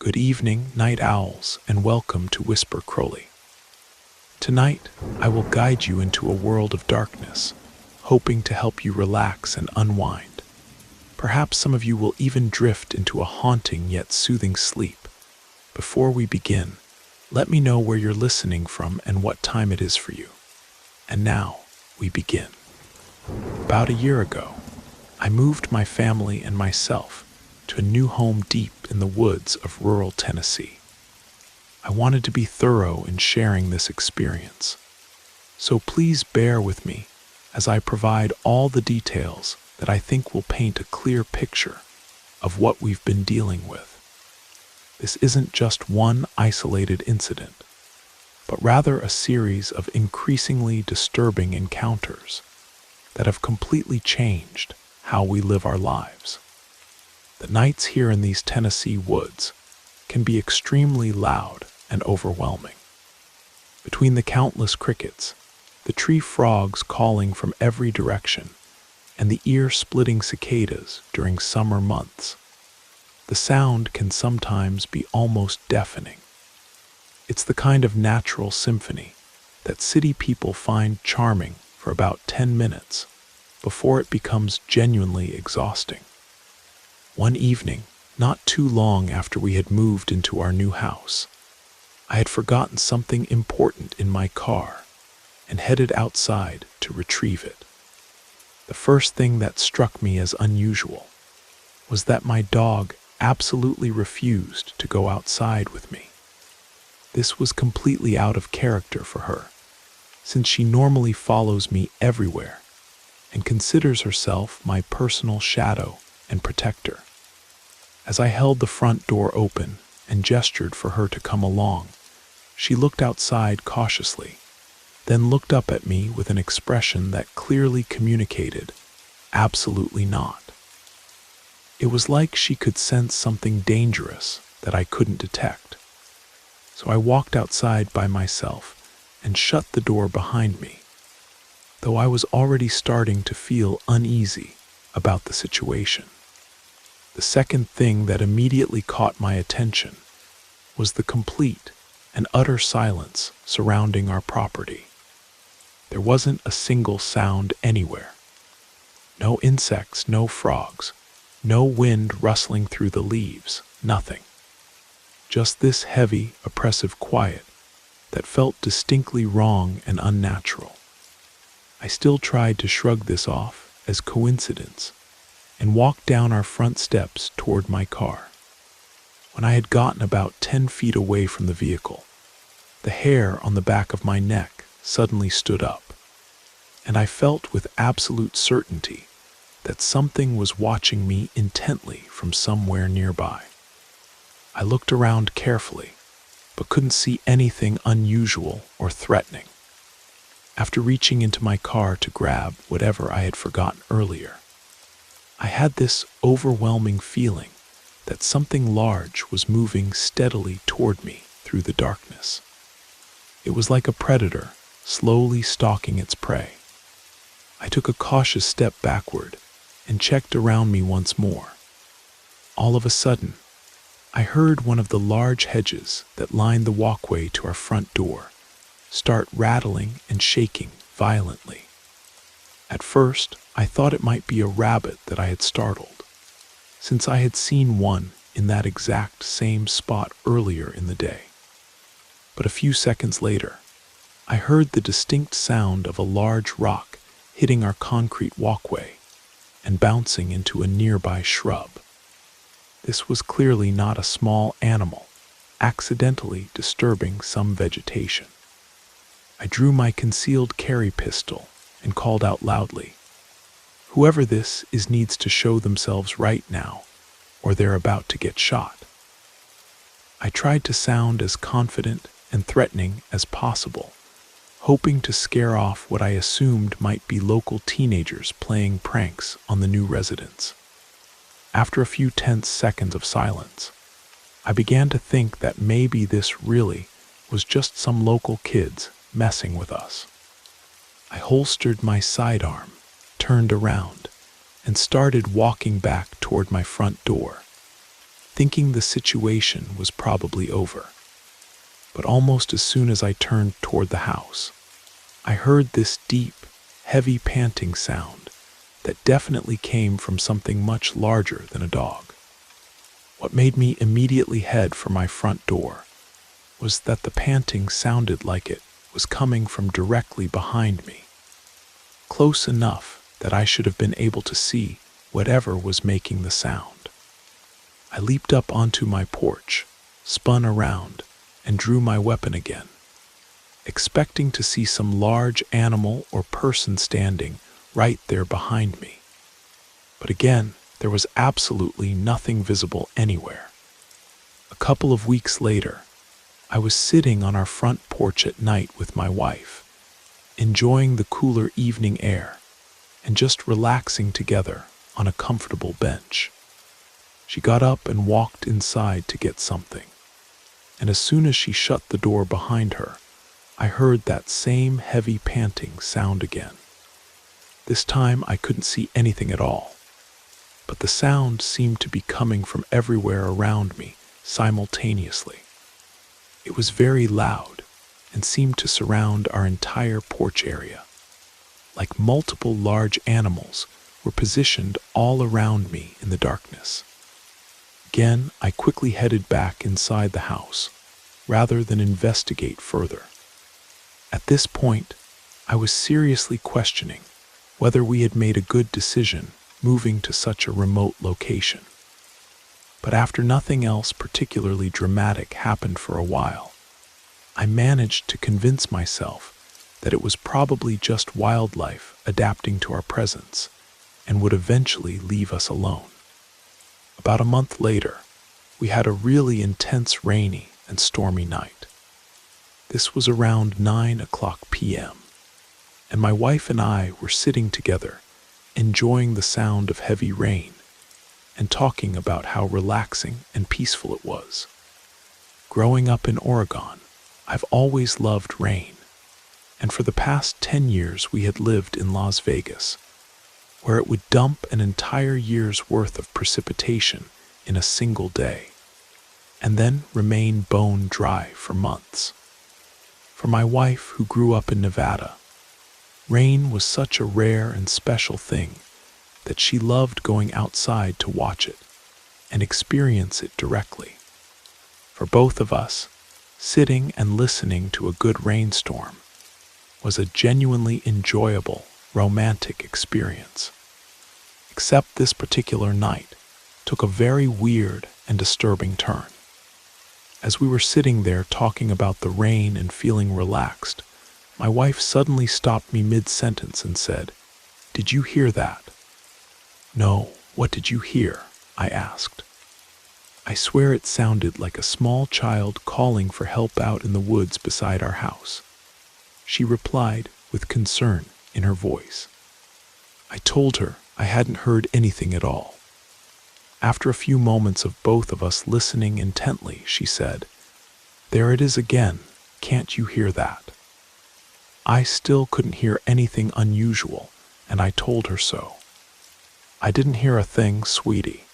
Good evening, night owls, and welcome to Whisper Crowley. Tonight, I will guide you into a world of darkness, hoping to help you relax and unwind. Perhaps some of you will even drift into a haunting yet soothing sleep. Before we begin, let me know where you're listening from and what time it is for you. And now, we begin. About a year ago, I moved my family and myself to a new home deep in the woods of rural Tennessee. I wanted to be thorough in sharing this experience, so please bear with me as I provide all the details that I think will paint a clear picture of what we've been dealing with. This isn't just one isolated incident, but rather a series of increasingly disturbing encounters that have completely changed how we live our lives. The nights here in these Tennessee woods can be extremely loud and overwhelming. Between the countless crickets, the tree frogs calling from every direction, and the ear-splitting cicadas during summer months, the sound can sometimes be almost deafening. It's the kind of natural symphony that city people find charming for about 10 minutes before it becomes genuinely exhausting. One evening, not too long after we had moved into our new house, I had forgotten something important in my car and headed outside to retrieve it. The first thing that struck me as unusual was that my dog absolutely refused to go outside with me. This was completely out of character for her, since she normally follows me everywhere and considers herself my personal shadow and protector. As I held the front door open and gestured for her to come along, she looked outside cautiously, then looked up at me with an expression that clearly communicated, absolutely not. It was like she could sense something dangerous that I couldn't detect. So I walked outside by myself and shut the door behind me, though I was already starting to feel uneasy about the situation. The second thing that immediately caught my attention was the complete and utter silence surrounding our property. There wasn't a single sound anywhere. No insects, no frogs, no wind rustling through the leaves, nothing. Just this heavy, oppressive quiet that felt distinctly wrong and unnatural. I still tried to shrug this off as coincidence and walked down our front steps toward my car. When I had gotten about 10 feet away from the vehicle, the hair on the back of my neck suddenly stood up, and I felt with absolute certainty that something was watching me intently from somewhere nearby. I looked around carefully, but couldn't see anything unusual or threatening. After reaching into my car to grab whatever I had forgotten earlier, I had this overwhelming feeling that something large was moving steadily toward me through the darkness. It was like a predator slowly stalking its prey. I took a cautious step backward and checked around me once more. All of a sudden, I heard one of the large hedges that lined the walkway to our front door start rattling and shaking violently. At first, I thought it might be a rabbit that I had startled, since I had seen one in that exact same spot earlier in the day. But a few seconds later, I heard the distinct sound of a large rock hitting our concrete walkway and bouncing into a nearby shrub. This was clearly not a small animal accidentally disturbing some vegetation. I drew my concealed carry pistol and called out loudly, "Whoever this is needs to show themselves right now, or they're about to get shot." I tried to sound as confident and threatening as possible, hoping to scare off what I assumed might be local teenagers playing pranks on the new residents. After a few tense seconds of silence, I began to think that maybe this really was just some local kids messing with us. I holstered my sidearm, turned around, and started walking back toward my front door. thinking the situation was probably over. But almost as soon as I turned toward the house, I heard this deep, heavy panting sound that definitely came from something much larger than a dog. What made me immediately head for my front door was that the panting sounded like it was coming from directly behind me, close enough that I should have been able to see whatever was making the sound. I leaped up onto my porch, spun around, and drew my weapon again, expecting to see some large animal or person standing right there behind me. But again, there was absolutely nothing visible anywhere. A couple of weeks later, I was sitting on our front porch at night with my wife, enjoying the cooler evening air and just relaxing together on a comfortable bench. She got up and walked inside to get something, and as soon as she shut the door behind her, I heard that same heavy panting sound again. This time I couldn't see anything at all, but the sound seemed to be coming from everywhere around me simultaneously. It was very loud and seemed to surround our entire porch area. Like multiple large animals were positioned all around me in the darkness. Again, I quickly headed back inside the house, rather than investigate further. At this point, I was seriously questioning whether we had made a good decision moving to such a remote location. But after nothing else particularly dramatic happened for a while, I managed to convince myself that it was probably just wildlife adapting to our presence and would eventually leave us alone. About a month later, we had a really intense rainy and stormy night. This was around 9 p.m., and my wife and I were sitting together, enjoying the sound of heavy rain and talking about how relaxing and peaceful it was. Growing up in Oregon, I've always loved rain, and for the past 10 years we had lived in Las Vegas, where it would dump an entire year's worth of precipitation in a single day, and then remain bone dry for months. For my wife, who grew up in Nevada, rain was such a rare and special thing that she loved going outside to watch it and experience it directly. For both of us, sitting and listening to a good rainstorm was a genuinely enjoyable, romantic experience. Except this particular night took a very weird and disturbing turn. As we were sitting there talking about the rain and feeling relaxed, my wife suddenly stopped me mid-sentence and said, "Did you hear that?" "No, what did you hear?" I asked. "I swear it sounded like a small child calling for help out in the woods beside our house," she replied with concern in her voice. I told her I hadn't heard anything at all. After a few moments of both of us listening intently, she said, "There it is again, can't you hear that?" I still couldn't hear anything unusual, and I told her so. "I didn't hear a thing, sweetie.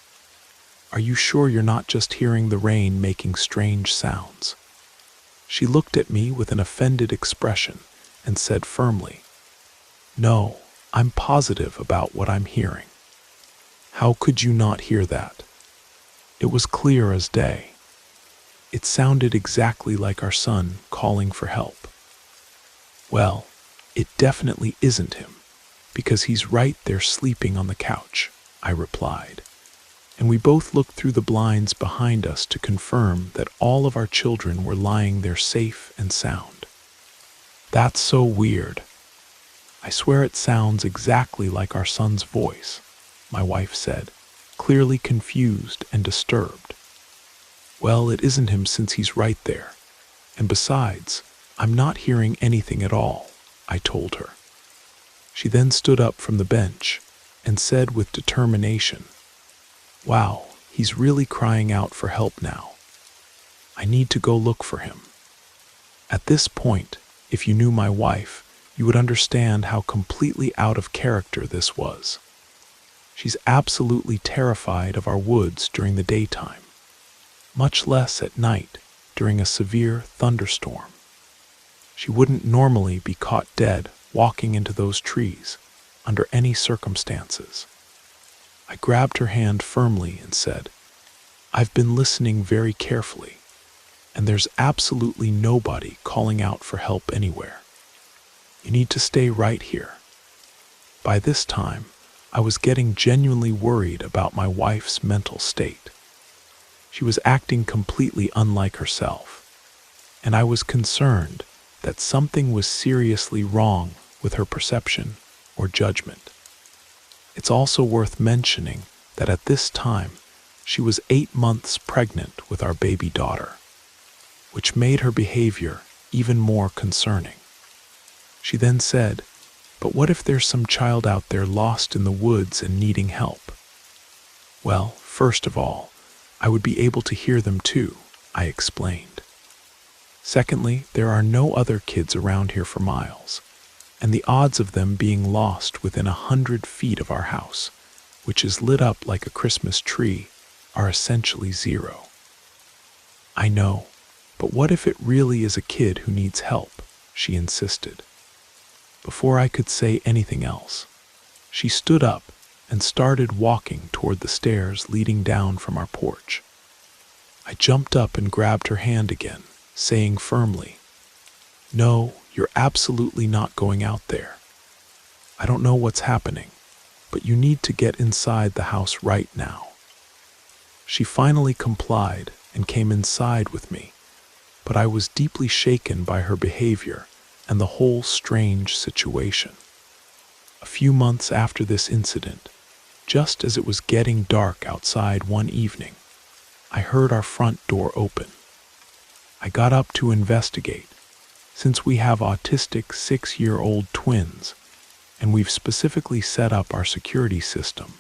Are you sure you're not just hearing the rain making strange sounds?" She looked at me with an offended expression and said firmly, "No, I'm positive about what I'm hearing." "How could you not hear that?" It was clear as day. It sounded exactly like our son calling for help. "Well, it definitely isn't him, because he's right there sleeping on the couch," I replied, and we both looked through the blinds behind us to confirm that all of our children were lying there safe and sound. "That's so weird. I swear it sounds exactly like our son's voice," my wife said, clearly confused and disturbed. "Well, it isn't him since he's right there, and besides, I'm not hearing anything at all," I told her. She then stood up from the bench and said with determination, "Wow, he's really crying out for help now. I need to go look for him." At this point, if you knew my wife, you would understand how completely out of character this was. She's absolutely terrified of our woods during the daytime, much less at night during a severe thunderstorm. She wouldn't normally be caught dead walking into those trees under any circumstances. I grabbed her hand firmly and said, "I've been listening very carefully, and there's absolutely nobody calling out for help anywhere. You need to stay right here." By this time, I was getting genuinely worried about my wife's mental state. She was acting completely unlike herself, and I was concerned that something was seriously wrong with her perception or judgment. It's also worth mentioning that at this time, she was 8 months pregnant with our baby daughter, which made her behavior even more concerning. She then said, "But what if there's some child out there lost in the woods and needing help?" "Well, first of all, I would be able to hear them too," I explained. "Secondly, there are no other kids around here for miles, and the odds of them being lost within 100 feet of our house, which is lit up like a Christmas tree, are essentially zero." "I know, but what if it really is a kid who needs help?" she insisted. Before I could say anything else, she stood up and started walking toward the stairs leading down from our porch. I jumped up and grabbed her hand again, saying firmly, "No, you're absolutely not going out there. I don't know what's happening, but you need to get inside the house right now." She finally complied and came inside with me, but I was deeply shaken by her behavior and the whole strange situation. A few months after this incident, just as it was getting dark outside one evening, I heard our front door open. I got up to investigate, since we have autistic 6-year-old twins, and we've specifically set up our security system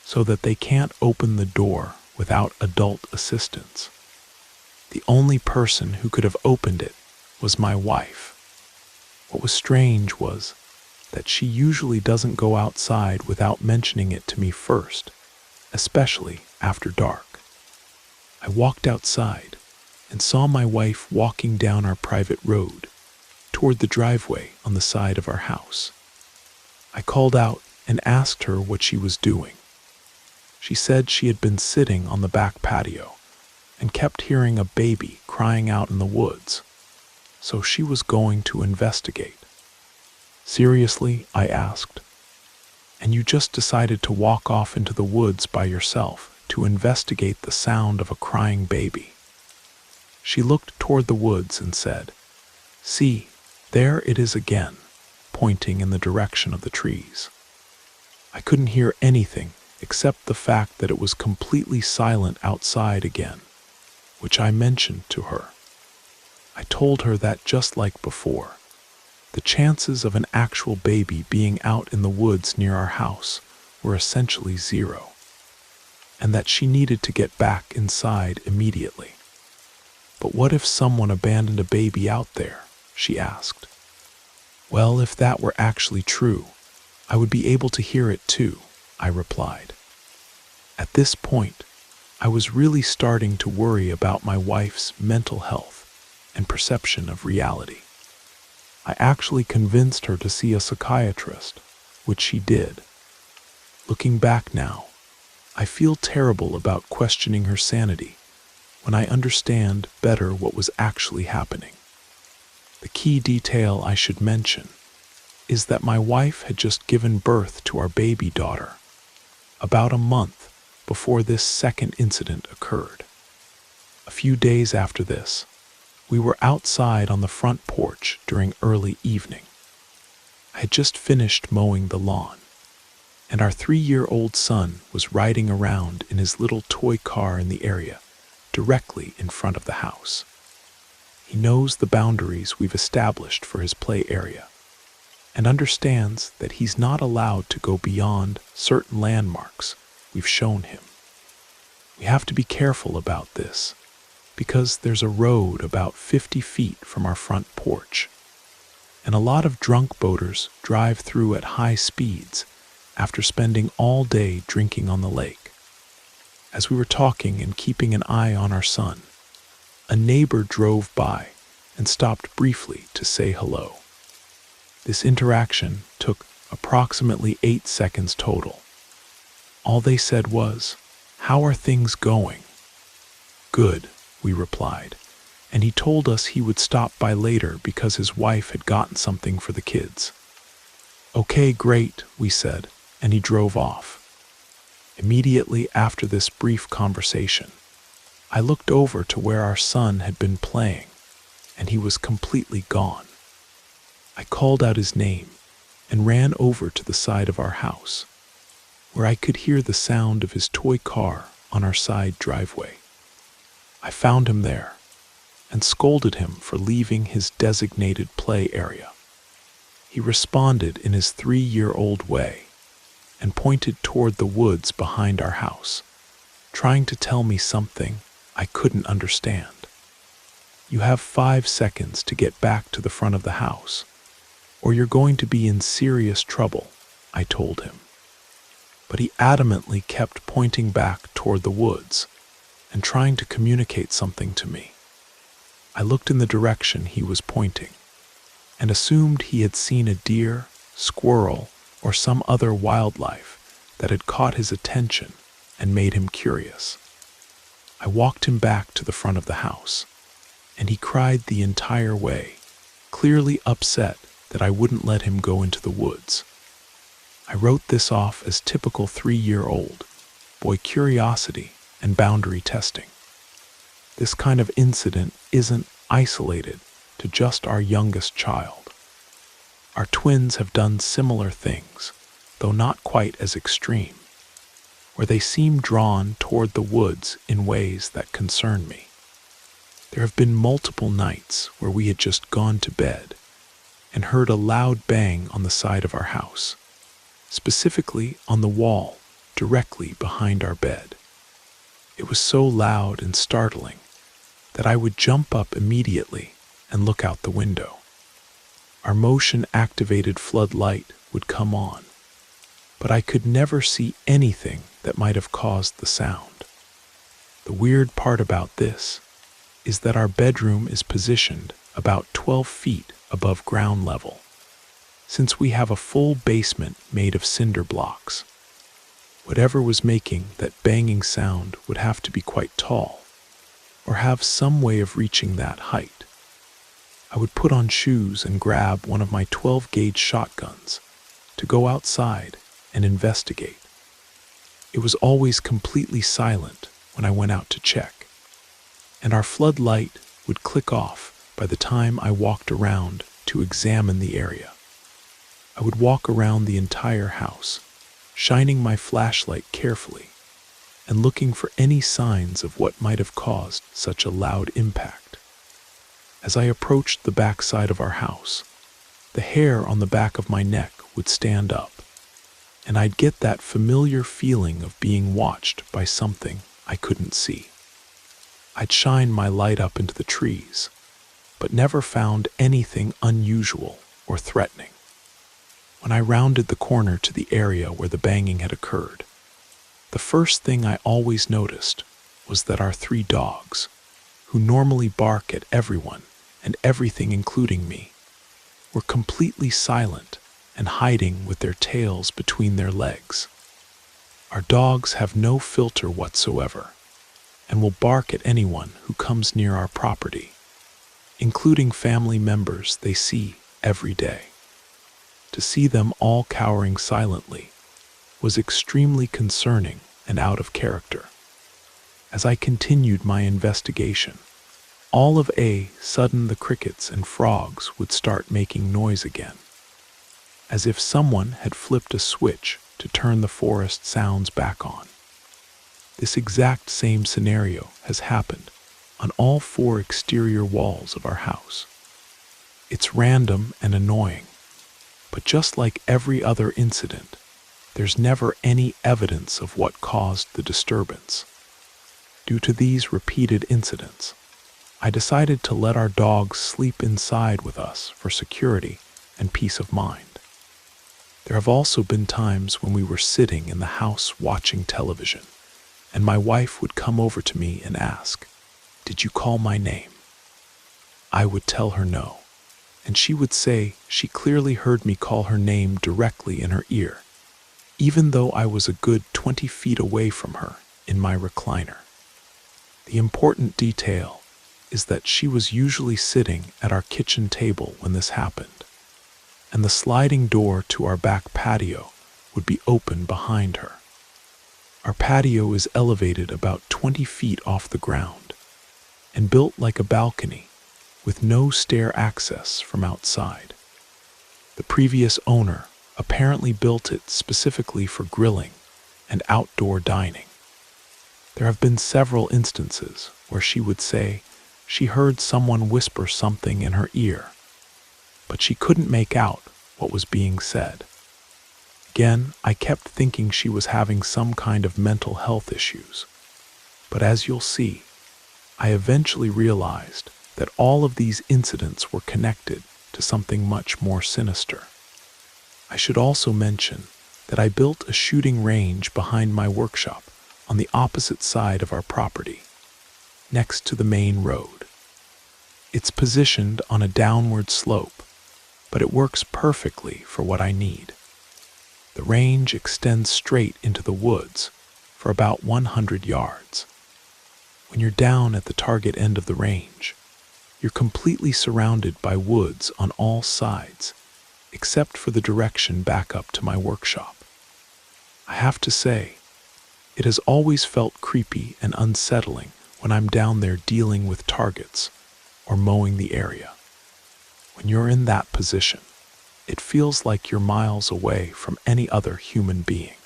so that they can't open the door without adult assistance. The only person who could have opened it was my wife. What was strange was that she usually doesn't go outside without mentioning it to me first, especially after dark. I walked outside and saw my wife walking down our private road toward the driveway on the side of our house. I called out and asked her what she was doing. She said she had been sitting on the back patio and kept hearing a baby crying out in the woods, so she was going to investigate. "Seriously?" I asked. "And you just decided to walk off into the woods by yourself to investigate the sound of a crying baby?" She looked toward the woods and said, "See, there it is again," pointing in the direction of the trees. I couldn't hear anything except the fact that it was completely silent outside again, which I mentioned to her. I told her that just like before, the chances of an actual baby being out in the woods near our house were essentially zero, and that she needed to get back inside immediately. "But what if someone abandoned a baby out there?" she asked. "Well, if that were actually true, I would be able to hear it too," I replied. At this point, I was really starting to worry about my wife's mental health and perception of reality. I actually convinced her to see a psychiatrist, which she did. Looking back now, I feel terrible about questioning her sanity when I understand better what was actually happening. The key detail I should mention is that my wife had just given birth to our baby daughter about a month before this second incident occurred. A few days after this, we were outside on the front porch during early evening. I had just finished mowing the lawn, and our 3-year-old son was riding around in his little toy car in the area directly in front of the house. He knows the boundaries we've established for his play area and understands that he's not allowed to go beyond certain landmarks we've shown him. We have to be careful about this because there's a road about 50 feet from our front porch, and a lot of drunk boaters drive through at high speeds after spending all day drinking on the lake. As we were talking and keeping an eye on our son, a neighbor drove by and stopped briefly to say hello. This interaction took approximately 8 seconds total. All they said was, "How are things going?" "Good," we replied, and he told us he would stop by later because his wife had gotten something for the kids. "Okay, great," we said, and he drove off. Immediately after this brief conversation, I looked over to where our son had been playing, and he was completely gone. I called out his name and ran over to the side of our house, where I could hear the sound of his toy car on our side driveway. I found him there and scolded him for leaving his designated play area. He responded in his 3-year-old way and pointed toward the woods behind our house, trying to tell me something I couldn't understand. "You have 5 seconds to get back to the front of the house, or you're going to be in serious trouble," I told him. But he adamantly kept pointing back toward the woods and trying to communicate something to me. I looked in the direction he was pointing and assumed he had seen a deer, squirrel, or some other wildlife that had caught his attention and made him curious. I walked him back to the front of the house, and he cried the entire way, clearly upset that I wouldn't let him go into the woods. I wrote this off as typical 3-year-old boy curiosity and boundary testing. This kind of incident isn't isolated to just our youngest child. Our twins have done similar things, though not quite as extreme, where they seem drawn toward the woods in ways that concern me. There have been multiple nights where we had just gone to bed and heard a loud bang on the side of our house, specifically on the wall directly behind our bed. It was so loud and startling that I would jump up immediately and look out the window. Our motion-activated floodlight would come on, but I could never see anything that might have caused the sound. The weird part about this is that our bedroom is positioned about 12 feet above ground level, since we have a full basement made of cinder blocks. Whatever was making that banging sound would have to be quite tall, or have some way of reaching that height. I would put on shoes and grab one of my 12-gauge shotguns to go outside and investigate. It was always completely silent when I went out to check, and our floodlight would click off by the time I walked around to examine the area. I would walk around the entire house, shining my flashlight carefully and looking for any signs of what might have caused such a loud impact. As I approached the back side of our house, the hair on the back of my neck would stand up, and I'd get that familiar feeling of being watched by something I couldn't see. I'd shine my light up into the trees, but never found anything unusual or threatening. When I rounded the corner to the area where the banging had occurred, the first thing I always noticed was that our 3 dogs, who normally bark at everyone and everything including me, were completely silent and hiding with their tails between their legs. Our dogs have no filter whatsoever and will bark at anyone who comes near our property, including family members they see every day. To see them all cowering silently was extremely concerning and out of character. As I continued my investigation, all of a sudden the crickets and frogs would start making noise again, as if someone had flipped a switch to turn the forest sounds back on. This exact same scenario has happened on all 4 exterior walls of our house. It's random and annoying, but just like every other incident, there's never any evidence of what caused the disturbance. Due to these repeated incidents, I decided to let our dogs sleep inside with us for security and peace of mind. There have also been times when we were sitting in the house watching television, and my wife would come over to me and ask, "Did you call my name?" I would tell her no, and she would say she clearly heard me call her name directly in her ear, even though I was a good 20 feet away from her in my recliner. The important detail is that she was usually sitting at our kitchen table when this happened, and the sliding door to our back patio would be open behind her. Our patio is elevated about 20 feet off the ground and built like a balcony with no stair access from outside. The previous owner apparently built it specifically for grilling and outdoor dining. There have been several instances where she would say she heard someone whisper something in her ear, but she couldn't make out what was being said. Again, I kept thinking she was having some kind of mental health issues, but as you'll see, I eventually realized that all of these incidents were connected to something much more sinister. I should also mention that I built a shooting range behind my workshop on the opposite side of our property, next to the main road. It's positioned on a downward slope, but it works perfectly for what I need. The range extends straight into the woods for about 100 yards. When you're down at the target end of the range, you're completely surrounded by woods on all sides, except for the direction back up to my workshop. I have to say, it has always felt creepy and unsettling when I'm down there dealing with targets or mowing the area. When you're in that position, it feels like you're miles away from any other human being.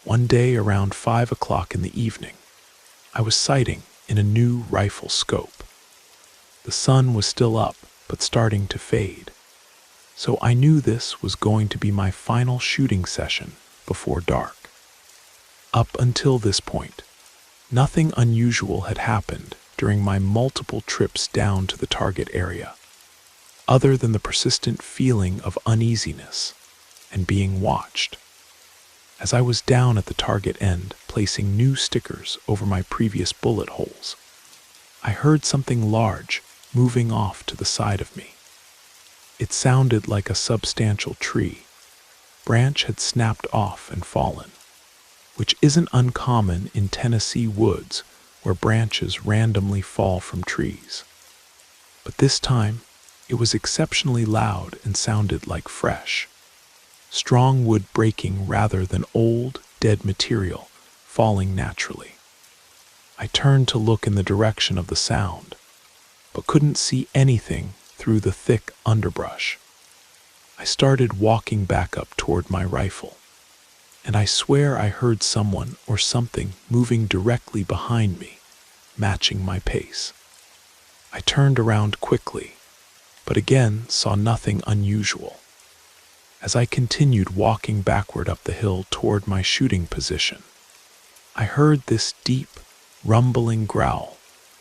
One day around 5 o'clock in the evening, I was sighting in a new rifle scope. The sun was still up, but starting to fade, so I knew this was going to be my final shooting session before dark. Up until this point, nothing unusual had happened during my multiple trips down to the target area, other than the persistent feeling of uneasiness and being watched. As I was down at the target end placing new stickers over my previous bullet holes, I heard something large moving off to the side of me. It sounded like a substantial tree. Branch had snapped off and fallen, which isn't uncommon in Tennessee woods where branches randomly fall from trees. But this time, it was exceptionally loud and sounded like fresh, strong wood breaking rather than old, dead material falling naturally. I turned to look in the direction of the sound, but couldn't see anything through the thick underbrush. I started walking back up toward my rifle, and I swear I heard someone or something moving directly behind me, matching my pace. I turned around quickly, but again saw nothing unusual. As I continued walking backward up the hill toward my shooting position, I heard this deep, rumbling growl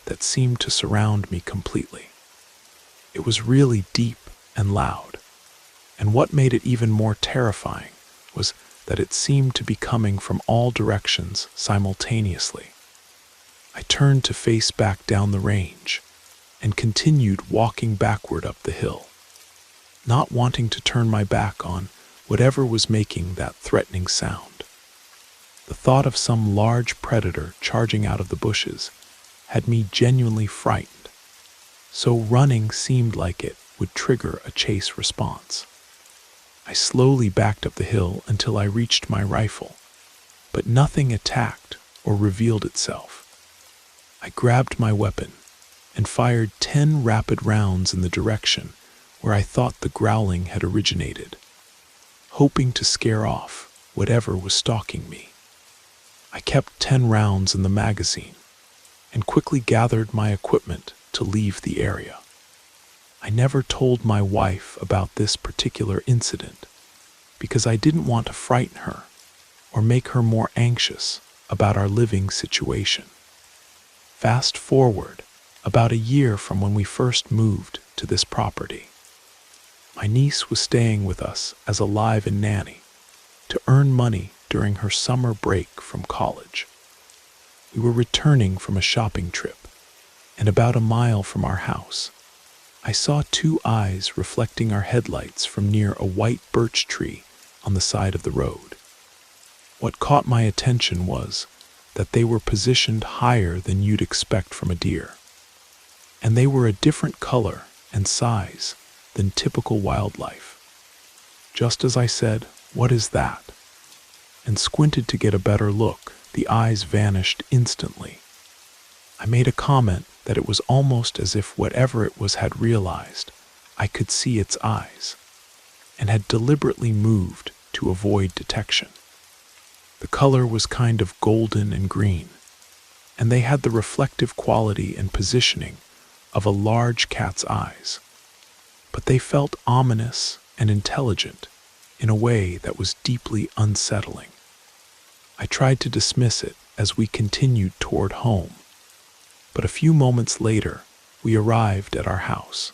that seemed to surround me completely. It was really deep and loud, and what made it even more terrifying was that it seemed to be coming from all directions simultaneously. I turned to face back down the range and continued walking backward up the hill, not wanting to turn my back on whatever was making that threatening sound. The thought of some large predator charging out of the bushes had me genuinely frightened, so running seemed like it would trigger a chase response. I slowly backed up the hill until I reached my rifle, but nothing attacked or revealed itself. I grabbed my weapon and fired 10 rapid rounds in the direction where I thought the growling had originated, hoping to scare off whatever was stalking me. I kept 10 rounds in the magazine and quickly gathered my equipment to leave the area. I never told my wife about this particular incident because I didn't want to frighten her or make her more anxious about our living situation. Fast forward about a year from when we first moved to this property. My niece was staying with us as a live-in nanny to earn money during her summer break from college. We were returning from a shopping trip, and about a mile from our house, I saw two eyes reflecting our headlights from near a white birch tree on the side of the road. What caught my attention was that they were positioned higher than you'd expect from a deer, and they were a different color and size than typical wildlife. Just as I said, "What is that?" and squinted to get a better look, the eyes vanished instantly. I made a comment that it was almost as if whatever it was had realized I could see its eyes, and had deliberately moved to avoid detection. The color was kind of golden and green, and they had the reflective quality and positioning of a large cat's eyes, but they felt ominous and intelligent in a way that was deeply unsettling. I tried to dismiss it as we continued toward home, but a few moments later, we arrived at our house.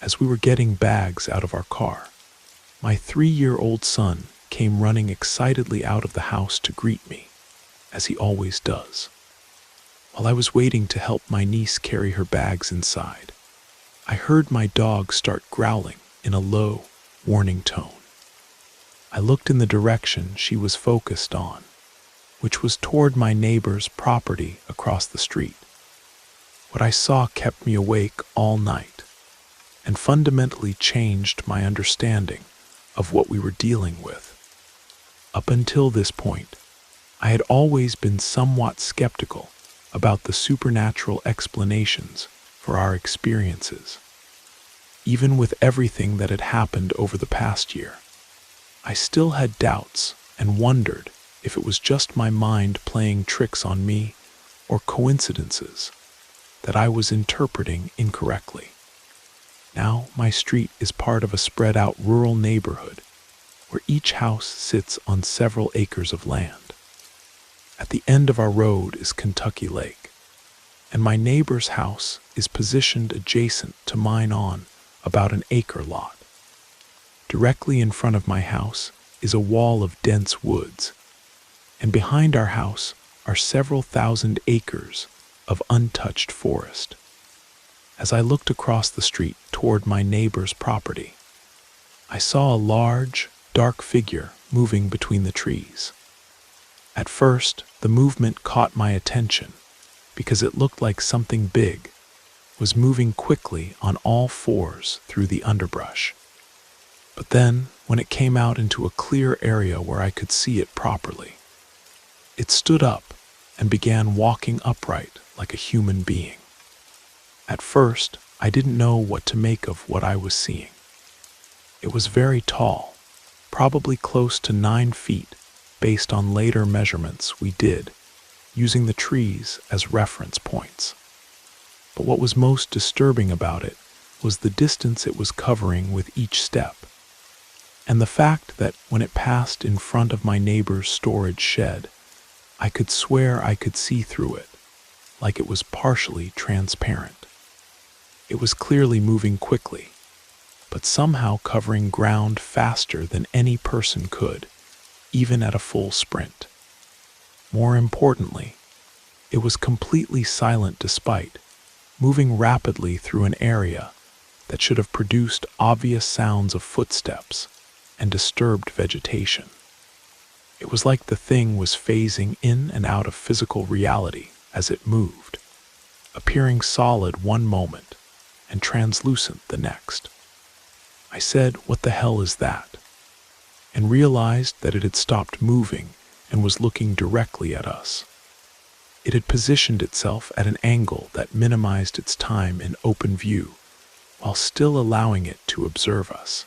As we were getting bags out of our car, my 3-year-old son came running excitedly out of the house to greet me, as he always does. While I was waiting to help my niece carry her bags inside, I heard my dog start growling in a low, warning tone. I looked in the direction she was focused on, which was toward my neighbor's property across the street. What I saw kept me awake all night and fundamentally changed my understanding of what we were dealing with. Up until this point, I had always been somewhat skeptical about the supernatural explanations for our experiences. Even with everything that had happened over the past year, I still had doubts and wondered if it was just my mind playing tricks on me or coincidences that I was interpreting incorrectly. Now my street is part of a spread-out rural neighborhood where each house sits on several acres of land. At the end of our road is Kentucky Lake, and my neighbor's house is positioned adjacent to mine on about an acre lot. Directly in front of my house is a wall of dense woods, and behind our house are several thousand acres of untouched forest. As I looked across the street toward my neighbor's property, I saw a large, dark figure moving between the trees. At first, the movement caught my attention because it looked like something big was moving quickly on all fours through the underbrush. But then, when it came out into a clear area where I could see it properly, it stood up and began walking upright like a human being. At first, I didn't know what to make of what I was seeing. It was very tall, probably close to 9 feet, based on later measurements we did, using the trees as reference points. But what was most disturbing about it was the distance it was covering with each step, and the fact that when it passed in front of my neighbor's storage shed, I could swear I could see through it, like it was partially transparent. It was clearly moving quickly, but somehow covering ground faster than any person could, even at a full sprint. More importantly, it was completely silent despite moving rapidly through an area that should have produced obvious sounds of footsteps and disturbed vegetation. It was like the thing was phasing in and out of physical reality as it moved, appearing solid one moment and translucent the next. I said, "What the hell is that?" and realized that it had stopped moving and was looking directly at us. It had positioned itself at an angle that minimized its time in open view while still allowing it to observe us.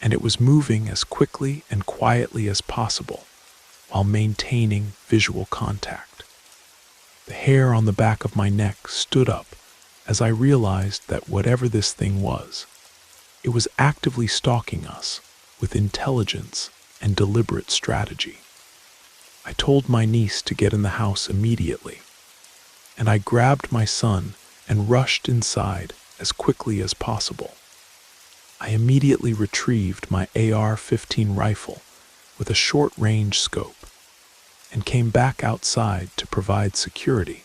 And it was moving as quickly and quietly as possible while maintaining visual contact. The hair on the back of my neck stood up as I realized that whatever this thing was, it was actively stalking us with intelligence and deliberate strategy. I told my niece to get in the house immediately, and I grabbed my son and rushed inside as quickly as possible. I immediately retrieved my AR-15 rifle with a short-range scope and came back outside to provide security,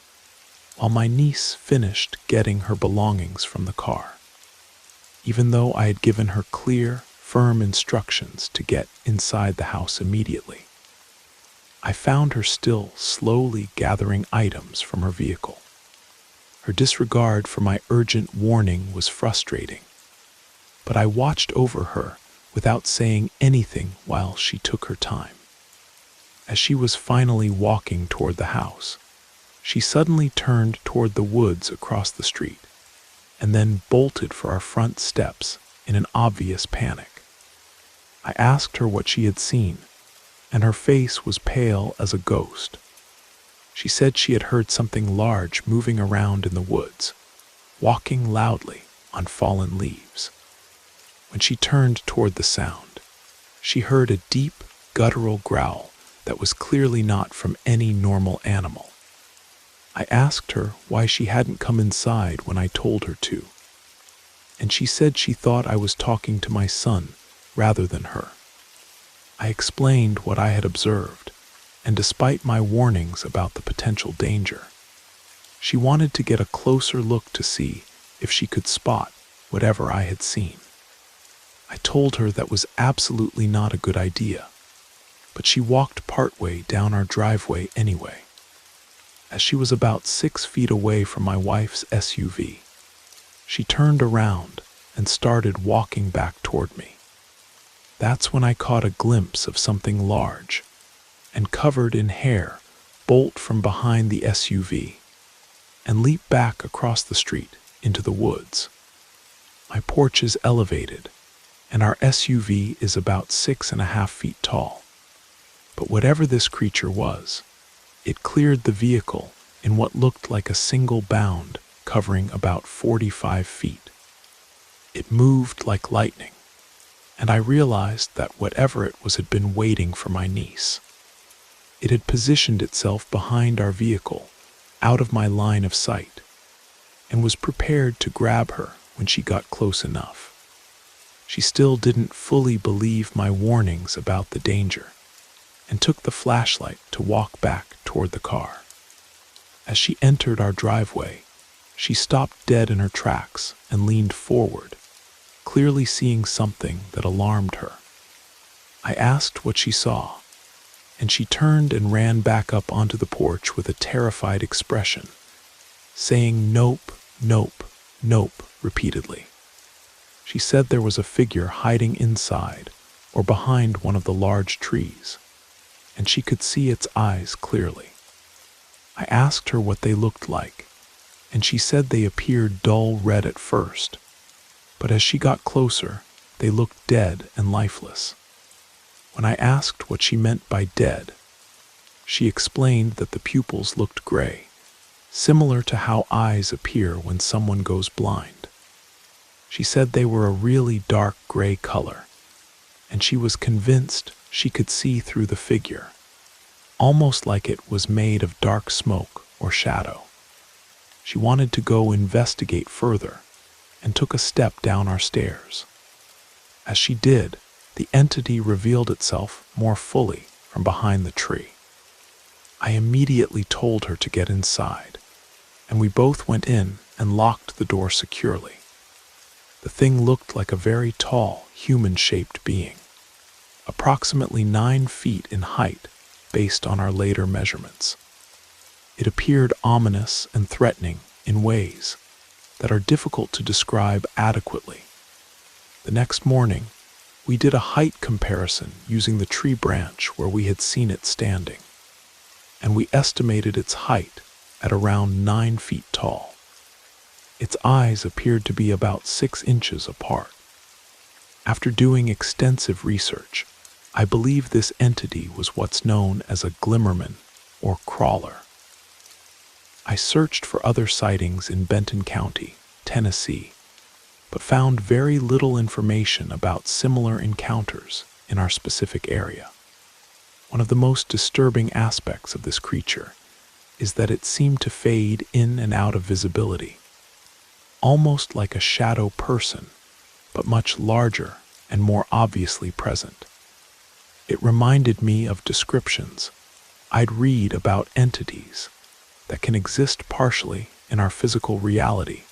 while my niece finished getting her belongings from the car. Even though I had given her clear, firm instructions to get inside the house immediately, I found her still slowly gathering items from her vehicle. Her disregard for my urgent warning was frustrating, but I watched over her without saying anything while she took her time. As she was finally walking toward the house, she suddenly turned toward the woods across the street and then bolted for our front steps in an obvious panic. I asked her what she had seen, and her face was pale as a ghost. She said she had heard something large moving around in the woods, walking loudly on fallen leaves. When she turned toward the sound, she heard a deep, guttural growl that was clearly not from any normal animal. I asked her why she hadn't come inside when I told her to, and she said she thought I was talking to my son rather than her. I explained what I had observed, and despite my warnings about the potential danger, she wanted to get a closer look to see if she could spot whatever I had seen. I told her that was absolutely not a good idea, but she walked partway down our driveway anyway. As she was about 6 feet away from my wife's SUV, she turned around and started walking back toward me. That's when I caught a glimpse of something large and covered in hair bolt from behind the SUV and leap back across the street into the woods. My porch is elevated, and our SUV is about 6.5 feet tall. But whatever this creature was, it cleared the vehicle in what looked like a single bound, covering about 45 feet. It moved like lightning, and I realized that whatever it was had been waiting for my niece. It had positioned itself behind our vehicle, out of my line of sight, and was prepared to grab her when she got close enough. She still didn't fully believe my warnings about the danger, and took the flashlight to walk back toward the car. As she entered our driveway, she stopped dead in her tracks and leaned forward, clearly seeing something that alarmed her. I asked what she saw, and she turned and ran back up onto the porch with a terrified expression, saying "Nope, nope, nope" repeatedly. She said there was a figure hiding inside or behind one of the large trees, and she could see its eyes clearly. I asked her what they looked like, and she said they appeared dull red at first, but as she got closer, they looked dead and lifeless. When I asked what she meant by dead, she explained that the pupils looked gray, similar to how eyes appear when someone goes blind. She said they were a really dark gray color, and she was convinced she could see through the figure, almost like it was made of dark smoke or shadow. She wanted to go investigate further and took a step down our stairs. As she did, the entity revealed itself more fully from behind the tree. I immediately told her to get inside, and we both went in and locked the door securely. The thing looked like a very tall, human-shaped being, approximately 9 feet in height based on our later measurements. It appeared ominous and threatening in ways that are difficult to describe adequately. The next morning, we did a height comparison using the tree branch where we had seen it standing, and we estimated its height at around 9 feet tall. Its eyes appeared to be about 6 inches apart. After doing extensive research, I believe this entity was what's known as a glimmerman or crawler. I searched for other sightings in Benton County, Tennessee, but found very little information about similar encounters in our specific area. One of the most disturbing aspects of this creature is that it seemed to fade in and out of visibility, almost like a shadow person, but much larger and more obviously present. It reminded me of descriptions I'd read about entities that can exist partially in our physical reality,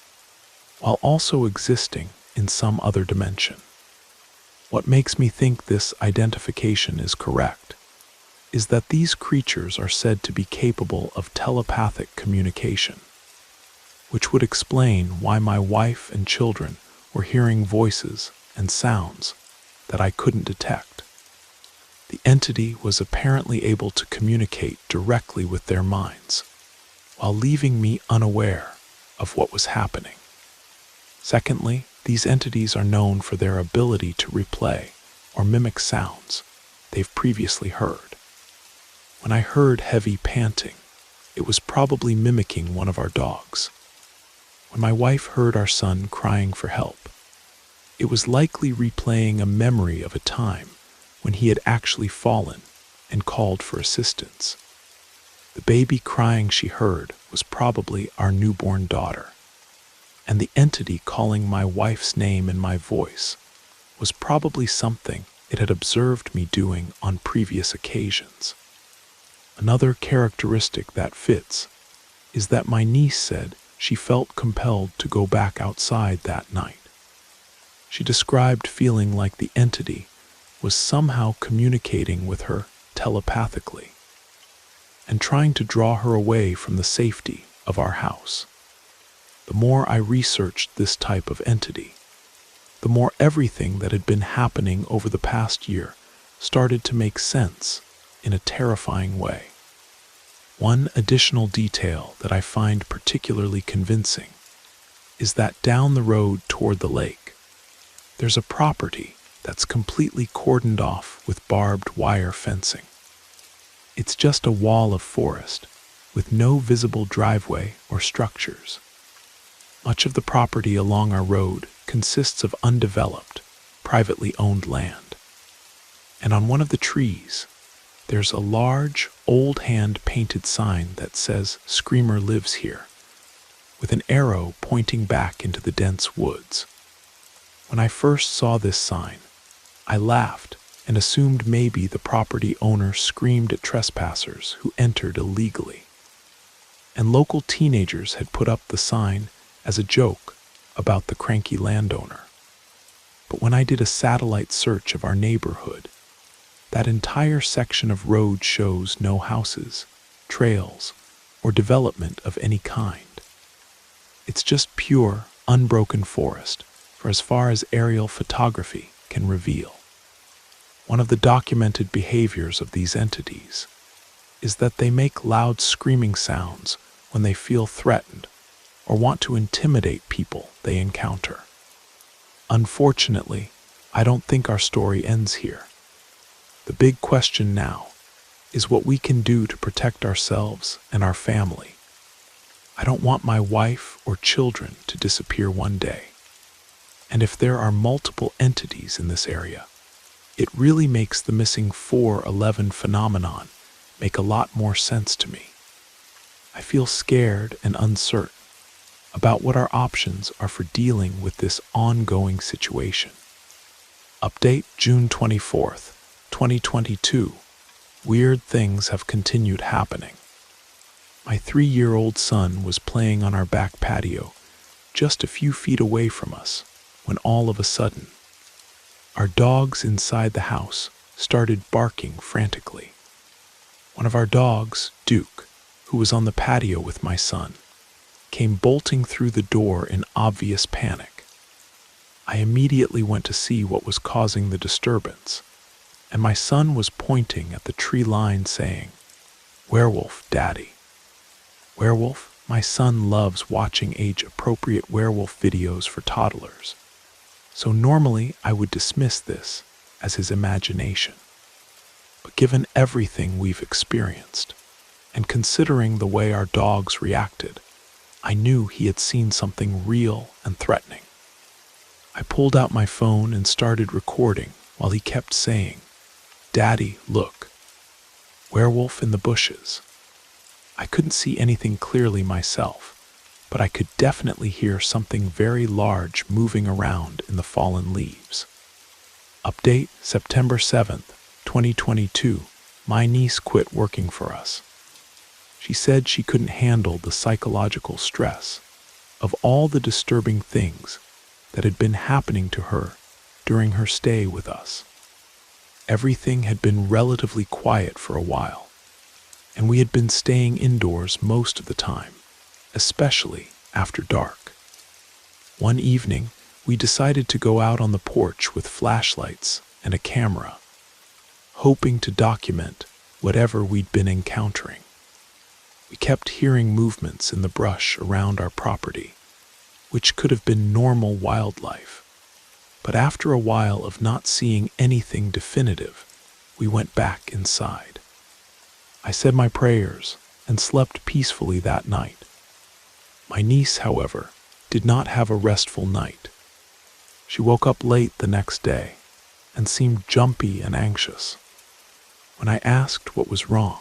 while also existing in some other dimension. What makes me think this identification is correct is that these creatures are said to be capable of telepathic communication, which would explain why my wife and children were hearing voices and sounds that I couldn't detect. The entity was apparently able to communicate directly with their minds, while leaving me unaware of what was happening. Secondly, these entities are known for their ability to replay or mimic sounds they've previously heard. When I heard heavy panting, it was probably mimicking one of our dogs. When my wife heard our son crying for help, it was likely replaying a memory of a time when he had actually fallen and called for assistance. The baby crying she heard was probably our newborn daughter, and the entity calling my wife's name in my voice was probably something it had observed me doing on previous occasions. Another characteristic that fits is that my niece said she felt compelled to go back outside that night. She described feeling like the entity was somehow communicating with her telepathically and trying to draw her away from the safety of our house. The more I researched this type of entity, the more everything that had been happening over the past year started to make sense in a terrifying way. One additional detail that I find particularly convincing is that down the road toward the lake, there's a property that's completely cordoned off with barbed wire fencing. It's just a wall of forest with no visible driveway or structures. Much of the property along our road consists of undeveloped, privately owned land. And on one of the trees, there's a large, old hand-painted sign that says "Screamer lives here," with an arrow pointing back into the dense woods. When I first saw this sign, I laughed and assumed maybe the property owner screamed at trespassers who entered illegally, and local teenagers had put up the sign as a joke about the cranky landowner. But when I did a satellite search of our neighborhood, that entire section of road shows no houses, trails, or development of any kind. It's just pure, unbroken forest for as far as aerial photography can reveal. One of the documented behaviors of these entities is that they make loud screaming sounds when they feel threatened or want to intimidate people they encounter. Unfortunately, I don't think our story ends here. The big question now is what we can do to protect ourselves and our family. I don't want my wife or children to disappear one day. And if there are multiple entities in this area, it really makes the missing 411 phenomenon make a lot more sense to me. I feel scared and uncertain about what our options are for dealing with this ongoing situation. Update June 24th, 2022. Weird things have continued happening. My 3-year-old son was playing on our back patio just a few feet away from us when all of a sudden, our dogs inside the house started barking frantically. One of our dogs, Duke, who was on the patio with my son, came bolting through the door in obvious panic. I immediately went to see what was causing the disturbance, and my son was pointing at the tree line saying, "Werewolf, Daddy." Werewolf? My son loves watching age-appropriate werewolf videos for toddlers, so normally I would dismiss this as his imagination. But given everything we've experienced, and considering the way our dogs reacted, I knew he had seen something real and threatening. I pulled out my phone and started recording while he kept saying, "Daddy, look. Werewolf in the bushes." I couldn't see anything clearly myself, but I could definitely hear something very large moving around in the fallen leaves. Update September 7th, 2022. my niece quit working for us. She said she couldn't handle the psychological stress of all the disturbing things that had been happening to her during her stay with us. Everything had been relatively quiet for a while, and we had been staying indoors most of the time, especially after dark. One evening, we decided to go out on the porch with flashlights and a camera, hoping to document whatever we'd been encountering. We kept hearing movements in the brush around our property, which could have been normal wildlife. But after a while of not seeing anything definitive, we went back inside. I said my prayers and slept peacefully that night. My niece, however, did not have a restful night. She woke up late the next day and seemed jumpy and anxious. When I asked what was wrong,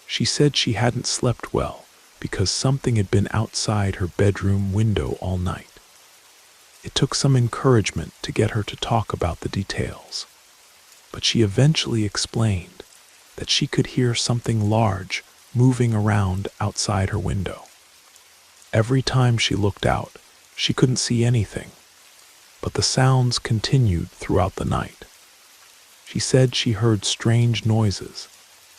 she said she hadn't slept well because something had been outside her bedroom window all night. It took some encouragement to get her to talk about the details, but she eventually explained that she could hear something large moving around outside her window. Every time she looked out, she couldn't see anything, but the sounds continued throughout the night. She said she heard strange noises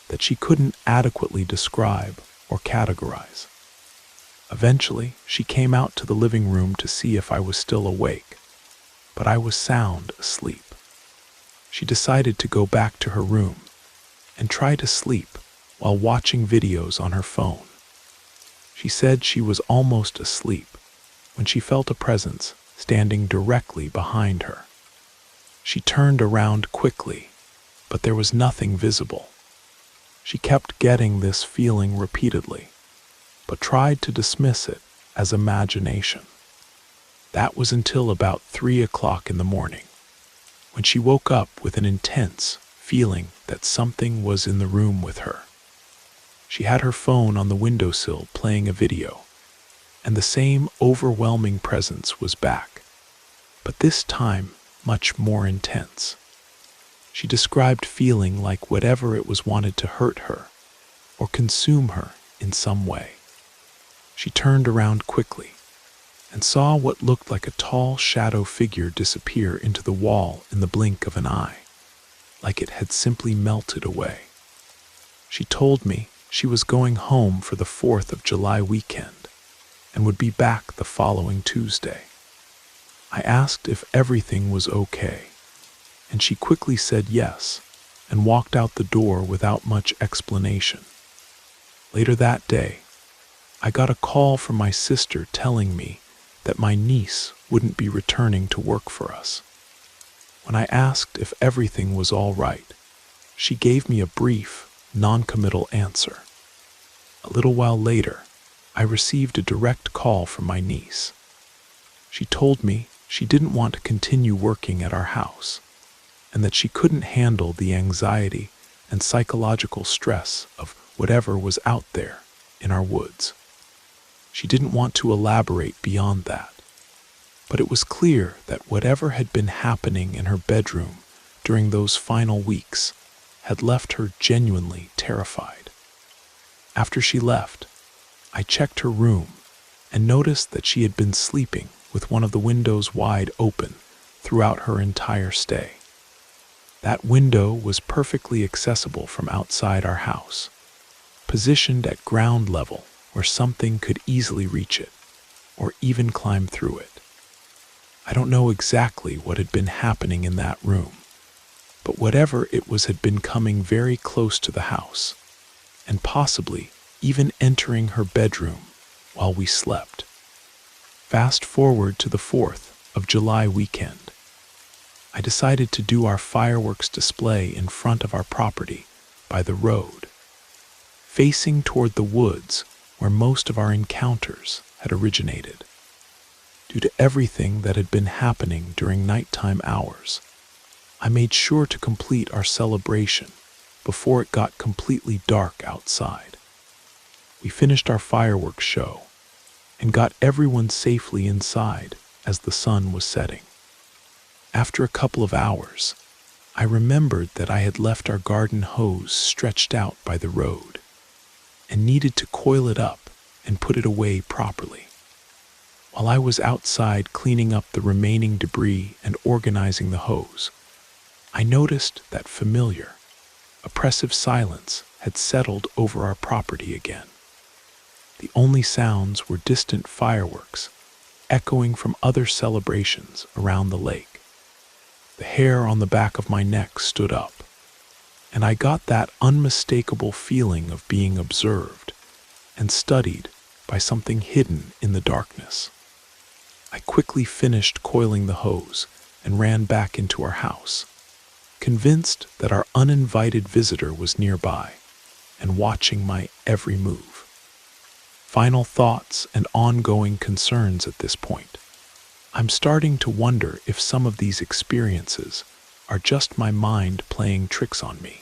that she couldn't adequately describe or categorize. Eventually, she came out to the living room to see if I was still awake, but I was sound asleep. She decided to go back to her room and try to sleep while watching videos on her phone. She said she was almost asleep when she felt a presence standing directly behind her. She turned around quickly, but there was nothing visible. She kept getting this feeling repeatedly, but tried to dismiss it as imagination. That was until about 3 o'clock in the morning, when she woke up with an intense feeling that something was in the room with her. She had her phone on the windowsill playing a video, and the same overwhelming presence was back, but this time much more intense. She described feeling like whatever it was wanted to hurt her or consume her in some way. She turned around quickly and saw what looked like a tall shadow figure disappear into the wall in the blink of an eye, like it had simply melted away. She told me she was going home for the 4th of July weekend and would be back the following Tuesday. I asked if everything was okay, and she quickly said yes and walked out the door without much explanation. Later that day, I got a call from my sister telling me that my niece wouldn't be returning to work for us. When I asked if everything was all right, she gave me a brief, non-committal answer. A little while later, I received a direct call from my niece. She told me she didn't want to continue working at our house, and that she couldn't handle the anxiety and psychological stress of whatever was out there in our woods. She didn't want to elaborate beyond that, but it was clear that whatever had been happening in her bedroom during those final weeks had left her genuinely terrified. After she left, I checked her room and noticed that she had been sleeping with one of the windows wide open throughout her entire stay. That window was perfectly accessible from outside our house, positioned at ground level where something could easily reach it, or even climb through it. I don't know exactly what had been happening in that room, but whatever it was had been coming very close to the house, and possibly even entering her bedroom while we slept. Fast forward to the 4th of July weekend. I decided to do our fireworks display in front of our property by the road, facing toward the woods where most of our encounters had originated. Due to everything that had been happening during nighttime hours, I made sure to complete our celebration before it got completely dark outside. We finished our fireworks show and got everyone safely inside as the sun was setting. After a couple of hours, I remembered that I had left our garden hose stretched out by the road and needed to coil it up and put it away properly. While I was outside cleaning up the remaining debris and organizing the hose, I noticed that familiar, oppressive silence had settled over our property again. The only sounds were distant fireworks echoing from other celebrations around the lake. The hair on the back of my neck stood up, and I got that unmistakable feeling of being observed and studied by something hidden in the darkness. I quickly finished coiling the hose and ran back into our house, convinced that our uninvited visitor was nearby and watching my every move. Final thoughts and ongoing concerns at this point. I'm starting to wonder if some of these experiences are just my mind playing tricks on me,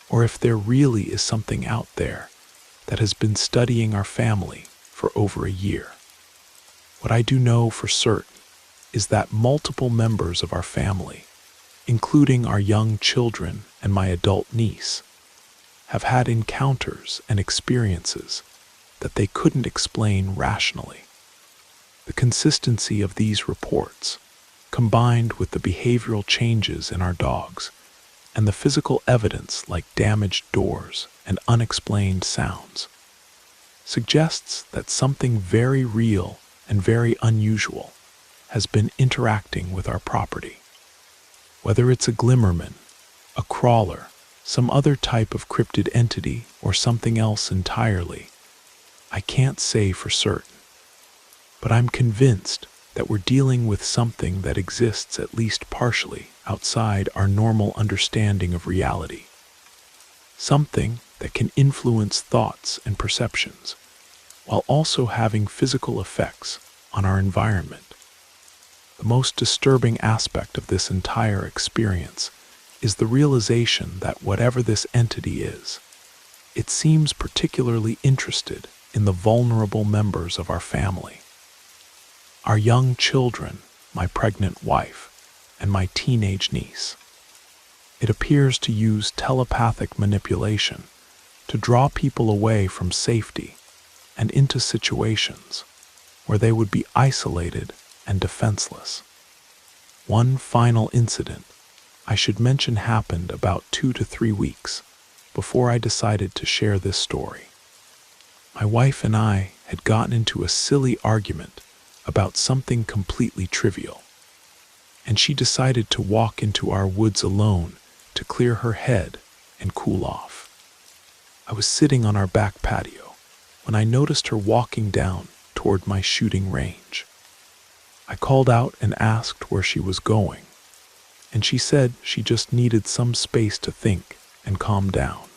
or if there really is something out there that has been studying our family for over a year. What I do know for certain is that multiple members of our family, including our young children and my adult niece, have had encounters and experiences that they couldn't explain rationally. The consistency of these reports, combined with the behavioral changes in our dogs and the physical evidence like damaged doors and unexplained sounds, suggests that something very real and very unusual has been interacting with our property. Whether it's a glimmerman, a crawler, some other type of cryptid entity, or something else entirely, I can't say for certain. But I'm convinced that we're dealing with something that exists at least partially outside our normal understanding of reality. Something that can influence thoughts and perceptions, while also having physical effects on our environment. The most disturbing aspect of this entire experience is the realization that whatever this entity is, it seems particularly interested in the vulnerable members of our family. Our young children, my pregnant wife, and my teenage niece. It appears to use telepathic manipulation to draw people away from safety and into situations where they would be isolated and defenseless. One final incident I should mention happened about 2 to 3 weeks before I decided to share this story. My wife and I had gotten into a silly argument about something completely trivial, and she decided to walk into our woods alone to clear her head and cool off. I was sitting on our back patio when I noticed her walking down toward my shooting range. I called out and asked where she was going, and she said she just needed some space to think and calm down.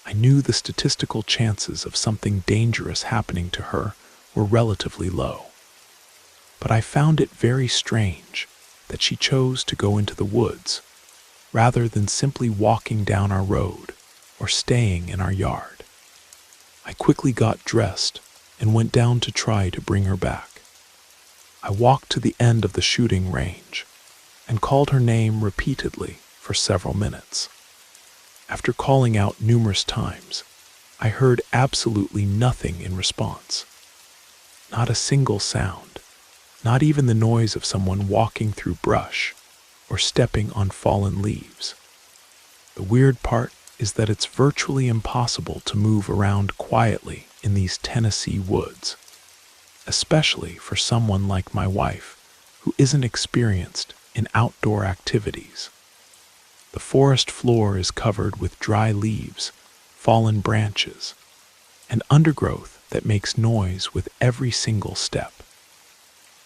I knew the statistical chances of something dangerous happening to her were relatively low, but I found it very strange that she chose to go into the woods rather than simply walking down our road or staying in our yard. I quickly got dressed and went down to try to bring her back. I walked to the end of the shooting range and called her name repeatedly for several minutes. After calling out numerous times, I heard absolutely nothing in response. Not a single sound, not even the noise of someone walking through brush or stepping on fallen leaves. The weird part is that it's virtually impossible to move around quietly in these Tennessee woods, especially for someone like my wife who isn't experienced in outdoor activities. The forest floor is covered with dry leaves, fallen branches, and undergrowth that makes noise with every single step.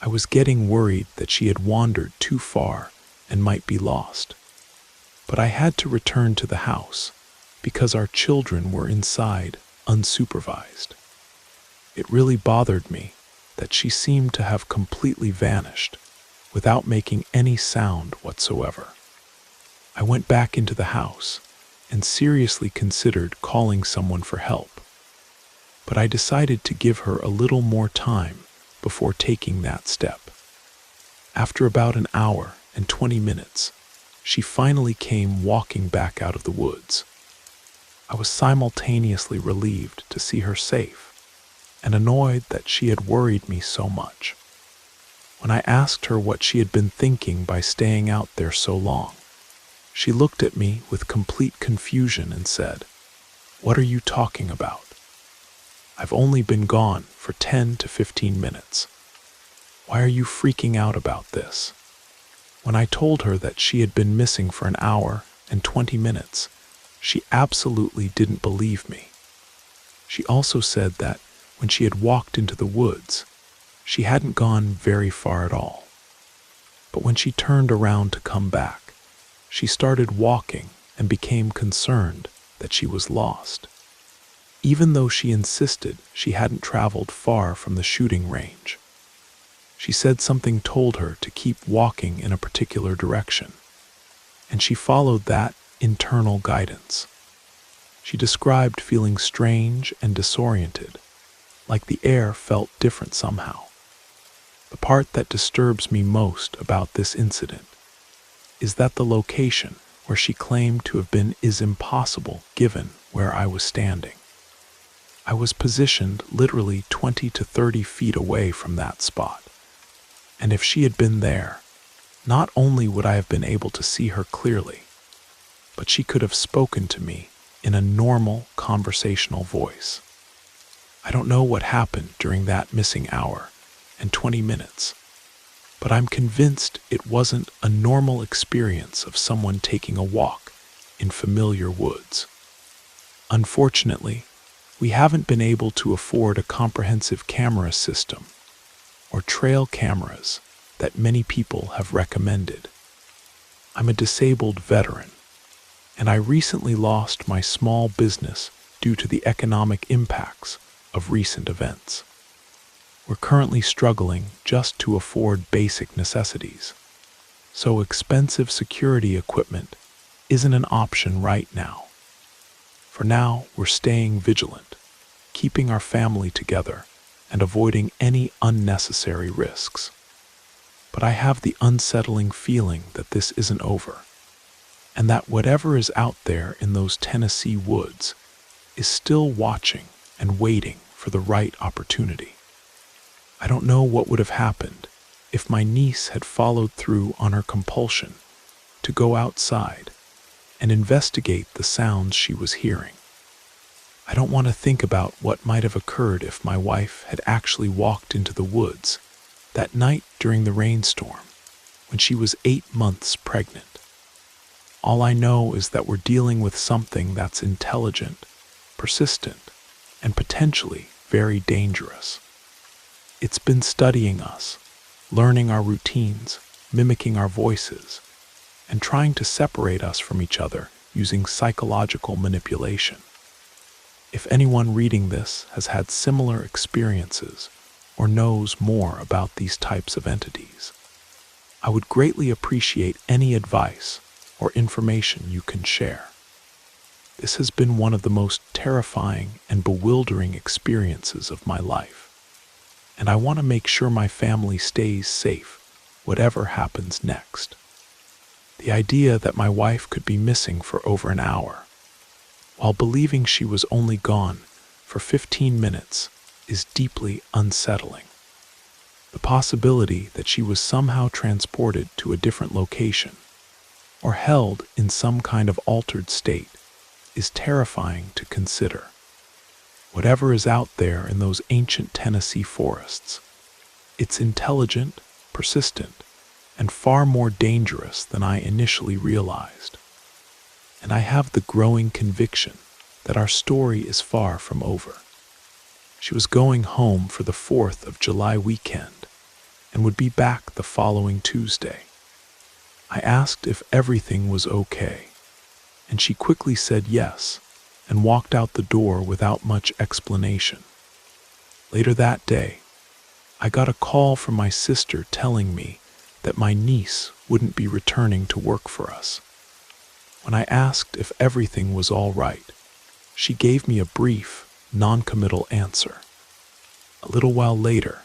I was getting worried that she had wandered too far and might be lost, but I had to return to the house because our children were inside unsupervised. It really bothered me that she seemed to have completely vanished without making any sound whatsoever. I went back into the house and seriously considered calling someone for help, but I decided to give her a little more time before taking that step. After about an hour and 20 minutes, she finally came walking back out of the woods. I was simultaneously relieved to see her safe and annoyed that she had worried me so much. When I asked her what she had been thinking by staying out there so long, she looked at me with complete confusion and said, "What are you talking about? I've only been gone for 10 to 15 minutes. Why are you freaking out about this?" When I told her that she had been missing for an hour and 20 minutes, she absolutely didn't believe me. She also said that when she had walked into the woods, she hadn't gone very far at all. But when she turned around to come back, she started walking and became concerned that she was lost, even though she insisted she hadn't traveled far from the shooting range. She said something told her to keep walking in a particular direction, and she followed that internal guidance. She described feeling strange and disoriented, like the air felt different somehow. The part that disturbs me most about this incident is that the location where she claimed to have been is impossible given where I was standing. I was positioned literally 20 to 30 feet away from that spot, and if she had been there, not only would I have been able to see her clearly, but she could have spoken to me in a normal conversational voice. I don't know what happened during that missing hour and 20 minutes, but I'm convinced it wasn't a normal experience of someone taking a walk in familiar woods. Unfortunately, we haven't been able to afford a comprehensive camera system or trail cameras that many people have recommended. I'm a disabled veteran, and I recently lost my small business due to the economic impacts of recent events. We're currently struggling just to afford basic necessities, so expensive security equipment isn't an option right now. For now, we're staying vigilant, keeping our family together, and avoiding any unnecessary risks. But I have the unsettling feeling that this isn't over, and that whatever is out there in those Tennessee woods is still watching and waiting for the right opportunity. I don't know what would have happened if my niece had followed through on her compulsion to go outside and investigate the sounds she was hearing. I don't want to think about what might have occurred if my wife had actually walked into the woods that night during the rainstorm when she was 8 months pregnant. All I know is that we're dealing with something that's intelligent, persistent, and potentially very dangerous. It's been studying us, learning our routines, mimicking our voices, and trying to separate us from each other using psychological manipulation. If anyone reading this has had similar experiences or knows more about these types of entities, I would greatly appreciate any advice or information you can share. This has been one of the most terrifying and bewildering experiences of my life, and I want to make sure my family stays safe, whatever happens next. The idea that my wife could be missing for over an hour, while believing she was only gone for 15 minutes, is deeply unsettling. The possibility that she was somehow transported to a different location, or held in some kind of altered state, is terrifying to consider. Whatever is out there in those ancient Tennessee forests, it's intelligent, persistent, and far more dangerous than I initially realized. And I have the growing conviction that our story is far from over. She was going home for the 4th of July weekend and would be back the following Tuesday. I asked if everything was okay, and she quickly said yes and walked out the door without much explanation. Later that day, I got a call from my sister telling me that my niece wouldn't be returning to work for us. When I asked if everything was all right, she gave me a brief, non-committal answer. A little while later,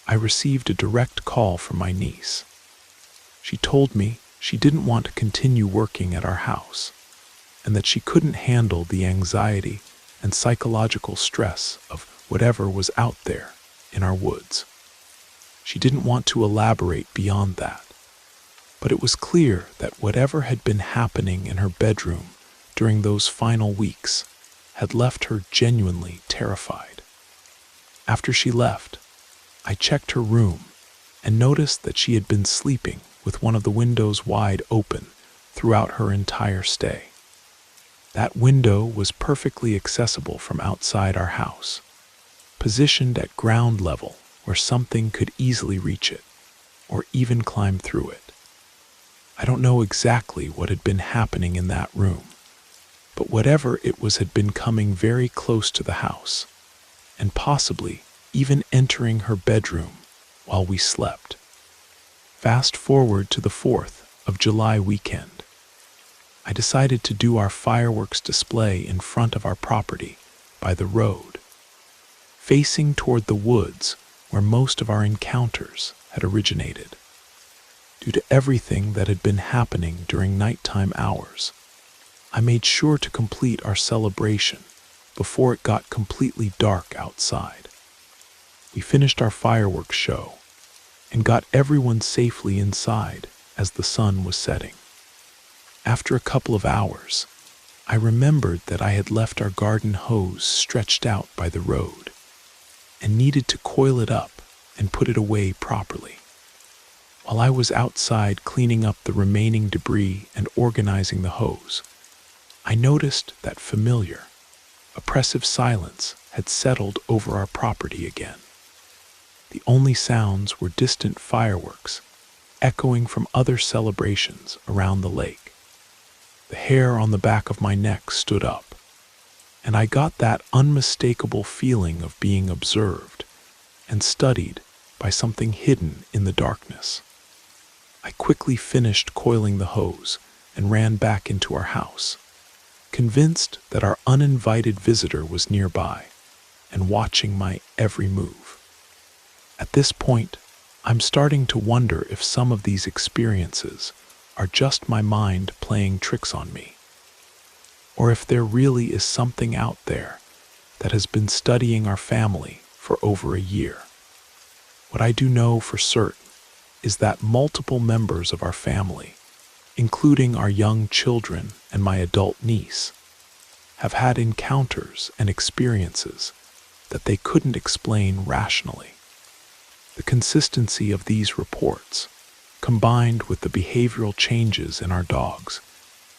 I received a direct call from my niece. She told me she didn't want to continue working at our house, and that she couldn't handle the anxiety and psychological stress of whatever was out there in our woods. She didn't want to elaborate beyond that, but it was clear that whatever had been happening in her bedroom during those final weeks had left her genuinely terrified. After she left, I checked her room and noticed that she had been sleeping with one of the windows wide open throughout her entire stay. That window was perfectly accessible from outside our house, positioned at ground level where something could easily reach it or even climb through it. I don't know exactly what had been happening in that room, but whatever it was had been coming very close to the house, and possibly even entering her bedroom while we slept. Fast forward to the 4th of July weekend. I decided to do our fireworks display in front of our property by the road, facing toward the woods where most of our encounters had originated. Due to everything that had been happening during nighttime hours, I made sure to complete our celebration before it got completely dark outside. We finished our fireworks show and got everyone safely inside as the sun was setting. After a couple of hours, I remembered that I had left our garden hose stretched out by the road and needed to coil it up and put it away properly. While I was outside cleaning up the remaining debris and organizing the hose, I noticed that familiar, oppressive silence had settled over our property again. The only sounds were distant fireworks echoing from other celebrations around the lake. The hair on the back of my neck stood up, and I got that unmistakable feeling of being observed and studied by something hidden in the darkness. I quickly finished coiling the hose and ran back into our house, convinced that our uninvited visitor was nearby and watching my every move. At this point, I'm starting to wonder if some of these experiences are just my mind playing tricks on me, or if there really is something out there that has been studying our family for over a year. What I do know for certain is that multiple members of our family, including our young children and my adult niece, have had encounters and experiences that they couldn't explain rationally. The consistency of these reports, combined with the behavioral changes in our dogs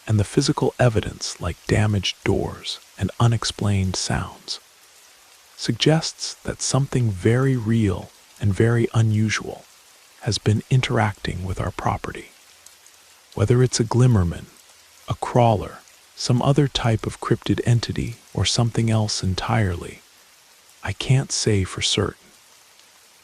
and the physical evidence like damaged doors and unexplained sounds, suggests that something very real and very unusual has been interacting with our property. Whether it's a glimmerman, a crawler, some other type of cryptid entity, or something else entirely, I can't say for certain.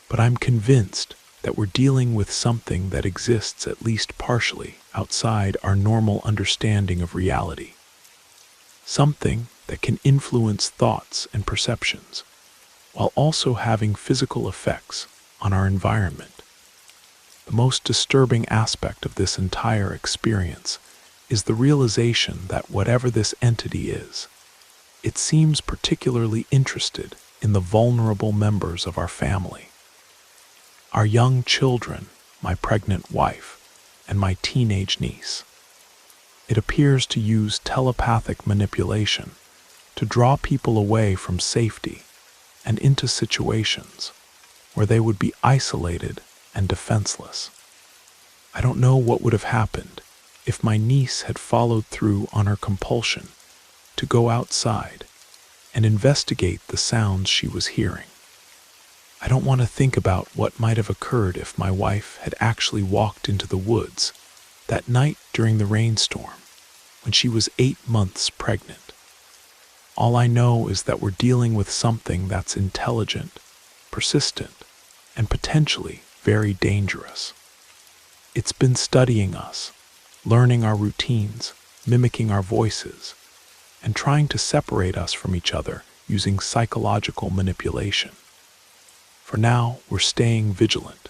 But I'm convinced that we're dealing with something that exists at least partially outside our normal understanding of reality. Something that can influence thoughts and perceptions, while also having physical effects on our environment. The most disturbing aspect of this entire experience is the realization that whatever this entity is, it seems particularly interested in the vulnerable members of our family. Our young children, my pregnant wife, and my teenage niece. It appears to use telepathic manipulation to draw people away from safety and into situations where they would be isolated and defenseless. I don't know what would have happened if my niece had followed through on her compulsion to go outside and investigate the sounds she was hearing. I don't want to think about what might have occurred if my wife had actually walked into the woods that night during the rainstorm when she was 8 months pregnant. All I know is that we're dealing with something that's intelligent, persistent, and potentially very dangerous. It's been studying us, learning our routines, mimicking our voices, and trying to separate us from each other using psychological manipulation. For now, we're staying vigilant,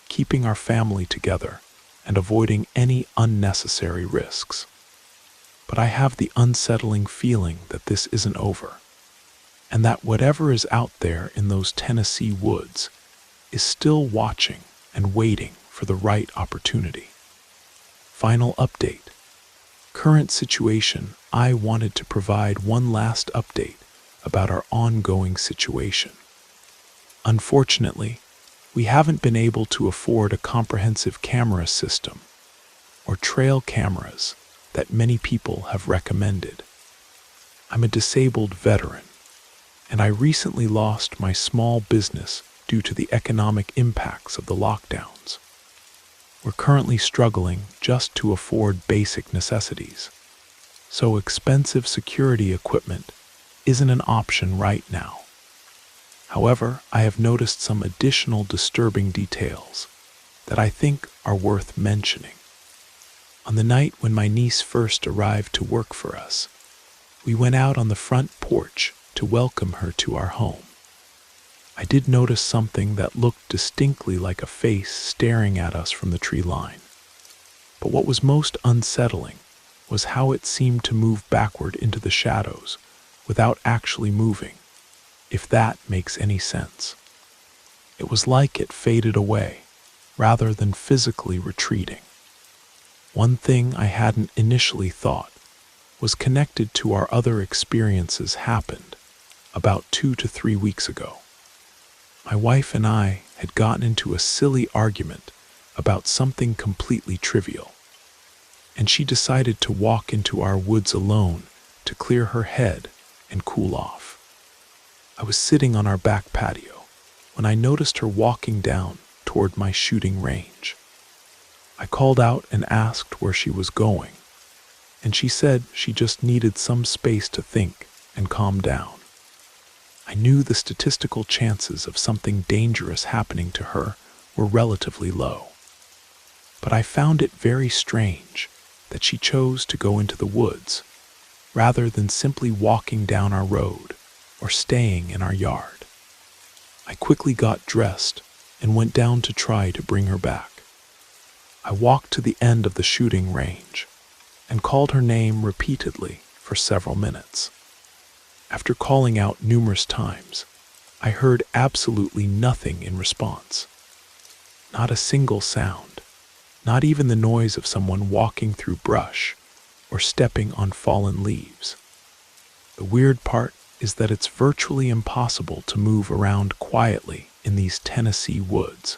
keeping our family together, and avoiding any unnecessary risks. But I have the unsettling feeling that this isn't over, and that whatever is out there in those Tennessee woods is still watching and waiting for the right opportunity. Final update. Current situation. I wanted to provide one last update about our ongoing situation. Unfortunately, we haven't been able to afford a comprehensive camera system or trail cameras that many people have recommended. I'm a disabled veteran, and I recently lost my small business due to the economic impacts of the lockdowns. We're currently struggling just to afford basic necessities, so expensive security equipment isn't an option right now. However, I have noticed some additional disturbing details that I think are worth mentioning. On the night when my niece first arrived to work for us, we went out on the front porch to welcome her to our home. I did notice something that looked distinctly like a face staring at us from the tree line. But what was most unsettling was how it seemed to move backward into the shadows without actually moving, if that makes any sense. It was like it faded away, rather than physically retreating. One thing I hadn't initially thought was connected to our other experiences happened about 2 to 3 weeks ago. My wife and I had gotten into a silly argument about something completely trivial, and she decided to walk into our woods alone to clear her head and cool off. I was sitting on our back patio when I noticed her walking down toward my shooting range. I called out and asked where she was going, and she said she just needed some space to think and calm down. I knew the statistical chances of something dangerous happening to her were relatively low, but I found it very strange that she chose to go into the woods rather than simply walking down our road or staying in our yard. I quickly got dressed and went down to try to bring her back. I walked to the end of the shooting range and called her name repeatedly for several minutes. After calling out numerous times, I heard absolutely nothing in response. Not a single sound, not even the noise of someone walking through brush or stepping on fallen leaves. The weird part is that it's virtually impossible to move around quietly in these Tennessee woods,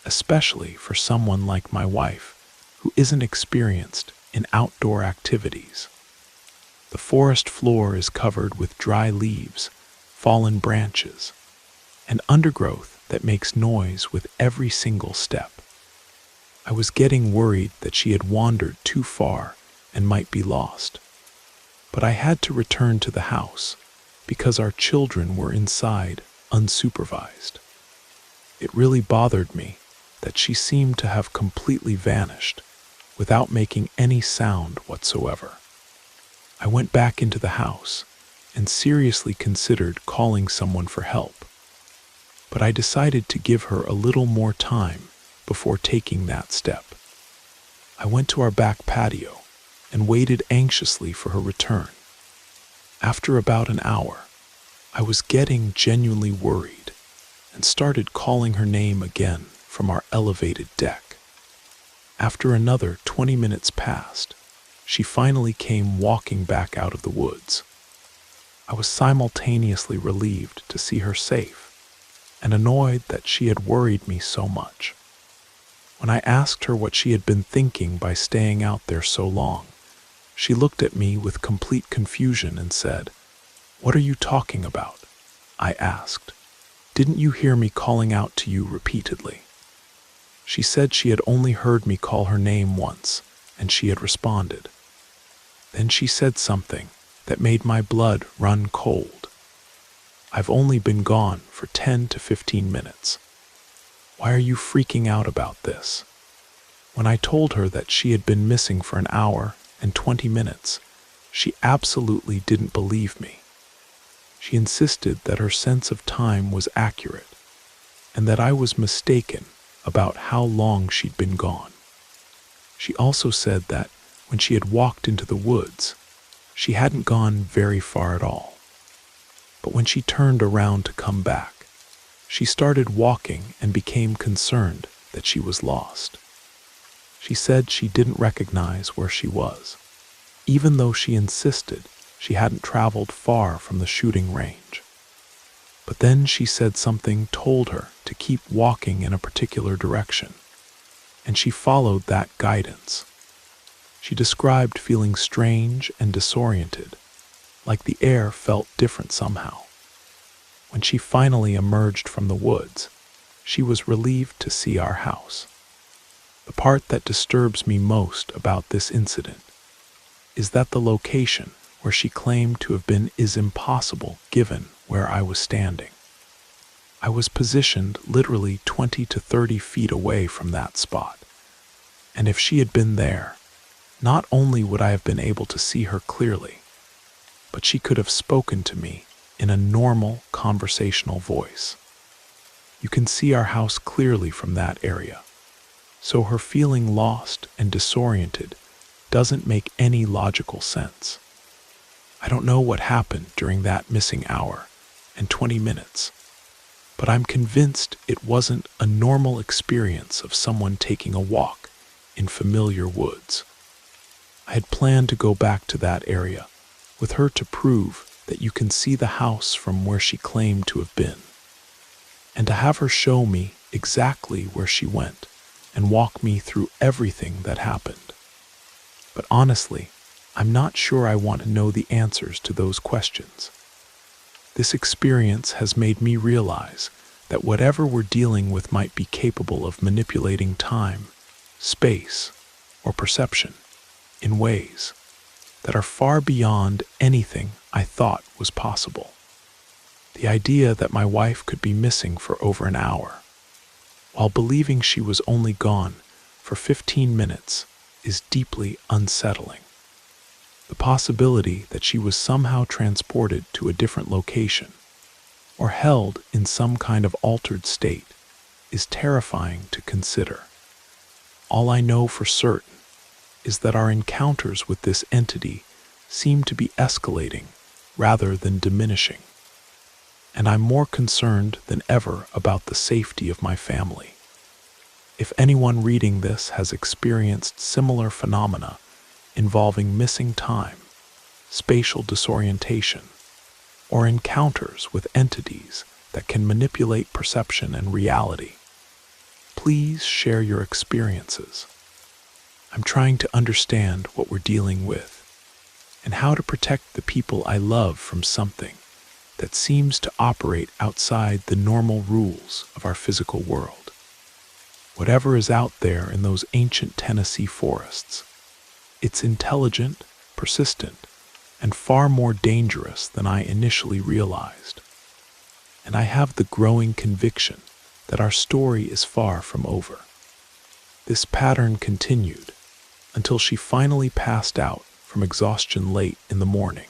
especially for someone like my wife who isn't experienced in outdoor activities. The forest floor is covered with dry leaves, fallen branches, and undergrowth that makes noise with every single step. I was getting worried that she had wandered too far and might be lost. But I had to return to the house because our children were inside unsupervised. It really bothered me that she seemed to have completely vanished without making any sound whatsoever. I went back into the house and seriously considered calling someone for help, but I decided to give her a little more time before taking that step. I went to our back patio and waited anxiously for her return. After about an hour, I was getting genuinely worried and started calling her name again from our elevated deck. After another 20 minutes passed, she finally came walking back out of the woods. I was simultaneously relieved to see her safe and annoyed that she had worried me so much. When I asked her what she had been thinking by staying out there so long, she looked at me with complete confusion and said, "What are you talking about?" I asked. "Didn't you hear me calling out to you repeatedly?" She said she had only heard me call her name once, and she had responded. Then she said something that made my blood run cold. "I've only been gone for 10 to 15 minutes. Why are you freaking out about this?" When I told her that she had been missing for an hour and 20 minutes, she absolutely didn't believe me. She insisted that her sense of time was accurate and that I was mistaken about how long she'd been gone. She also said that when she had walked into the woods, she hadn't gone very far at all. But when she turned around to come back, she started walking and became concerned that she was lost. She said she didn't recognize where she was, even though she insisted she hadn't traveled far from the shooting range. But then she said something told her to keep walking in a particular direction, and she followed that guidance. She described feeling strange and disoriented, like the air felt different somehow. When she finally emerged from the woods, she was relieved to see our house. The part that disturbs me most about this incident is that the location where she claimed to have been is impossible given where I was standing. I was positioned literally 20 to 30 feet away from that spot, and if she had been there, not only would I have been able to see her clearly, but she could have spoken to me in a normal conversational voice. You can see our house clearly from that area, so her feeling lost and disoriented doesn't make any logical sense. I don't know what happened during that missing hour and 20 minutes, but I'm convinced it wasn't a normal experience of someone taking a walk in familiar woods. I had planned to go back to that area with her to prove that you can see the house from where she claimed to have been, and to have her show me exactly where she went and walk me through everything that happened. But honestly, I'm not sure I want to know the answers to those questions. This experience has made me realize that whatever we're dealing with might be capable of manipulating time, space, or perception in ways that are far beyond anything I thought was possible. The idea that my wife could be missing for over an hour, while believing she was only gone for 15 minutes, is deeply unsettling. The possibility that she was somehow transported to a different location or held in some kind of altered state is terrifying to consider. All I know for certain is that our encounters with this entity seem to be escalating rather than diminishing, and I'm more concerned than ever about the safety of my family. If anyone reading this has experienced similar phenomena involving missing time, spatial disorientation, or encounters with entities that can manipulate perception and reality, please share your experiences. I'm trying to understand what we're dealing with and how to protect the people I love from something that seems to operate outside the normal rules of our physical world. Whatever is out there in those ancient Tennessee forests, it's intelligent, persistent, and far more dangerous than I initially realized. And I have the growing conviction that our story is far from over. This pattern continued until she finally passed out from exhaustion late in the morning.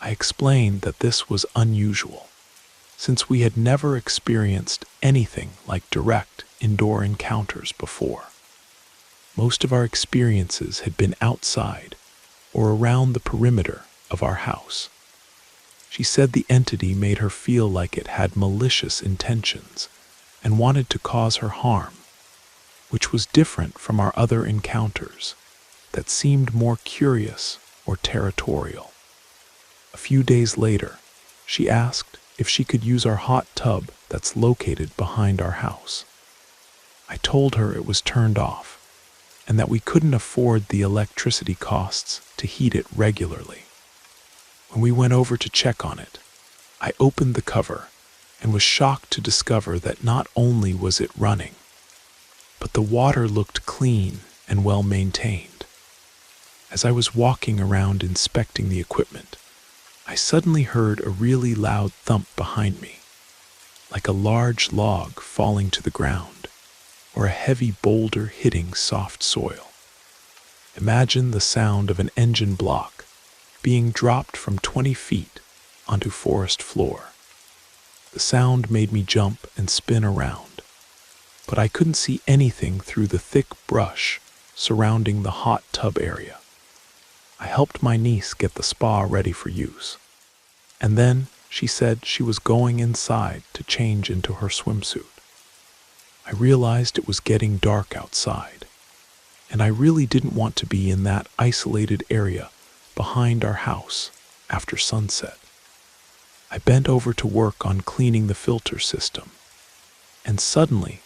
I explained that this was unusual, since we had never experienced anything like direct indoor encounters before. Most of our experiences had been outside or around the perimeter of our house. She said the entity made her feel like it had malicious intentions and wanted to cause her harm, which was different from our other encounters that seemed more curious or territorial. A few days later, she asked if she could use our hot tub that's located behind our house. I told her it was turned off and that we couldn't afford the electricity costs to heat it regularly. When we went over to check on it, I opened the cover and was shocked to discover that not only was it running, but the water looked clean and well maintained. As I was walking around inspecting the equipment, I suddenly heard a really loud thump behind me, like a large log falling to the ground or a heavy boulder hitting soft soil. Imagine the sound of an engine block being dropped from 20 feet onto forest floor. The sound made me jump and spin around, but I couldn't see anything through the thick brush surrounding the hot tub area. I helped my niece get the spa ready for use. And then she said she was going inside to change into her swimsuit. I realized it was getting dark outside, and I really didn't want to be in that isolated area behind our house after sunset. I bent over to work on cleaning the filter system, and suddenly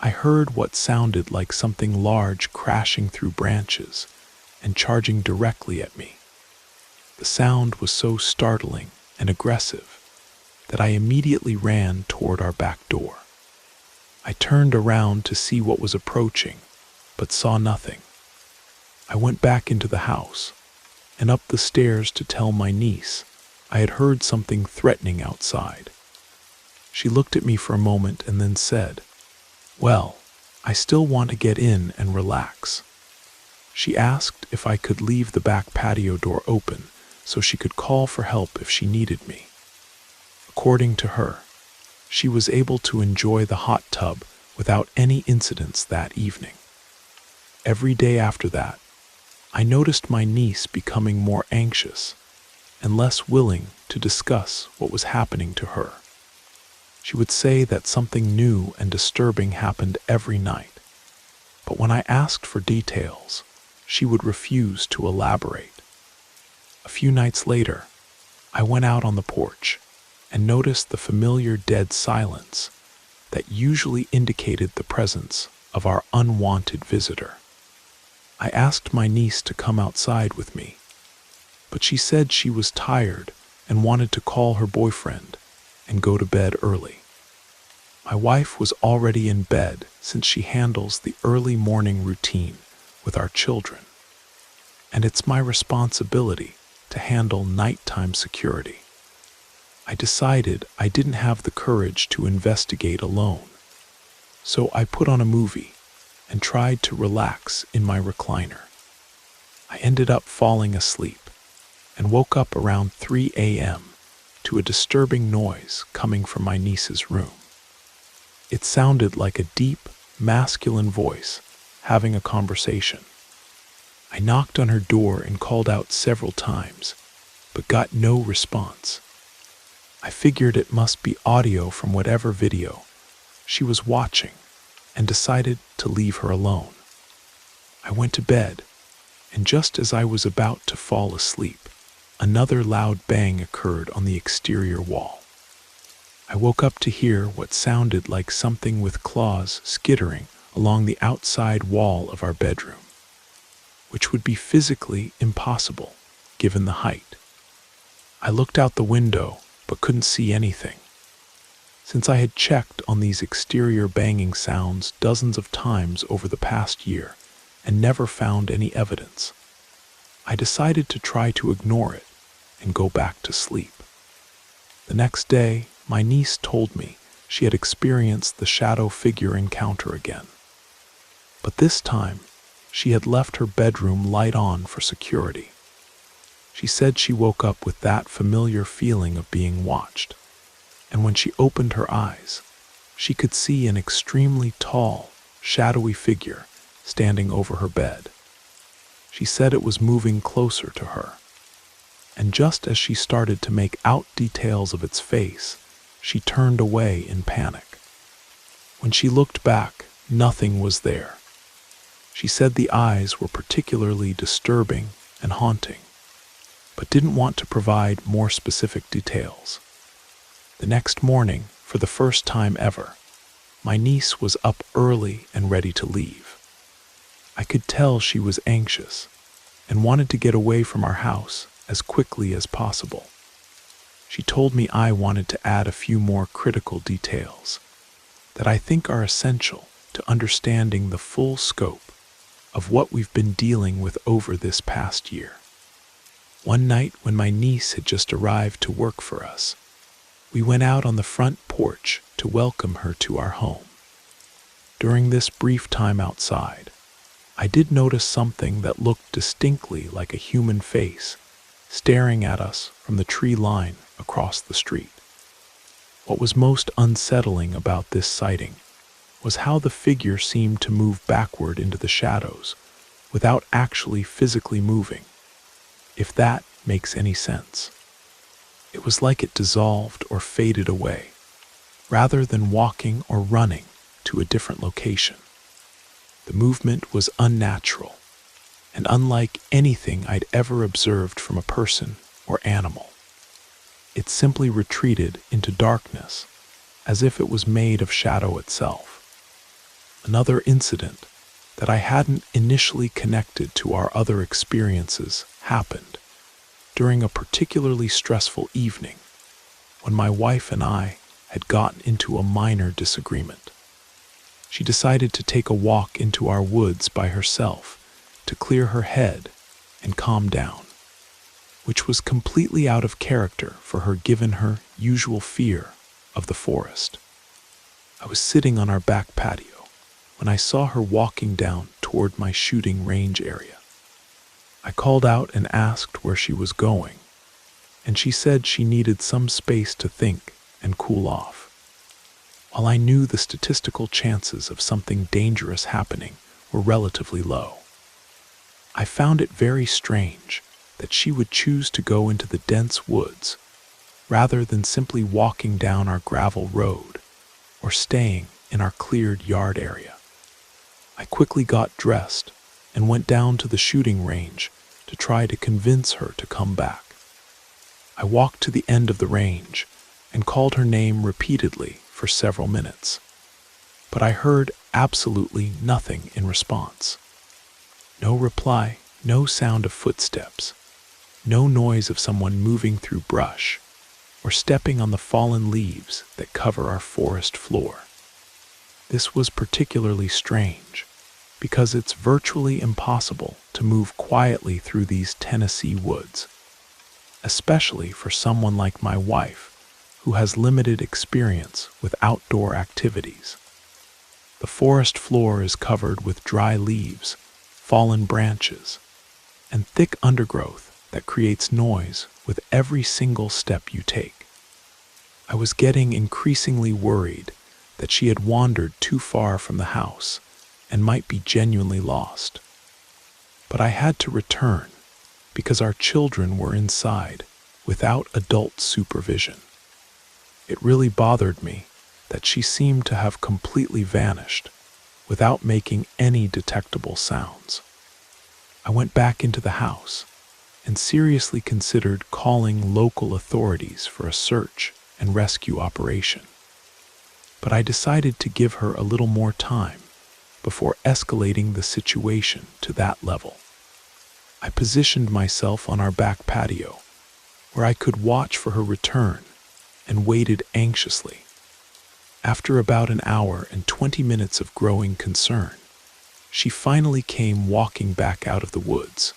I heard what sounded like something large crashing through branches and charging directly at me. The sound was so startling and aggressive that I immediately ran toward our back door. I turned around to see what was approaching, but saw nothing. I went back into the house and up the stairs to tell my niece I had heard something threatening outside. She looked at me for a moment and then said, "Well, I still want to get in and relax." She asked if I could leave the back patio door open so she could call for help if she needed me. According to her, she was able to enjoy the hot tub without any incidents that evening. Every day after that, I noticed my niece becoming more anxious and less willing to discuss what was happening to her. She would say that something new and disturbing happened every night, but when I asked for details, she would refuse to elaborate. A few nights later, I went out on the porch and noticed the familiar dead silence that usually indicated the presence of our unwanted visitor. I asked my niece to come outside with me, but she said she was tired and wanted to call her boyfriend and go to bed early. My wife was already in bed since she handles the early morning routine with our children, and it's my responsibility to handle nighttime security. I decided I didn't have the courage to investigate alone, so I put on a movie and tried to relax in my recliner. I ended up falling asleep and woke up around 3 a.m. to a disturbing noise coming from my niece's room. It sounded like a deep, masculine voice having a conversation. I knocked on her door and called out several times, but got no response. I figured it must be audio from whatever video she was watching and decided to leave her alone. I went to bed, and just as I was about to fall asleep, another loud bang occurred on the exterior wall. I woke up to hear what sounded like something with claws skittering along the outside wall of our bedroom, which would be physically impossible given the height. I looked out the window but couldn't see anything. Since I had checked on these exterior banging sounds dozens of times over the past year and never found any evidence, I decided to try to ignore it and go back to sleep. The next day, my niece told me she had experienced the shadow figure encounter again. But this time, she had left her bedroom light on for security. She said she woke up with that familiar feeling of being watched, and when she opened her eyes, she could see an extremely tall, shadowy figure standing over her bed. She said it was moving closer to her, and just as she started to make out details of its face, she turned away in panic. When she looked back, nothing was there. She said the eyes were particularly disturbing and haunting, but didn't want to provide more specific details. The next morning, for the first time ever, my niece was up early and ready to leave. I could tell she was anxious and wanted to get away from our house as quickly as possible. She told me I wanted to add a few more critical details that I think are essential to understanding the full scope of what we've been dealing with over this past year. One night when my niece had just arrived to work for us, we went out on the front porch to welcome her to our home. During this brief time outside, I did notice something that looked distinctly like a human face staring at us from the tree line across the street. What was most unsettling about this sighting was how the figure seemed to move backward into the shadows without actually physically moving, if that makes any sense. It was like it dissolved or faded away, rather than walking or running to a different location. The movement was unnatural and unlike anything I'd ever observed from a person or animal. It simply retreated into darkness, as if it was made of shadow itself. Another incident that I hadn't initially connected to our other experiences happened during a particularly stressful evening when my wife and I had gotten into a minor disagreement. She decided to take a walk into our woods by herself to clear her head and calm down, which was completely out of character for her given her usual fear of the forest. I was sitting on our back patio when I saw her walking down toward my shooting range area. I called out and asked where she was going, and she said she needed some space to think and cool off. While I knew the statistical chances of something dangerous happening were relatively low, I found it very strange that she would choose to go into the dense woods rather than simply walking down our gravel road or staying in our cleared yard area. I quickly got dressed and went down to the shooting range to try to convince her to come back. I walked to the end of the range and called her name repeatedly for several minutes, but I heard absolutely nothing in response. No reply, no sound of footsteps, no noise of someone moving through brush or stepping on the fallen leaves that cover our forest floor. This was particularly strange because it's virtually impossible to move quietly through these Tennessee woods, especially for someone like my wife who has limited experience with outdoor activities. The forest floor is covered with dry leaves, fallen branches, and thick undergrowth that creates noise with every single step you take. I was getting increasingly worried that she had wandered too far from the house and might be genuinely lost. But I had to return because our children were inside without adult supervision. It really bothered me that she seemed to have completely vanished without making any detectable sounds. I went back into the house and seriously considered calling local authorities for a search and rescue operation. But I decided to give her a little more time before escalating the situation to that level. I positioned myself on our back patio where I could watch for her return and waited anxiously. After about an hour and 20 minutes of growing concern, she finally came walking back out of the woods,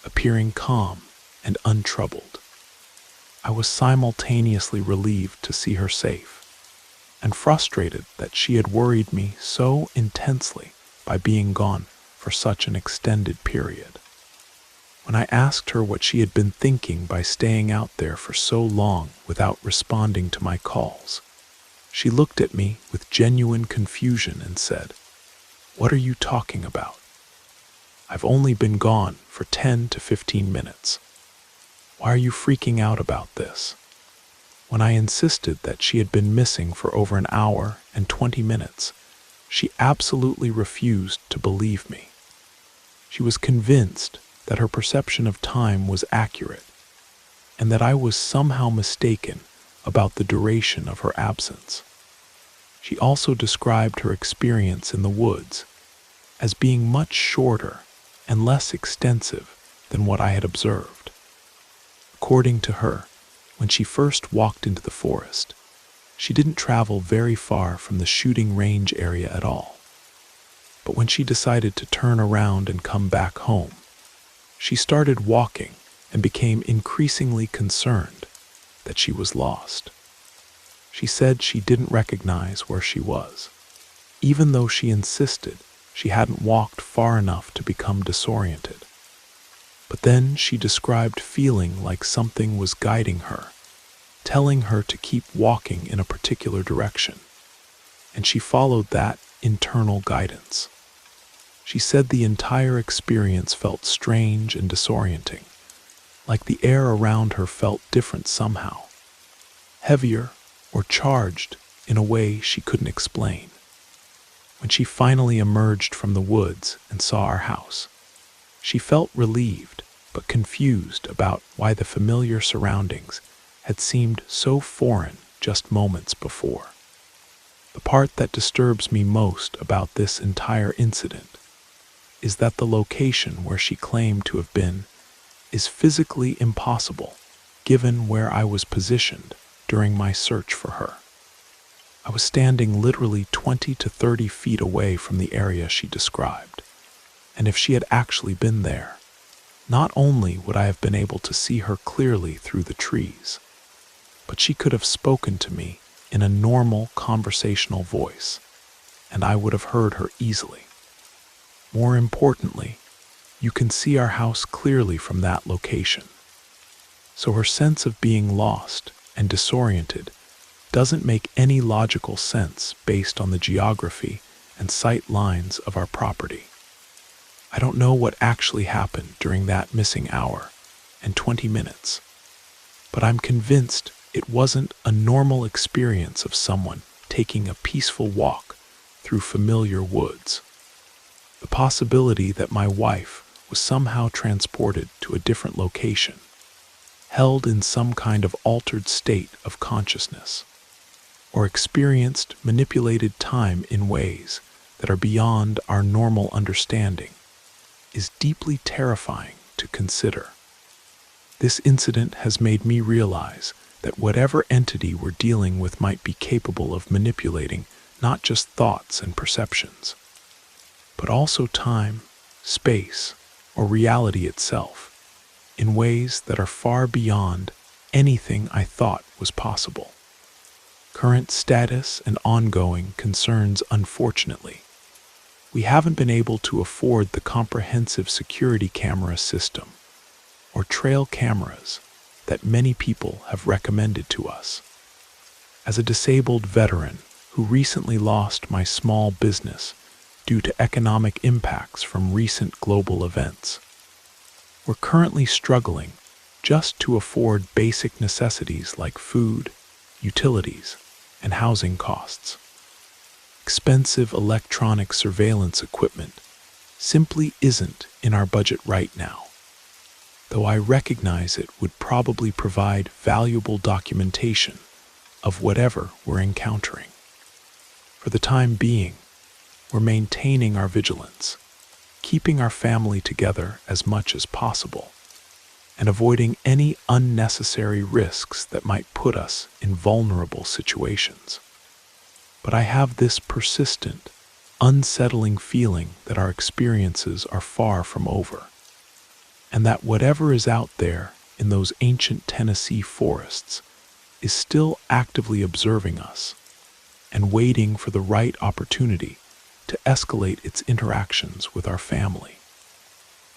appearing calm and untroubled. I was simultaneously relieved to see her safe and frustrated that she had worried me so intensely by being gone for such an extended period. When I asked her what she had been thinking by staying out there for so long without responding to my calls, she looked at me with genuine confusion and said, "What are you talking about? I've only been gone for 10 to 15 minutes. Why are you freaking out about this?" When I insisted that she had been missing for over an hour and 20 minutes, she absolutely refused to believe me. She was convinced that her perception of time was accurate and that I was somehow mistaken about the duration of her absence. She also described her experience in the woods as being much shorter and less extensive than what I had observed. According to her, when she first walked into the forest, she didn't travel very far from the shooting range area at all. But when she decided to turn around and come back home, she started walking and became increasingly concerned that she was lost. She said she didn't recognize where she was, even though she insisted she hadn't walked far enough to become disoriented. But then she described feeling like something was guiding her, telling her to keep walking in a particular direction, and she followed that internal guidance. She said the entire experience felt strange and disorienting, like the air around her felt different somehow, heavier or charged in a way she couldn't explain. When she finally emerged from the woods and saw our house, she felt relieved but confused about why the familiar surroundings had seemed so foreign just moments before. The part that disturbs me most about this entire incident is that the location where she claimed to have been is physically impossible given where I was positioned during my search for her. I was standing literally 20 to 30 feet away from the area she described, and if she had actually been there, not only would I have been able to see her clearly through the trees, but she could have spoken to me in a normal conversational voice, and I would have heard her easily. More importantly, you can see our house clearly from that location. So her sense of being lost and disoriented doesn't make any logical sense based on the geography and sight lines of our property. I don't know what actually happened during that missing hour and 20 minutes, but I'm convinced it wasn't a normal experience of someone taking a peaceful walk through familiar woods. The possibility that my wife was somehow transported to a different location, held in some kind of altered state of consciousness, or experienced manipulated time in ways that are beyond our normal understanding, is deeply terrifying to consider. This incident has made me realize that whatever entity we're dealing with might be capable of manipulating not just thoughts and perceptions, but also time, space, or reality itself, in ways that are far beyond anything I thought was possible. Current status and ongoing concerns, unfortunately, we haven't been able to afford the comprehensive security camera system or trail cameras that many people have recommended to us. As a disabled veteran who recently lost my small business due to economic impacts from recent global events, we're currently struggling just to afford basic necessities like food, utilities, and housing costs. Expensive electronic surveillance equipment simply isn't in our budget right now, though I recognize it would probably provide valuable documentation of whatever we're encountering. For the time being, we're maintaining our vigilance, keeping our family together as much as possible, and avoiding any unnecessary risks that might put us in vulnerable situations. But I have this persistent, unsettling feeling that our experiences are far from over, and that whatever is out there in those ancient Tennessee forests is still actively observing us and waiting for the right opportunity to escalate its interactions with our family.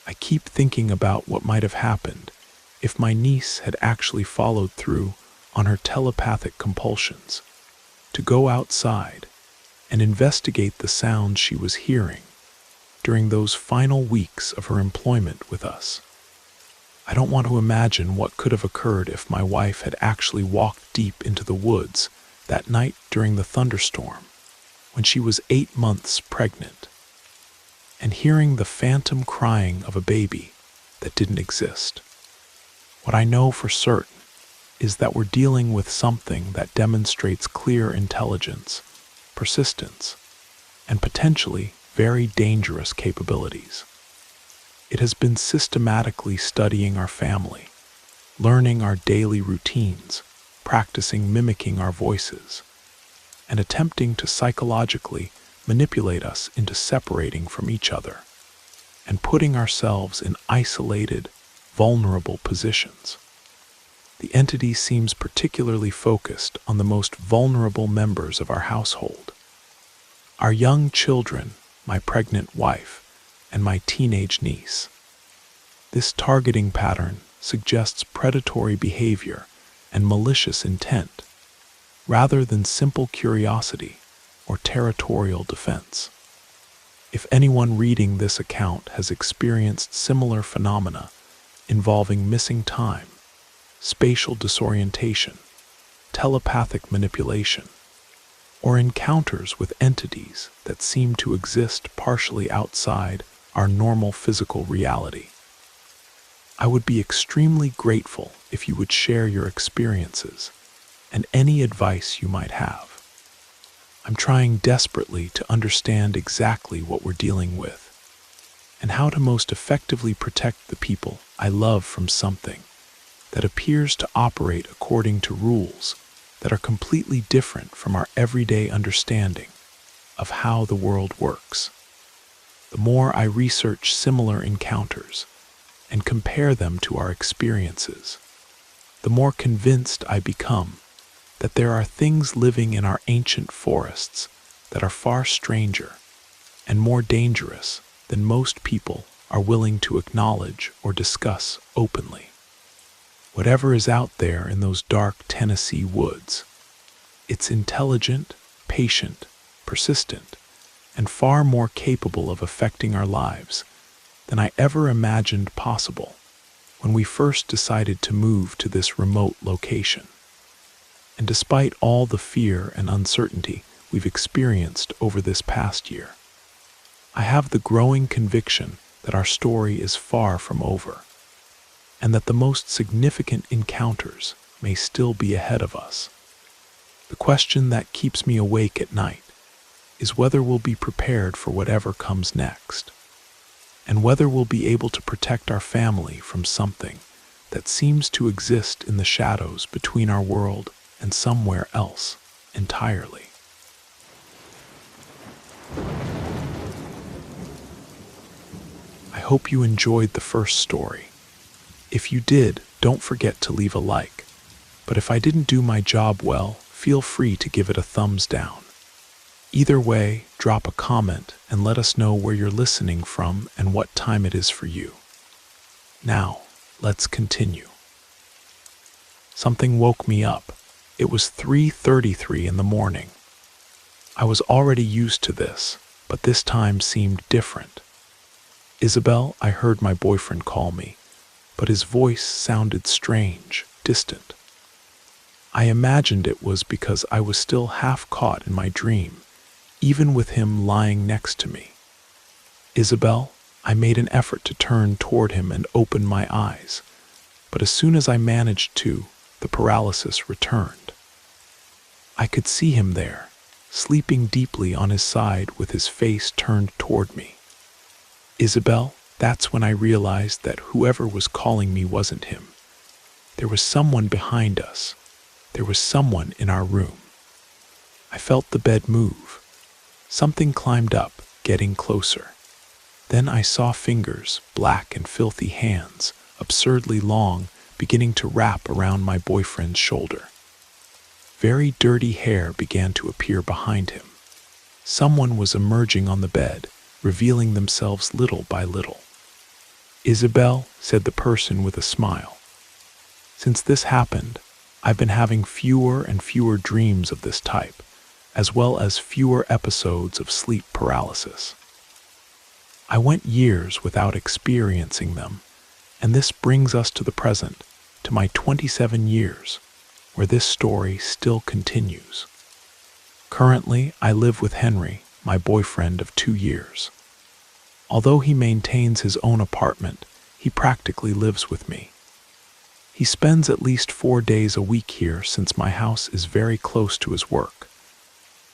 I keep thinking about what might have happened if my niece had actually followed through on her telepathic compulsions to go outside and investigate the sounds she was hearing during those final weeks of her employment with us. I don't want to imagine what could have occurred if my wife had actually walked deep into the woods that night during the thunderstorm when she was 8 months pregnant, and hearing the phantom crying of a baby that didn't exist. What I know for certain is that we're dealing with something that demonstrates clear intelligence, persistence, and potentially very dangerous capabilities. It has been systematically studying our family, learning our daily routines, practicing mimicking our voices, and attempting to psychologically manipulate us into separating from each other and putting ourselves in isolated, vulnerable positions. The entity seems particularly focused on the most vulnerable members of our household: our young children, my pregnant wife, and my teenage niece. This targeting pattern suggests predatory behavior and malicious intent, rather than simple curiosity or territorial defense. If anyone reading this account has experienced similar phenomena involving missing time, spatial disorientation, telepathic manipulation, or encounters with entities that seem to exist partially outside our normal physical reality, I would be extremely grateful if you would share your experiences and any advice you might have. I'm trying desperately to understand exactly what we're dealing with and how to most effectively protect the people I love from something that appears to operate according to rules that are completely different from our everyday understanding of how the world works. The more I research similar encounters and compare them to our experiences, the more convinced I become that there are things living in our ancient forests that are far stranger and more dangerous than most people are willing to acknowledge or discuss openly. Whatever is out there in those dark Tennessee woods, it's intelligent, patient, persistent, and far more capable of affecting our lives than I ever imagined possible when we first decided to move to this remote location. And despite all the fear and uncertainty we've experienced over this past year, I have the growing conviction that our story is far from over, and that the most significant encounters may still be ahead of us. The question that keeps me awake at night is whether we'll be prepared for whatever comes next, and whether we'll be able to protect our family from something that seems to exist in the shadows between our world and somewhere else entirely. I hope you enjoyed the first story. If you did, don't forget to leave a like. But if I didn't do my job well, feel free to give it a thumbs down. Either way, drop a comment and let us know where you're listening from and what time it is for you. Now, let's continue. Something woke me up. It was 3:33 in the morning. I was already used to this, but this time seemed different. Isabel, I heard my boyfriend call me, but his voice sounded strange, distant. I imagined it was because I was still half caught in my dream, even with him lying next to me. Isabel, I made an effort to turn toward him and open my eyes, but as soon as I managed to, the paralysis returned. I could see him there, sleeping deeply on his side with his face turned toward me. Isabel, that's when I realized that whoever was calling me wasn't him. There was someone behind us. There was someone in our room. I felt the bed move. Something climbed up, getting closer. Then I saw fingers, black and filthy hands, absurdly long, beginning to wrap around my boyfriend's shoulder. Very dirty hair began to appear behind him. Someone was emerging on the bed, revealing themselves little by little. Isabel, said the person with a smile. Since this happened, I've been having fewer and fewer dreams of this type, as well as fewer episodes of sleep paralysis. I went years without experiencing them, and this brings us to the present, to my 27 years, where this story still continues. Currently, I live with Henry, my boyfriend of 2 years. Although he maintains his own apartment, he practically lives with me. He spends at least 4 days a week here since my house is very close to his work.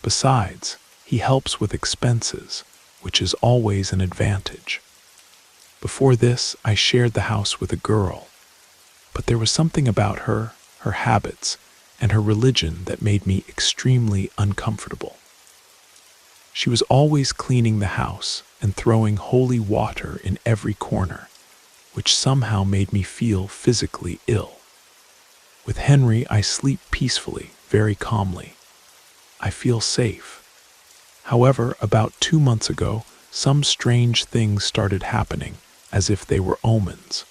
Besides, he helps with expenses, which is always an advantage. Before this, I shared the house with a girl, but there was something about her habits, and her religion that made me extremely uncomfortable. She was always cleaning the house and throwing holy water in every corner, which somehow made me feel physically ill. With Henry, I sleep peacefully, very calmly. I feel safe. However, about 2 months ago, some strange things started happening, as if they were omens.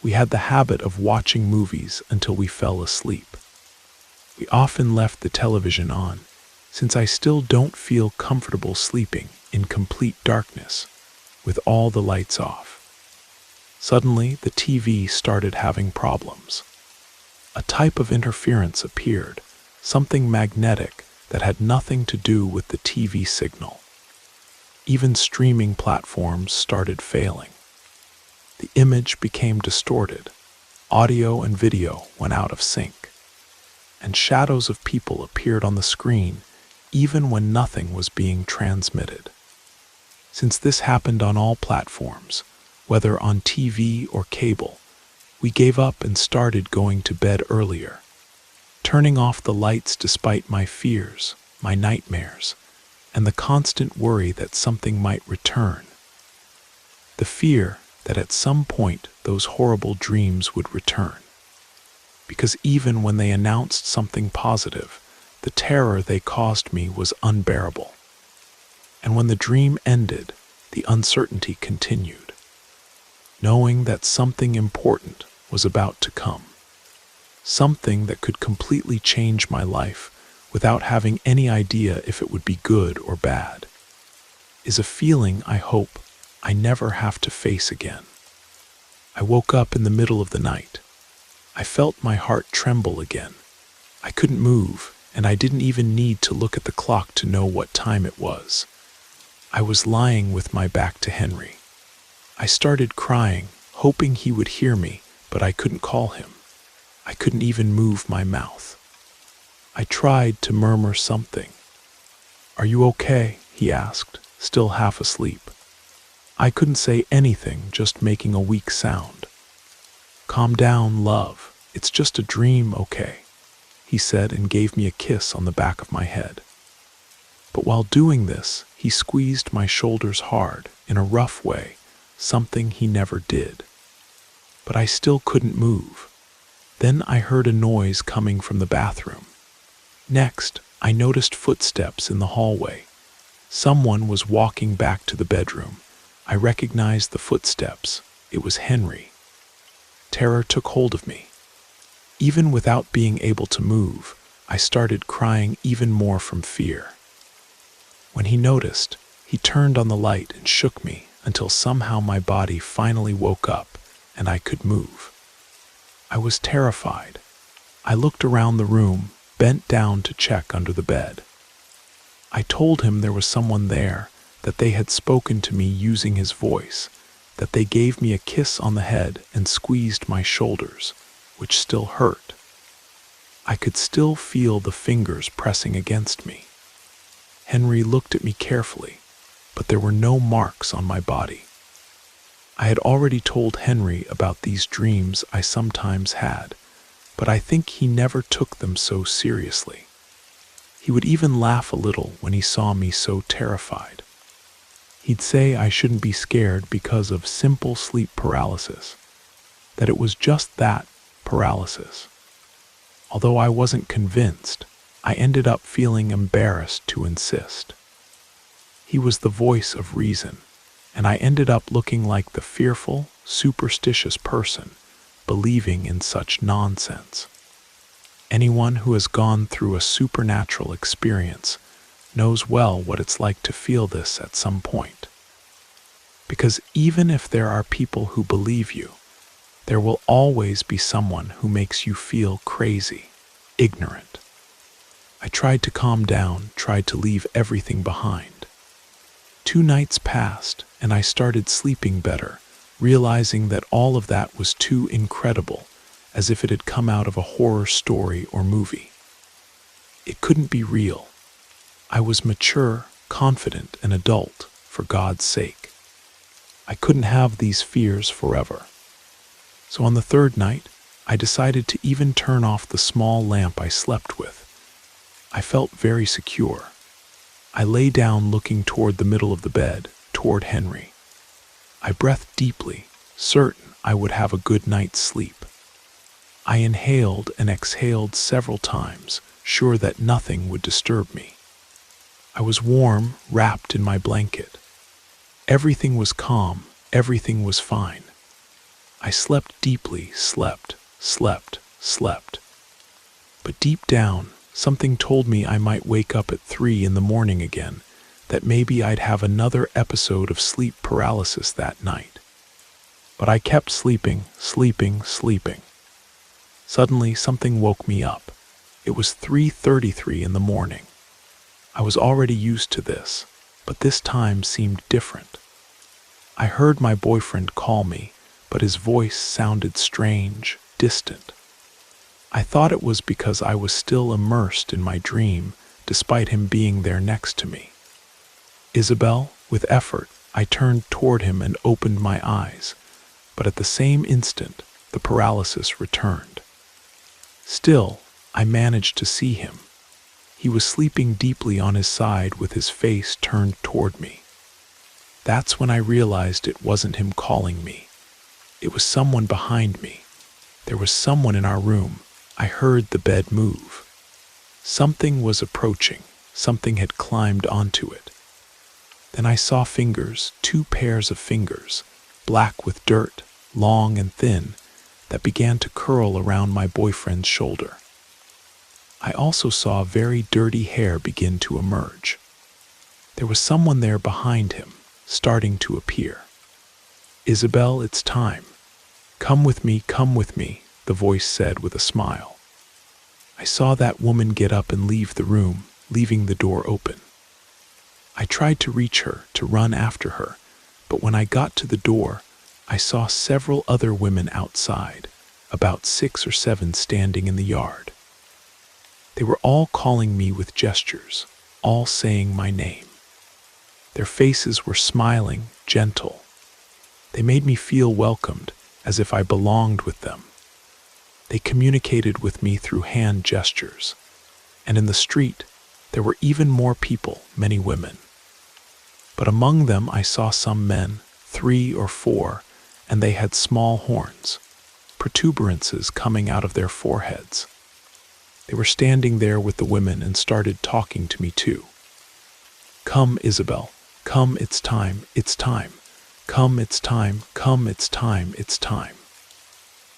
We had the habit of watching movies until we fell asleep. We often left the television on, since I still don't feel comfortable sleeping in complete darkness with all the lights off. Suddenly, the TV started having problems. A type of interference appeared, something magnetic that had nothing to do with the TV signal. Even streaming platforms started failing. The image became distorted, audio and video went out of sync, and shadows of people appeared on the screen even when nothing was being transmitted. Since this happened on all platforms, whether on TV or cable, we gave up and started going to bed earlier, turning off the lights despite my fears, my nightmares, and the constant worry that something might return. The fear that at some point those horrible dreams would return. Because even when they announced something positive, the terror they caused me was unbearable. And when the dream ended, the uncertainty continued, knowing that something important was about to come, something that could completely change my life without having any idea if it would be good or bad, is a feeling I hope I never have to face again. I woke up in the middle of the night. I felt my heart tremble again. I couldn't move, and I didn't even need to look at the clock to know what time it was. I was lying with my back to Henry. I started crying, hoping he would hear me, but I couldn't call him. I couldn't even move my mouth. I tried to murmur something. "Are you okay?" he asked, still half asleep. I couldn't say anything, just making a weak sound. "Calm down, love. It's just a dream, okay?" he said and gave me a kiss on the back of my head. But while doing this, he squeezed my shoulders hard, in a rough way, something he never did. But I still couldn't move. Then I heard a noise coming from the bathroom. Next, I noticed footsteps in the hallway. Someone was walking back to the bedroom. I recognized the footsteps. It was Henry. Terror took hold of me. Even without being able to move, I started crying even more from fear. When he noticed, he turned on the light and shook me until somehow my body finally woke up and I could move. I was terrified. I looked around the room, bent down to check under the bed. I told him there was someone there, that they had spoken to me using his voice, that they gave me a kiss on the head and squeezed my shoulders, which still hurt. I could still feel the fingers pressing against me. Henry looked at me carefully, but there were no marks on my body. I had already told Henry about these dreams I sometimes had, but I think he never took them so seriously. He would even laugh a little when he saw me so terrified. He'd say I shouldn't be scared because of simple sleep paralysis, that it was just that, paralysis. Although I wasn't convinced, I ended up feeling embarrassed to insist. He was the voice of reason, and I ended up looking like the fearful, superstitious person, believing in such nonsense. Anyone who has gone through a supernatural experience knows well what it's like to feel this at some point. Because even if there are people who believe you, there will always be someone who makes you feel crazy, ignorant. I tried to calm down, tried to leave everything behind. 2 nights passed, and I started sleeping better, realizing that all of that was too incredible, as if it had come out of a horror story or movie. It couldn't be real. I was mature, confident, and adult, for God's sake. I couldn't have these fears forever. So on the 3rd night, I decided to even turn off the small lamp I slept with. I felt very secure. I lay down looking toward the middle of the bed, toward Henry. I breathed deeply, certain I would have a good night's sleep. I inhaled and exhaled several times, sure that nothing would disturb me. I was warm, wrapped in my blanket. Everything was calm, everything was fine. I slept deeply, slept. But deep down, Something told me I might wake up at 3 in the morning again, that maybe I'd have another episode of sleep paralysis that night. But I kept sleeping. Suddenly, something woke me up. It was 3:33 in the morning. I was already used to this, but this time seemed different. I heard my boyfriend call me, but his voice sounded strange, distant. I thought it was because I was still immersed in my dream, despite him being there next to me. "Isabel," with effort, I turned toward him and opened my eyes, but at the same instant, the paralysis returned. Still, I managed to see him. He was sleeping deeply on his side with his face turned toward me. That's when I realized it wasn't him calling me. It was someone behind me. There was someone in our room. I heard the bed move. Something was approaching. Something had climbed onto it. Then I saw fingers, 2 pairs of fingers, black with dirt, long and thin, that began to curl around my boyfriend's shoulder. I also saw very dirty hair begin to emerge. There was someone there behind him, starting to appear. "Isabel, it's time. Come with me, the voice said with a smile. I saw that woman get up and leave the room, leaving the door open. I tried to reach her, to run after her, but when I got to the door, I saw several other women outside, about 6 or 7 standing in the yard. They were all calling me with gestures, all saying my name. Their faces were smiling, gentle. They made me feel welcomed, as if I belonged with them. They communicated with me through hand gestures. And in the street, there were even more people, many women. But among them I saw some men, 3 or 4, and they had small horns, protuberances coming out of their foreheads. They were standing there with the women and started talking to me too. "Come, Isabel, come, it's time, it's time. Come, it's time, come, it's time, it's time."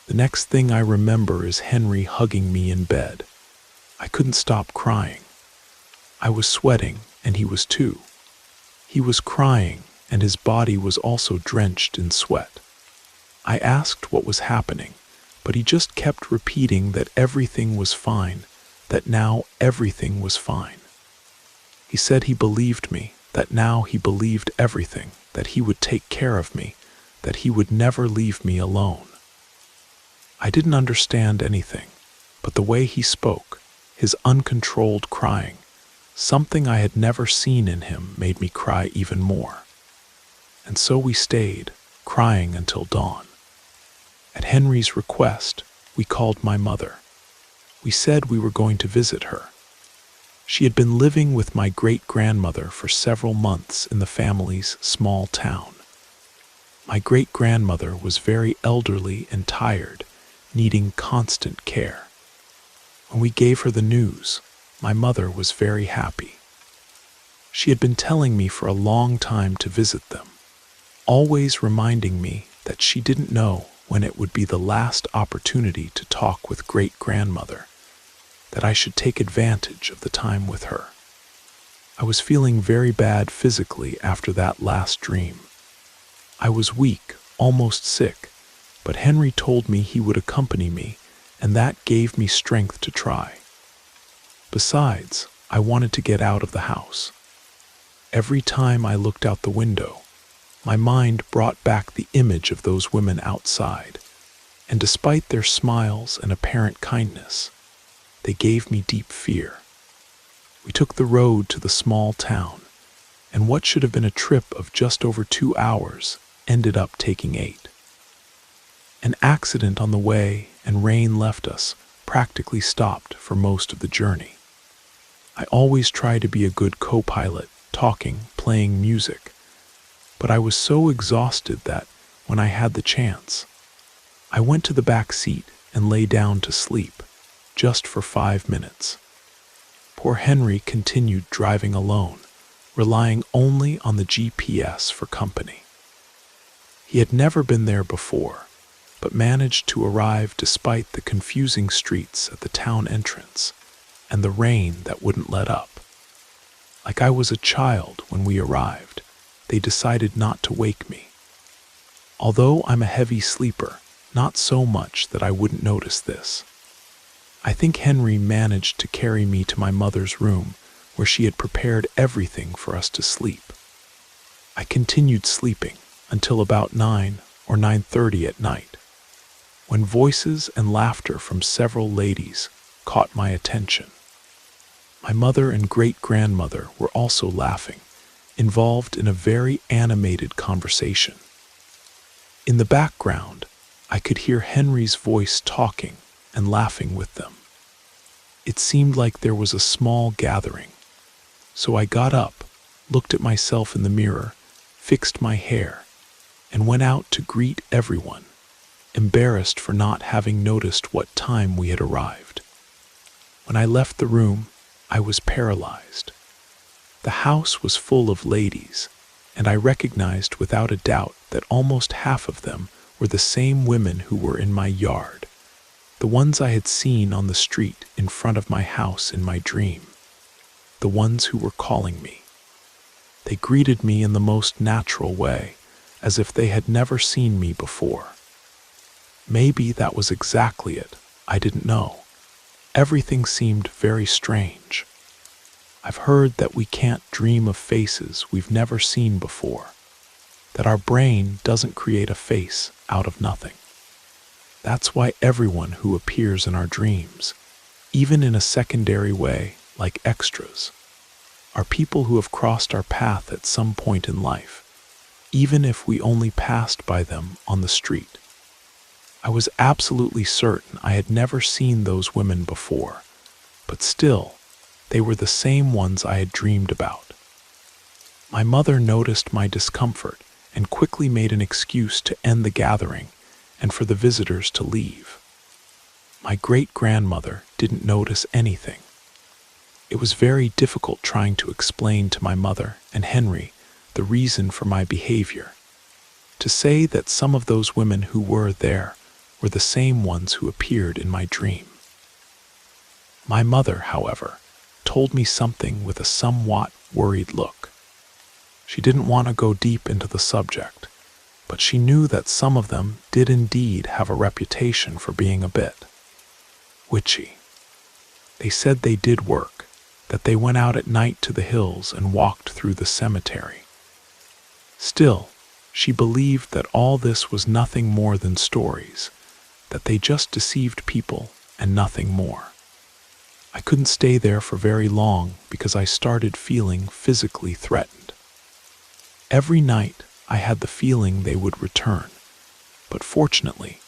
The next thing I remember is Henry hugging me in bed. I couldn't stop crying. I was sweating, and he was too. He was crying, and his body was also drenched in sweat. I asked what was happening, but he just kept repeating that everything was fine, that now everything was fine. He said he believed me, that now he believed everything, that he would take care of me, that he would never leave me alone. I didn't understand anything, but the way he spoke, his uncontrolled crying, something I had never seen in him made me cry even more. And so we stayed, crying until dawn. At Henry's request, we called my mother. We said we were going to visit her. She had been living with my great-grandmother for several months in the family's small town. My great-grandmother was very elderly and tired, needing constant care. When we gave her the news, my mother was very happy. She had been telling me for a long time to visit them, always reminding me that she didn't know when it would be the last opportunity to talk with great-grandmother, that I should take advantage of the time with her. I was feeling very bad physically after that last dream. I was weak, almost sick, but Henry told me he would accompany me, and that gave me strength to try. Besides, I wanted to get out of the house. Every time I looked out the window, my mind brought back the image of those women outside, and despite their smiles and apparent kindness, they gave me deep fear. We took the road to the small town, and what should have been a trip of just over 2 hours ended up taking 8. An accident on the way and rain left us, practically stopped for most of the journey. I always try to be a good co-pilot, talking, playing music, but I was so exhausted that, when I had the chance, I went to the back seat and lay down to sleep, just for 5 minutes. Poor Henry continued driving alone, relying only on the GPS for company. He had never been there before, but managed to arrive despite the confusing streets at the town entrance. and the rain that wouldn't let up. Like I was a child when we arrived, they decided not to wake me. Although I'm a heavy sleeper, not so much that I wouldn't notice this. I think Henry managed to carry me to my mother's room, where she had prepared everything for us to sleep. I continued sleeping until about 9 or 9:30 at night, when voices and laughter from several ladies caught my attention. My mother and great-grandmother were also laughing, involved in a very animated conversation. In the background, I could hear Henry's voice talking and laughing with them. It seemed like there was a small gathering, so I got up, looked at myself in the mirror, fixed my hair, and went out to greet everyone, embarrassed for not having noticed what time we had arrived. When I left the room, I was paralyzed. The house was full of ladies, and I recognized without a doubt that almost half of them were the same women who were in my yard, the ones I had seen on the street in front of my house in my dream, the ones who were calling me. They greeted me in the most natural way, as if they had never seen me before. Maybe that was exactly it, I didn't know. Everything seemed very strange. I've heard that we can't dream of faces we've never seen before, that our brain doesn't create a face out of nothing. That's why everyone who appears in our dreams, even in a secondary way like extras, are people who have crossed our path at some point in life, even if we only passed by them on the street. I was absolutely certain I had never seen those women before, but still, they were the same ones I had dreamed about. My mother noticed my discomfort and quickly made an excuse to end the gathering and for the visitors to leave. My great-grandmother didn't notice anything. It was very difficult trying to explain to my mother and Henry the reason for my behavior. To say that some of those women who were there were the same ones who appeared in my dream. My mother, however, told me something with a somewhat worried look. She didn't want to go deep into the subject, but she knew that some of them did indeed have a reputation for being a bit witchy. They said they did work, that they went out at night to the hills and walked through the cemetery. Still, she believed that all this was nothing more than stories, that they just deceived people and nothing more. I couldn't stay there for very long because I started feeling physically threatened. Every night I had the feeling they would return, but fortunately,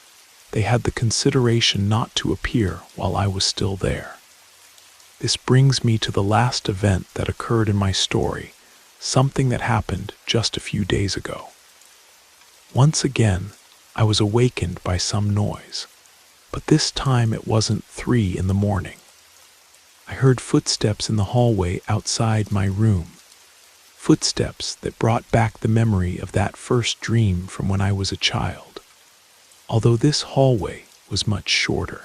they had the consideration not to appear while I was still there. This brings me to the last event that occurred in my story, something that happened just a few days ago. Once again, I was awakened by some noise, but this time it wasn't 3 in the morning. I heard footsteps in the hallway outside my room, footsteps that brought back the memory of that first dream from when I was a child, although this hallway was much shorter.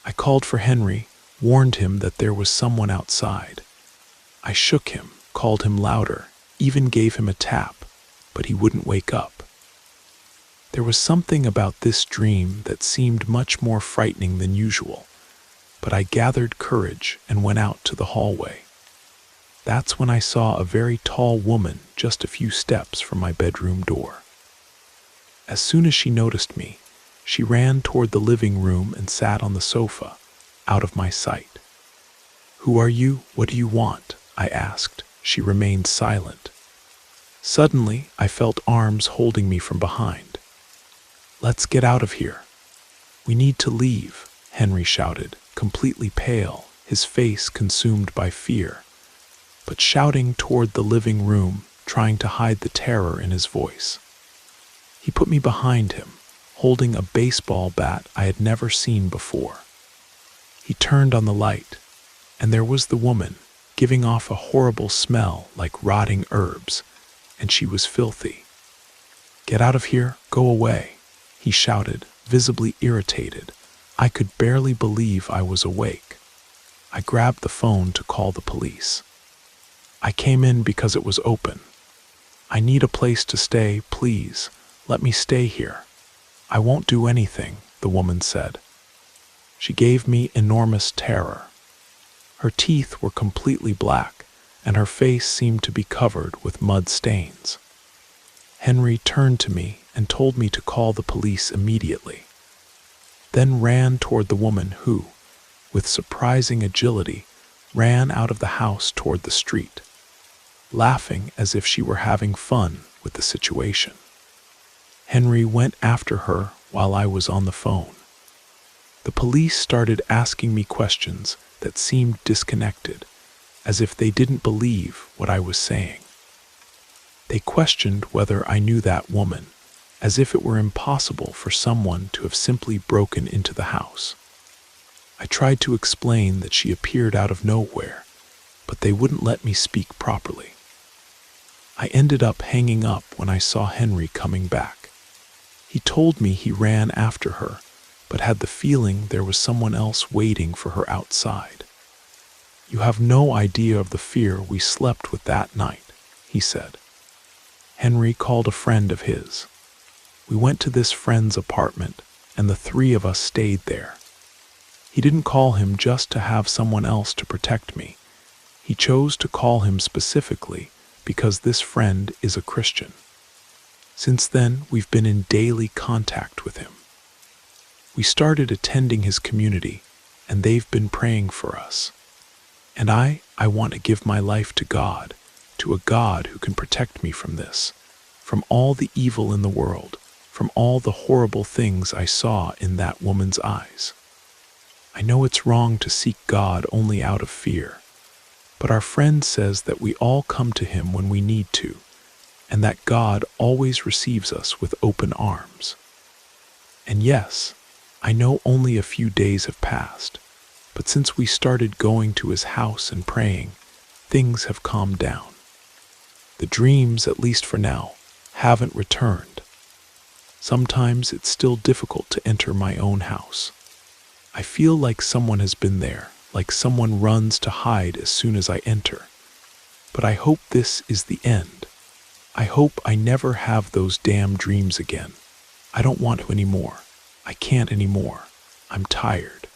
I called for Henry, warned him that there was someone outside. I shook him, called him louder, even gave him a tap, but he wouldn't wake up. There was something about this dream that seemed much more frightening than usual, but I gathered courage and went out to the hallway. That's when I saw a very tall woman just a few steps from my bedroom door. As soon as she noticed me, she ran toward the living room and sat on the sofa, out of my sight. "Who are you? What do you want?" I asked. She remained silent. Suddenly, I felt arms holding me from behind. "Let's get out of here. We need to leave," Henry shouted, completely pale, his face consumed by fear, but shouting toward the living room, trying to hide the terror in his voice. He put me behind him, holding a baseball bat I had never seen before. He turned on the light, and there was the woman, giving off a horrible smell like rotting herbs, and she was filthy. "Get out of here, go away," he shouted, visibly irritated. I could barely believe I was awake. I grabbed the phone to call the police. I came in because it was open. I need a place to stay, please. Let me stay here. I won't do anything, the woman said. She gave me enormous terror. Her teeth were completely black, and her face seemed to be covered with mud stains. Henry turned to me and told me to call the police immediately, then ran toward the woman who, with surprising agility, ran out of the house toward the street, laughing as if she were having fun with the situation. Henry went after her while I was on the phone. The police started asking me questions that seemed disconnected, as if they didn't believe what I was saying. They questioned whether I knew that woman, as if it were impossible for someone to have simply broken into the house. I tried to explain that she appeared out of nowhere, but they wouldn't let me speak properly. I ended up hanging up when I saw Henry coming back. He told me he ran after her, but had the feeling there was someone else waiting for her outside. You have no idea of the fear we slept with that night, he said. Henry called a friend of his. We went to this friend's apartment, and the three of us stayed there. He didn't call him just to have someone else to protect me. He chose to call him specifically because this friend is a Christian. Since then, we've been in daily contact with him. We started attending his community, and they've been praying for us. And I want to give my life to God, to a God who can protect me from this, from all the evil in the world, from all the horrible things I saw in that woman's eyes. I know it's wrong to seek God only out of fear, but our friend says that we all come to him when we need to, and that God always receives us with open arms. And yes, I know only a few days have passed, but since we started going to his house and praying, things have calmed down. The dreams, at least for now, haven't returned. Sometimes it's still difficult to enter my own house. I feel like someone has been there, like someone runs to hide as soon as I enter. But I hope this is the end. I hope I never have those damn dreams again. I don't want to anymore. I can't anymore. I'm tired.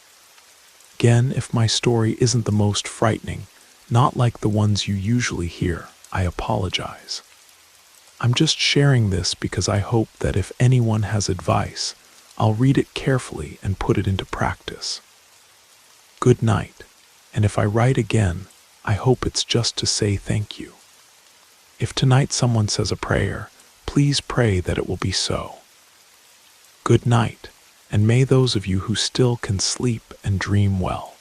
Again, if my story isn't the most frightening, not like the ones you usually hear, I apologize. I'm just sharing this because I hope that if anyone has advice, I'll read it carefully and put it into practice. Good night, and if I write again, I hope it's just to say thank you. If tonight someone says a prayer, please pray that it will be so. Good night, and may those of you who still can sleep and dream well.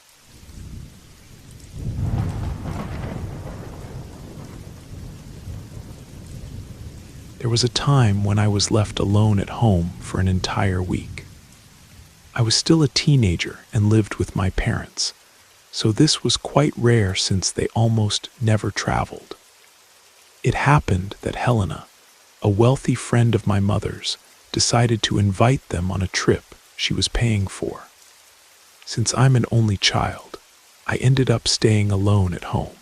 There was a time when I was left alone at home for an entire week. I was still a teenager and lived with my parents, so this was quite rare since they almost never traveled. It happened that Helena, a wealthy friend of my mother's, decided to invite them on a trip she was paying for. Since I'm an only child, I ended up staying alone at home.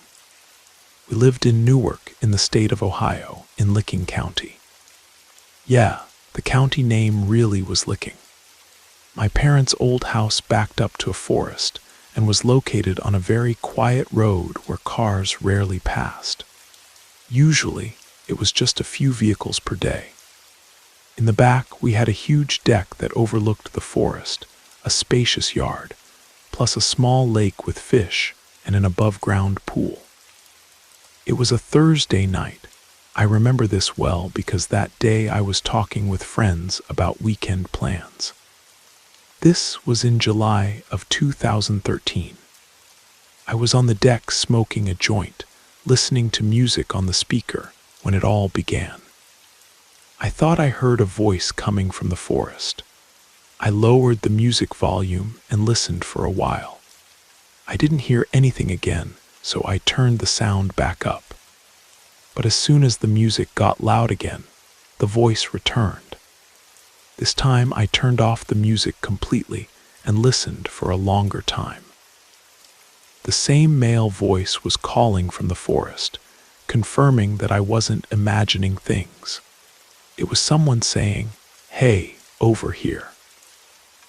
We lived in Newark in the state of Ohio, in Licking County. Yeah, the county name really was Licking. My parents' old house backed up to a forest and was located on a very quiet road where cars rarely passed. Usually, it was just a few vehicles per day. In the back, we had a huge deck that overlooked the forest, a spacious yard, plus a small lake with fish and an above-ground pool. It was a Thursday night. I remember this well because that day I was talking with friends about weekend plans. This was in July of 2013. I was on the deck smoking a joint, listening to music on the speaker when it all began. I thought I heard a voice coming from the forest. I lowered the music volume and listened for a while. I didn't hear anything again, so I turned the sound back up. But as soon as the music got loud again, the voice returned. This time I turned off the music completely and listened for a longer time. The same male voice was calling from the forest, confirming that I wasn't imagining things. It was someone saying, "Hey, over here."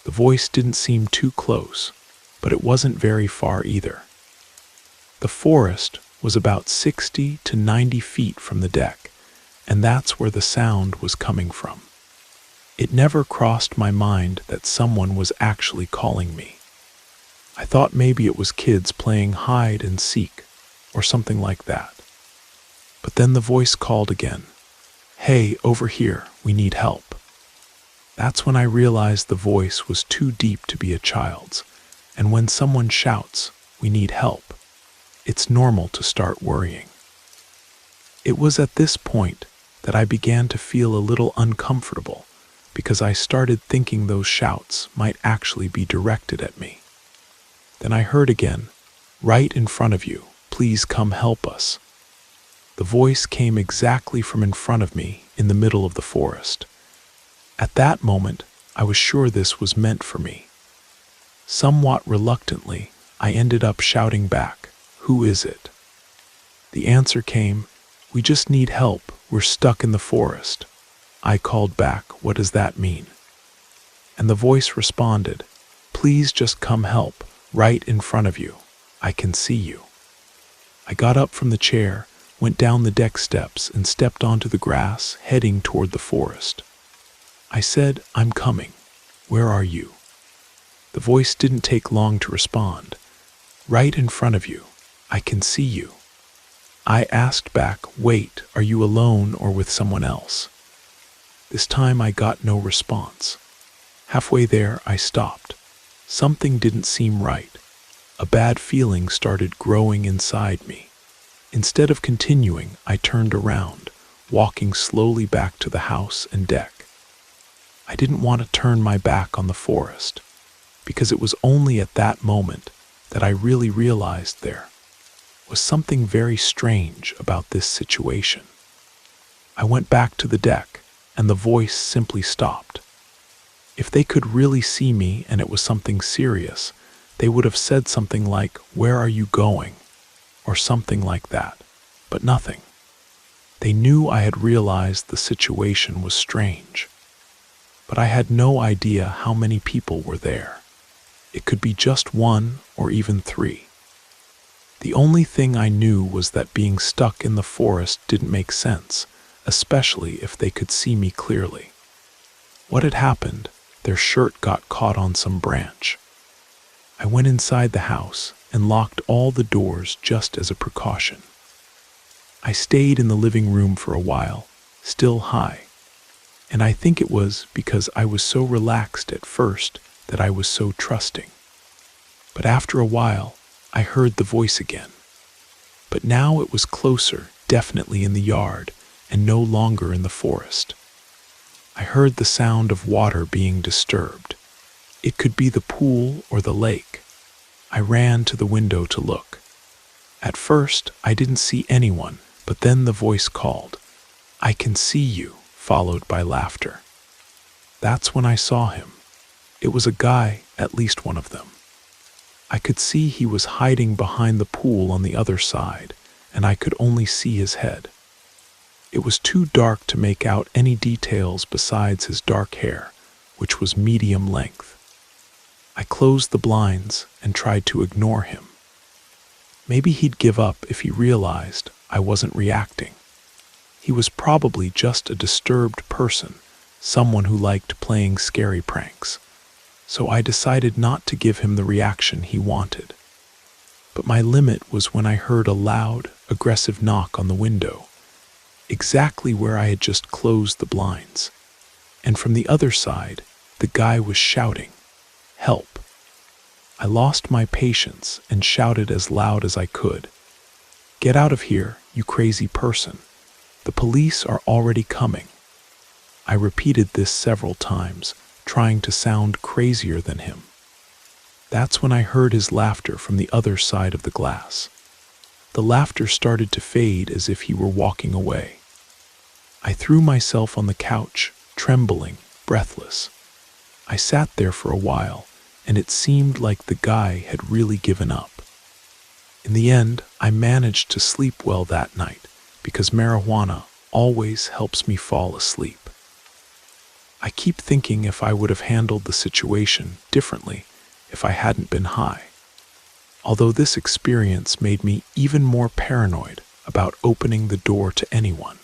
The voice didn't seem too close, but it wasn't very far either. The forest was about 60 to 90 feet from the deck, and that's where the sound was coming from. It never crossed my mind that someone was actually calling me. I thought maybe it was kids playing hide and seek or something like that. But then the voice called again, "Hey, over here, we need help." That's when I realized the voice was too deep to be a child's, and when someone shouts, "We need help," it's normal to start worrying. It was at this point that I began to feel a little uncomfortable because I started thinking those shouts might actually be directed at me. Then I heard again, "Right in front of you, please come help us." The voice came exactly from in front of me in the middle of the forest. At that moment, I was sure this was meant for me. Somewhat reluctantly, I ended up shouting back, "Who is it?" The answer came, "We just need help, we're stuck in the forest." I called back, "What does that mean?" And the voice responded, "Please just come help, right in front of you. I can see you." I got up from the chair, went down the deck steps, and stepped onto the grass, heading toward the forest. I said, "I'm coming. Where are you?" The voice didn't take long to respond. "Right in front of you. I can see you." I asked back, "Wait, are you alone or with someone else?" This time I got no response. Halfway there, I stopped. Something didn't seem right. A bad feeling started growing inside me. Instead of continuing, I turned around, walking slowly back to the house and deck. I didn't want to turn my back on the forest, because it was only at that moment that I really realized there was something very strange about this situation. I went back to the deck, and the voice simply stopped. If they could really see me and it was something serious, they would have said something like, "Where are you going?" or something like that, but nothing. They knew I had realized the situation was strange, but I had no idea how many people were there. It could be just one or even three. The only thing I knew was that being stuck in the forest didn't make sense, especially if they could see me clearly. What had happened? Their shirt got caught on some branch. I went inside the house and locked all the doors just as a precaution. I stayed in the living room for a while, still high, and I think it was because I was so relaxed at first that I was so trusting. But after a while, I heard the voice again. But now it was closer, definitely in the yard, and no longer in the forest. I heard the sound of water being disturbed. It could be the pool or the lake. I ran to the window to look. At first, I didn't see anyone, but then the voice called, "I can see you," followed by laughter. That's when I saw him. It was a guy, at least one of them. I could see he was hiding behind the pool on the other side, and I could only see his head. It was too dark to make out any details besides his dark hair, which was medium length. I closed the blinds and tried to ignore him. Maybe he'd give up if he realized I wasn't reacting. He was probably just a disturbed person, someone who liked playing scary pranks. So I decided not to give him the reaction he wanted. But my limit was when I heard a loud, aggressive knock on the window, exactly where I had just closed the blinds. And from the other side, the guy was shouting, "Help!" I lost my patience and shouted as loud as I could, "Get out of here, you crazy person. The police are already coming." I repeated this several times, trying to sound crazier than him. That's when I heard his laughter from the other side of the glass. The laughter started to fade as if he were walking away. I threw myself on the couch, trembling, breathless. I sat there for a while, and it seemed like the guy had really given up. In the end, I managed to sleep well that night because marijuana always helps me fall asleep. I keep thinking if I would have handled the situation differently if I hadn't been high. Although this experience made me even more paranoid about opening the door to anyone.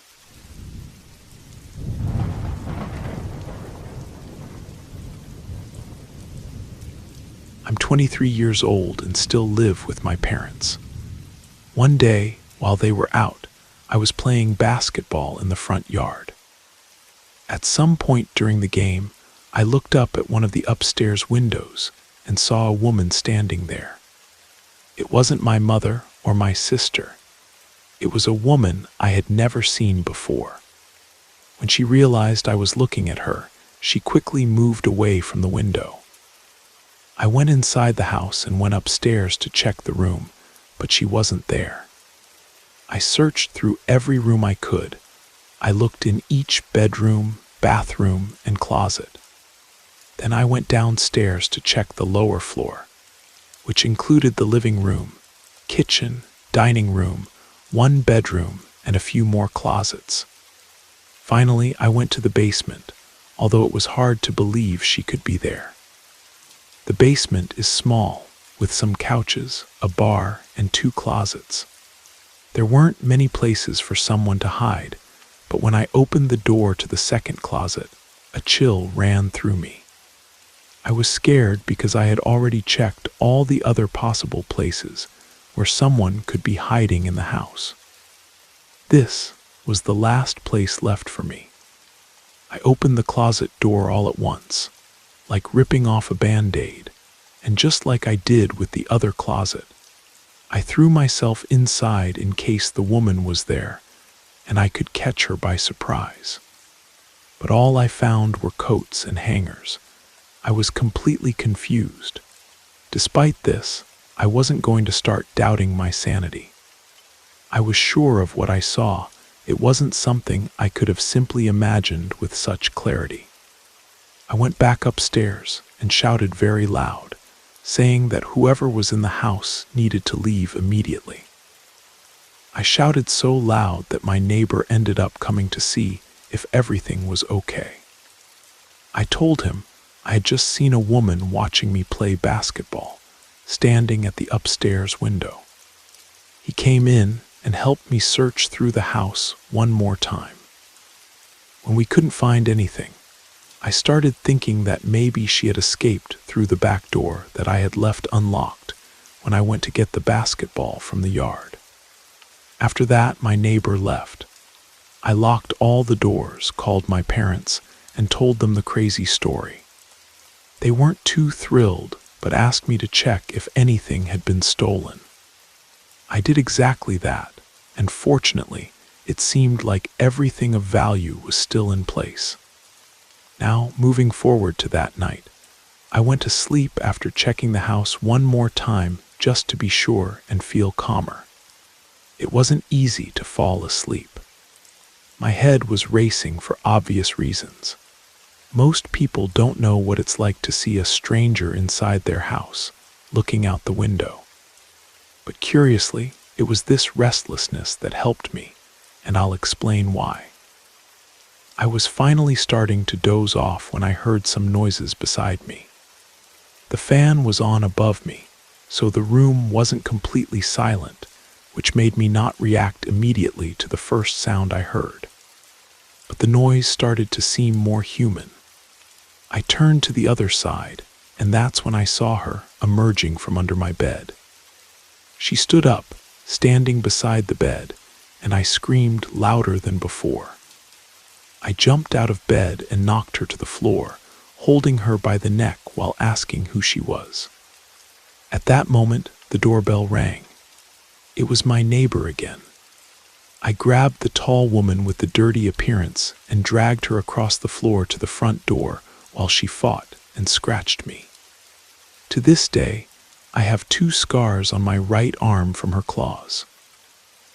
I'm 23 years old and still live with my parents. One day, while they were out, I was playing basketball in the front yard. At some point during the game, I looked up at one of the upstairs windows and saw a woman standing there. It wasn't my mother or my sister. It was a woman I had never seen before. When she realized I was looking at her, she quickly moved away from the window. I went inside the house and went upstairs to check the room, but she wasn't there. I searched through every room I could. I looked in each bedroom, bathroom, and closet. Then I went downstairs to check the lower floor, which included the living room, kitchen, dining room, one bedroom, and a few more closets. Finally, I went to the basement, although it was hard to believe she could be there. The basement is small, with some couches, a bar, and 2 closets. There weren't many places for someone to hide, but when I opened the door to the second closet, a chill ran through me. I was scared because I had already checked all the other possible places where someone could be hiding in the house. This was the last place left for me. I opened the closet door all at once, like ripping off a Band-Aid, and just like I did with the other closet, I threw myself inside in case the woman was there and I could catch her by surprise. But all I found were coats and hangers. I was completely confused. Despite this, I wasn't going to start doubting my sanity. I was sure of what I saw. It wasn't something I could have simply imagined with such clarity. I went back upstairs and shouted very loud, saying that whoever was in the house needed to leave immediately. I shouted so loud that my neighbor ended up coming to see if everything was okay. I told him I had just seen a woman watching me play basketball, standing at the upstairs window. He came in and helped me search through the house one more time. When we couldn't find anything, I started thinking that maybe she had escaped through the back door that I had left unlocked when I went to get the basketball from the yard. After that, my neighbor left. I locked all the doors, called my parents, and told them the crazy story. They weren't too thrilled, but asked me to check if anything had been stolen. I did exactly that, and fortunately, it seemed like everything of value was still in place. Now, moving forward to that night, I went to sleep after checking the house one more time just to be sure and feel calmer. It wasn't easy to fall asleep. My head was racing for obvious reasons. Most people don't know what it's like to see a stranger inside their house, looking out the window. But curiously, it was this restlessness that helped me, and I'll explain why. I was finally starting to doze off when I heard some noises beside me. The fan was on above me, so the room wasn't completely silent, which made me not react immediately to the first sound I heard. But the noise started to seem more human. I turned to the other side, and that's when I saw her emerging from under my bed. She stood up, standing beside the bed, and I screamed louder than before. I jumped out of bed and knocked her to the floor, holding her by the neck while asking who she was. At that moment, the doorbell rang. It was my neighbor again. I grabbed the tall woman with the dirty appearance and dragged her across the floor to the front door while she fought and scratched me. To this day, I have 2 scars on my right arm from her claws.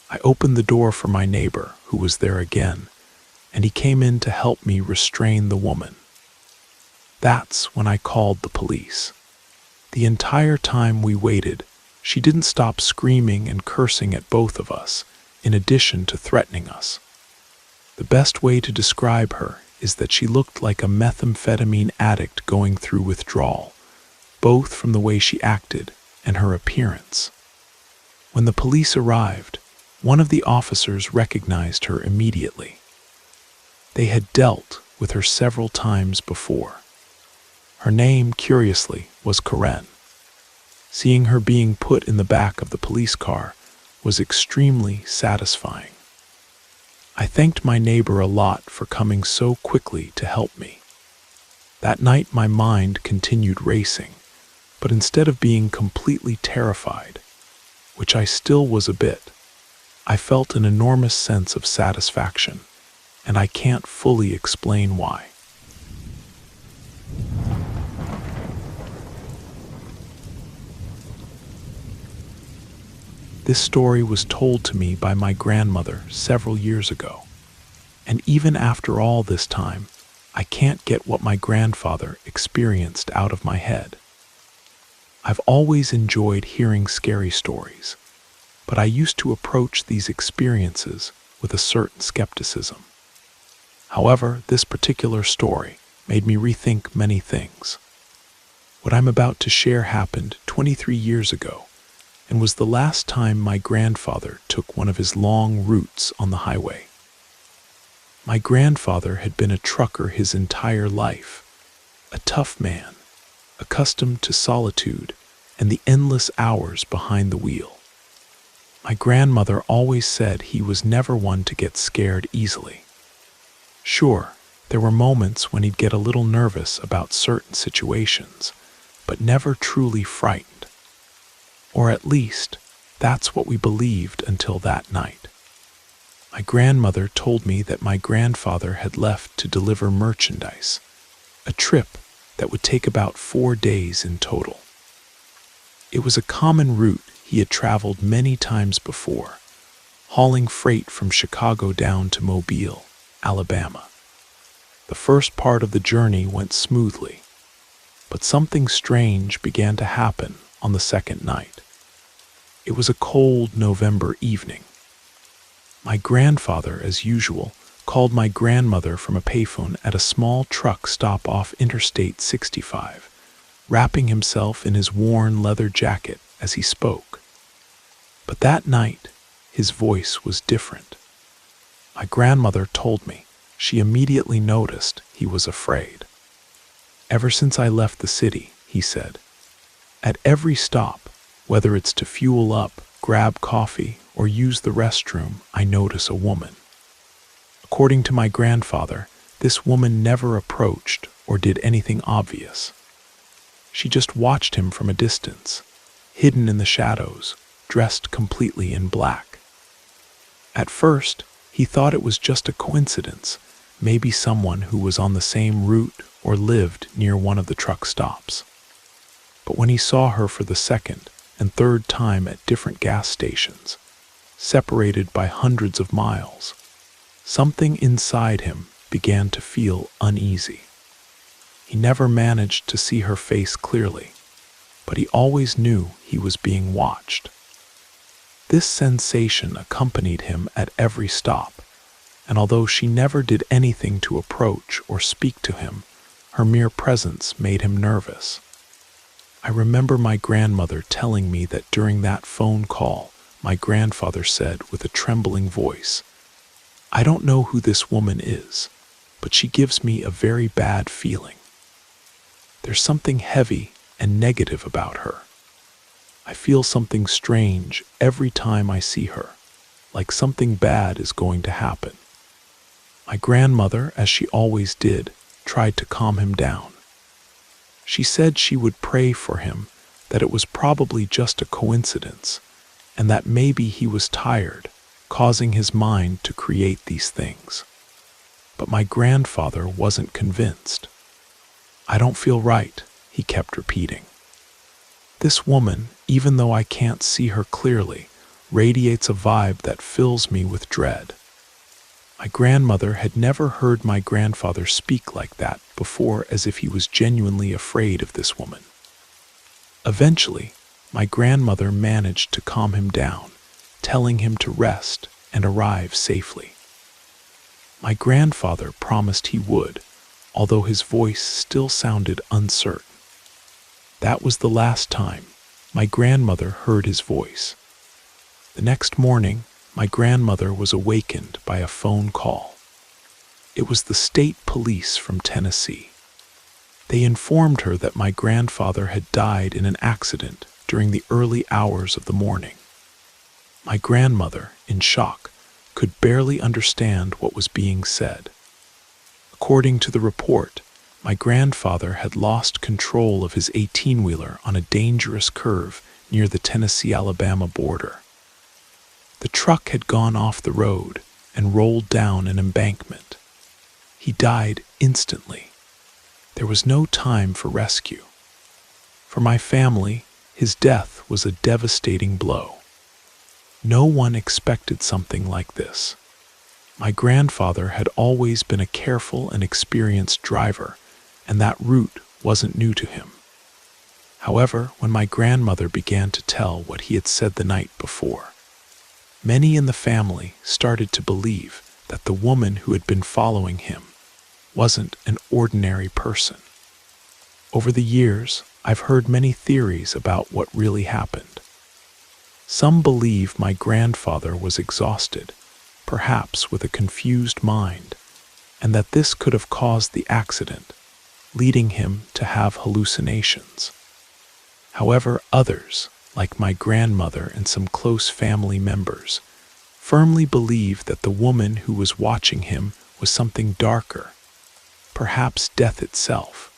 I opened the door for my neighbor, who was there again, and he came in to help me restrain the woman. That's when I called the police. The entire time we waited, She didn't stop screaming and cursing at both of us, in addition to threatening us. The best way to describe her is that she looked like a methamphetamine addict going through withdrawal, both from the way she acted and her appearance. When the police arrived, one of the officers recognized her immediately. They had dealt with her several times before. Her name, curiously, was Karen. Seeing her being put in the back of the police car was extremely satisfying. I thanked my neighbor a lot for coming so quickly to help me. That night my mind continued racing, but instead of being completely terrified, which I still was a bit, I felt an enormous sense of satisfaction, and I can't fully explain why. This story was told to me by my grandmother several years ago, and even after all this time, I can't get what my grandfather experienced out of my head. I've always enjoyed hearing scary stories, but I used to approach these experiences with a certain skepticism. However, this particular story made me rethink many things. What I'm about to share happened 23 years ago, and was the last time my grandfather took one of his long routes on the highway. My grandfather had been a trucker his entire life, a tough man, accustomed to solitude and the endless hours behind the wheel. My grandmother always said he was never one to get scared easily. Sure, there were moments when he'd get a little nervous about certain situations, but never truly frightened. Or at least, that's what we believed until that night. My grandmother told me that my grandfather had left to deliver merchandise, a trip that would take about 4 days in total. It was a common route he had traveled many times before, hauling freight from Chicago down to Mobile, Alabama. The first part of the journey went smoothly, but something strange began to happen on the second night. It was a cold November evening. My grandfather, as usual, called my grandmother from a payphone at a small truck stop off Interstate 65, wrapping himself in his worn leather jacket as he spoke. But that night, his voice was different. My grandmother told me she immediately noticed he was afraid. "Ever since I left the city," he said, "at every stop, whether it's to fuel up, grab coffee, or use the restroom, I notice a woman." According to my grandfather, this woman never approached or did anything obvious. She just watched him from a distance, hidden in the shadows, dressed completely in black. At first, he thought it was just a coincidence, maybe someone who was on the same route or lived near one of the truck stops. But when he saw her for the second and third time at different gas stations, separated by hundreds of miles, something inside him began to feel uneasy. He never managed to see her face clearly, but he always knew he was being watched. This sensation accompanied him at every stop, and although she never did anything to approach or speak to him, her mere presence made him nervous. I remember my grandmother telling me that during that phone call, my grandfather said with a trembling voice, "I don't know who this woman is, but she gives me a very bad feeling. There's something heavy and negative about her. I feel something strange every time I see her, like something bad is going to happen." My grandmother, as she always did, tried to calm him down. She said she would pray for him, that it was probably just a coincidence, and that maybe he was tired, causing his mind to create these things. But my grandfather wasn't convinced. "I don't feel right," he kept repeating. "This woman, even though I can't see her clearly, radiates a vibe that fills me with dread." My grandmother had never heard my grandfather speak like that before, as if he was genuinely afraid of this woman. Eventually, my grandmother managed to calm him down, telling him to rest and arrive safely. My grandfather promised he would, although his voice still sounded uncertain. That was the last time my grandmother heard his voice. The next morning, my grandmother was awakened by a phone call. It was the state police from Tennessee. They informed her that my grandfather had died in an accident during the early hours of the morning. My grandmother, in shock, could barely understand what was being said. According to the report, my grandfather had lost control of his 18-wheeler on a dangerous curve near the Tennessee-Alabama border. The truck had gone off the road and rolled down an embankment. He died instantly. There was no time for rescue. For my family, his death was a devastating blow. No one expected something like this. My grandfather had always been a careful and experienced driver, and that route wasn't new to him. However, when my grandmother began to tell what he had said the night before, many in the family started to believe that the woman who had been following him wasn't an ordinary person. Over the years, I've heard many theories about what really happened. Some believe my grandfather was exhausted, perhaps with a confused mind, and that this could have caused the accident, leading him to have hallucinations. However, others, like my grandmother and some close family members, firmly believe that the woman who was watching him was something darker, perhaps death itself,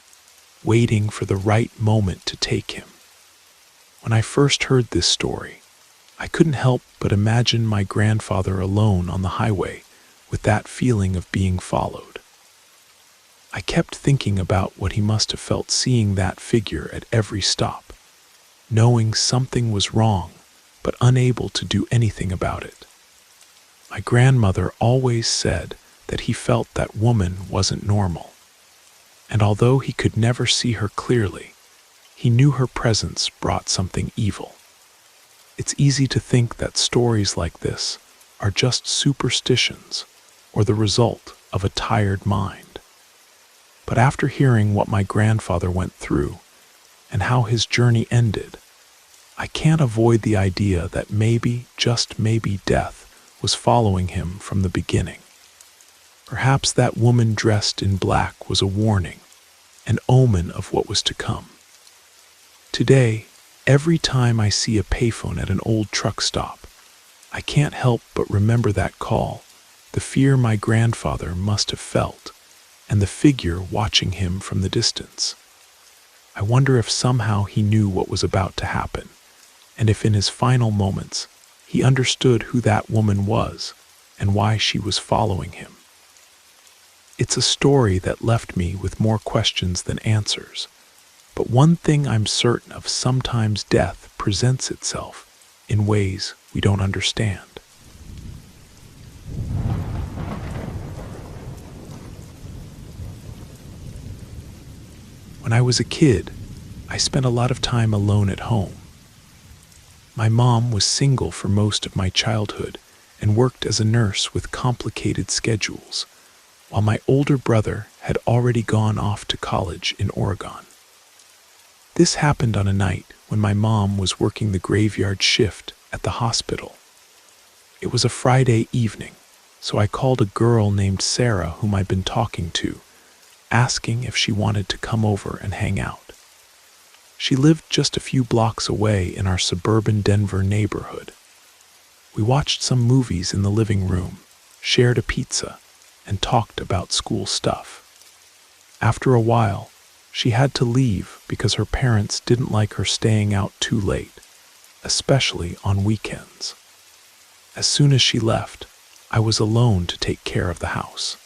waiting for the right moment to take him. When I first heard this story, I couldn't help but imagine my grandfather alone on the highway with that feeling of being followed. I kept thinking about what he must have felt seeing that figure at every stop, knowing something was wrong, but unable to do anything about it. My grandmother always said that he felt that woman wasn't normal, and although he could never see her clearly, he knew her presence brought something evil. It's easy to think that stories like this are just superstitions or the result of a tired mind. But after hearing what my grandfather went through and how his journey ended, I can't avoid the idea that maybe, just maybe, death was following him from the beginning. Perhaps that woman dressed in black was a warning, an omen of what was to come. Today, every time I see a payphone at an old truck stop, I can't help but remember that call, the fear my grandfather must have felt, and the figure watching him from the distance. I wonder if somehow he knew what was about to happen, and if in his final moments he understood who that woman was and why she was following him. It's a story that left me with more questions than answers, but one thing I'm certain of: sometimes death presents itself in ways we don't understand. When I was a kid, I spent a lot of time alone at home. My mom was single for most of my childhood and worked as a nurse with complicated schedules, while my older brother had already gone off to college in Oregon. This happened on a night when my mom was working the graveyard shift at the hospital. It was a Friday evening, so I called a girl named Sarah whom I'd been talking to, asking if she wanted to come over and hang out. She lived just a few blocks away in our suburban Denver neighborhood. We watched some movies in the living room, shared a pizza, and talked about school stuff. After a while, she had to leave because her parents didn't like her staying out too late, especially on weekends. As soon as she left, I was alone to take care of the house.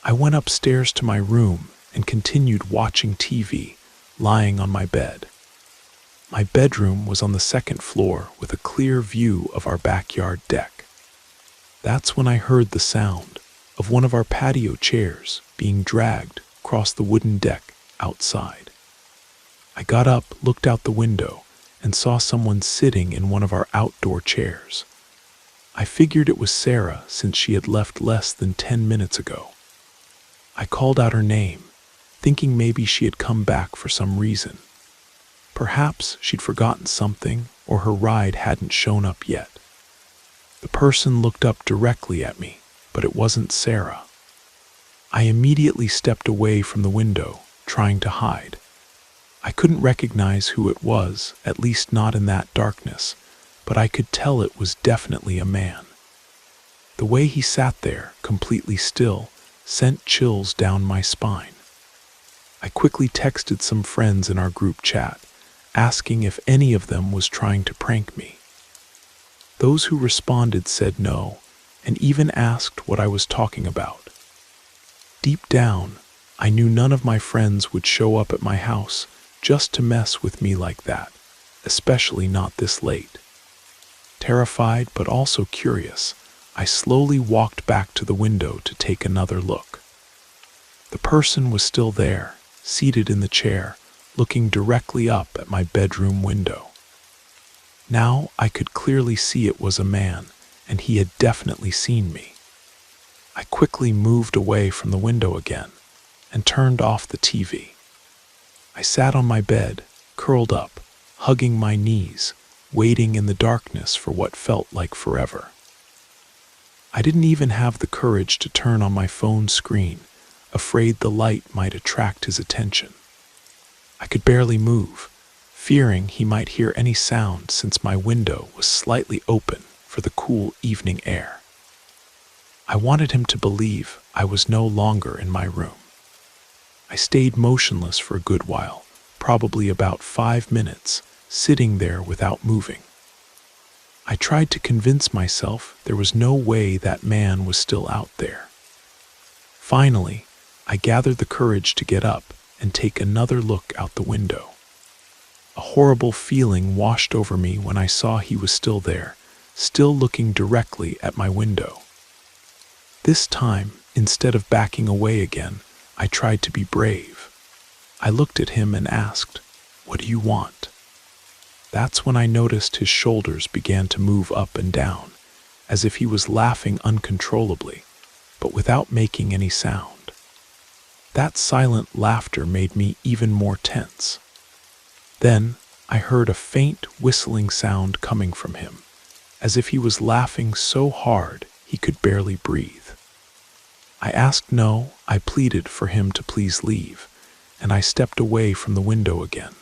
I went upstairs to my room and continued watching TV, lying on my bed. My bedroom was on the second floor with a clear view of our backyard deck. That's when I heard the sound of one of our patio chairs being dragged across the wooden deck outside. I got up, looked out the window, and saw someone sitting in one of our outdoor chairs. I figured it was Sarah since she had left less than 10 minutes ago. I called out her name, thinking maybe she had come back for some reason. Perhaps she'd forgotten something or her ride hadn't shown up yet. The person looked up directly at me, but it wasn't Sarah. I immediately stepped away from the window, trying to hide. I couldn't recognize who it was, at least not in that darkness, but I could tell it was definitely a man. The way he sat there, completely still, sent chills down my spine. I quickly texted some friends in our group chat, asking if any of them was trying to prank me. Those who responded said no, and even asked what I was talking about. Deep down, I knew none of my friends would show up at my house just to mess with me like that, especially not this late. Terrified but also curious, I slowly walked back to the window to take another look. The person was still there, seated in the chair, looking directly up at my bedroom window. Now I could clearly see it was a man, and he had definitely seen me. I quickly moved away from the window again and turned off the TV. I sat on my bed, curled up, hugging my knees, waiting in the darkness for what felt like forever. I didn't even have the courage to turn on my phone screen, afraid the light might attract his attention. I could barely move, fearing he might hear any sound since my window was slightly open for the cool evening air. I wanted him to believe I was no longer in my room. I stayed motionless for a good while, probably about 5 minutes, sitting there without moving. I tried to convince myself there was no way that man was still out there. Finally, I gathered the courage to get up and take another look out the window. A horrible feeling washed over me when I saw he was still there, still looking directly at my window. This time, instead of backing away again, I tried to be brave. I looked at him and asked, "What do you want?" That's when I noticed his shoulders began to move up and down, as if he was laughing uncontrollably, but without making any sound. That silent laughter made me even more tense. Then I heard a faint whistling sound coming from him, as if he was laughing so hard he could barely breathe. I asked no, I pleaded for him to please leave, and I stepped away from the window again.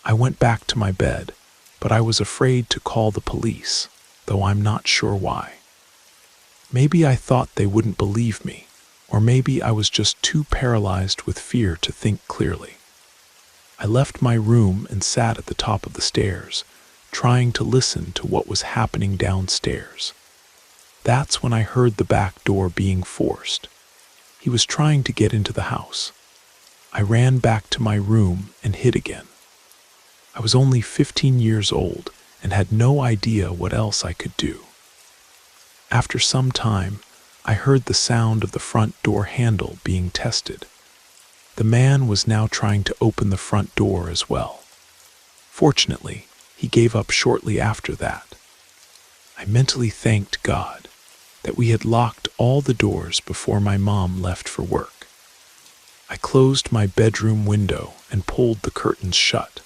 I went back to my bed, but I was afraid to call the police, though I'm not sure why. Maybe I thought they wouldn't believe me, or maybe I was just too paralyzed with fear to think clearly. I left my room and sat at the top of the stairs, trying to listen to what was happening downstairs. That's when I heard the back door being forced. He was trying to get into the house. I ran back to my room and hid again. I was only 15 years old and had no idea what else I could do. After some time, I heard the sound of the front door handle being tested. The man was now trying to open the front door as well. Fortunately, he gave up shortly after that. I mentally thanked God that we had locked all the doors before my mom left for work. I closed my bedroom window and pulled the curtains shut.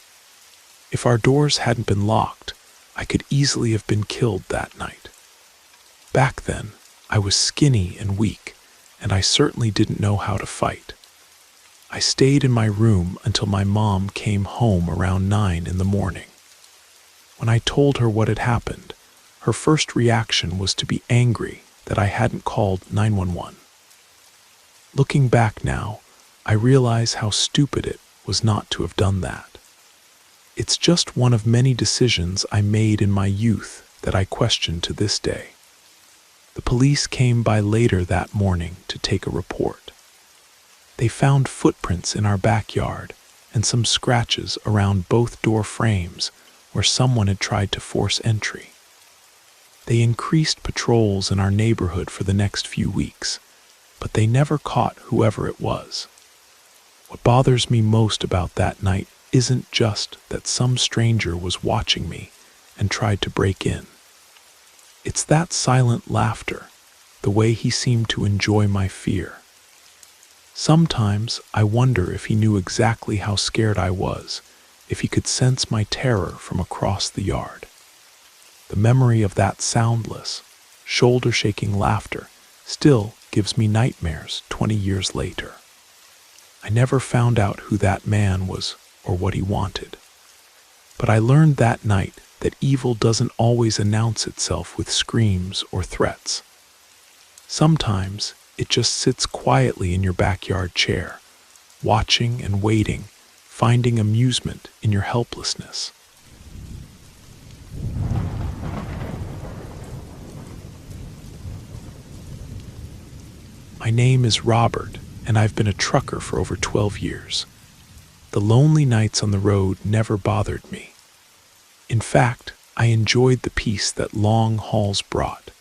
If our doors hadn't been locked, I could easily have been killed that night. Back then, I was skinny and weak, and I certainly didn't know how to fight. I stayed in my room until my mom came home around 9 in the morning. When I told her what had happened, her first reaction was to be angry that I hadn't called 911. Looking back now, I realize how stupid it was not to have done that. It's just one of many decisions I made in my youth that I question to this day. The police came by later that morning to take a report. They found footprints in our backyard and some scratches around both door frames where someone had tried to force entry. They increased patrols in our neighborhood for the next few weeks, but they never caught whoever it was. What bothers me most about that night isn't just that some stranger was watching me and tried to break in. It's that silent laughter, the way he seemed to enjoy my fear. Sometimes I wonder if he knew exactly how scared I was, if he could sense my terror from across the yard. The memory of that soundless, shoulder-shaking laughter still gives me nightmares 20 years later. I never found out who that man was or what he wanted. But I learned that night that evil doesn't always announce itself with screams or threats. Sometimes it just sits quietly in your backyard chair, watching and waiting, finding amusement in your helplessness. My name is Robert, and I've been a trucker for over 12 years. The lonely nights on the road never bothered me. In fact, I enjoyed the peace that long hauls brought.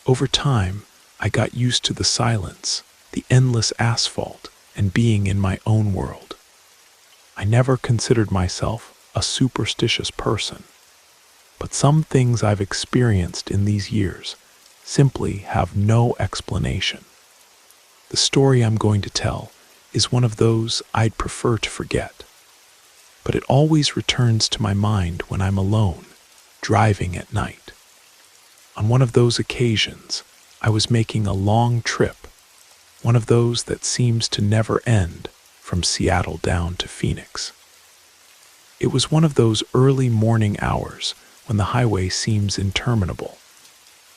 Over time, I got used to the silence, the endless asphalt, and being in my own world. I never considered myself a superstitious person, but some things I've experienced in these years simply have no explanation. The story I'm going to tell is one of those I'd prefer to forget, but it always returns to my mind when I'm alone, driving at night. On one of those occasions, I was making a long trip, one of those that seems to never end, from Seattle down to Phoenix. It was one of those early morning hours when the highway seems interminable,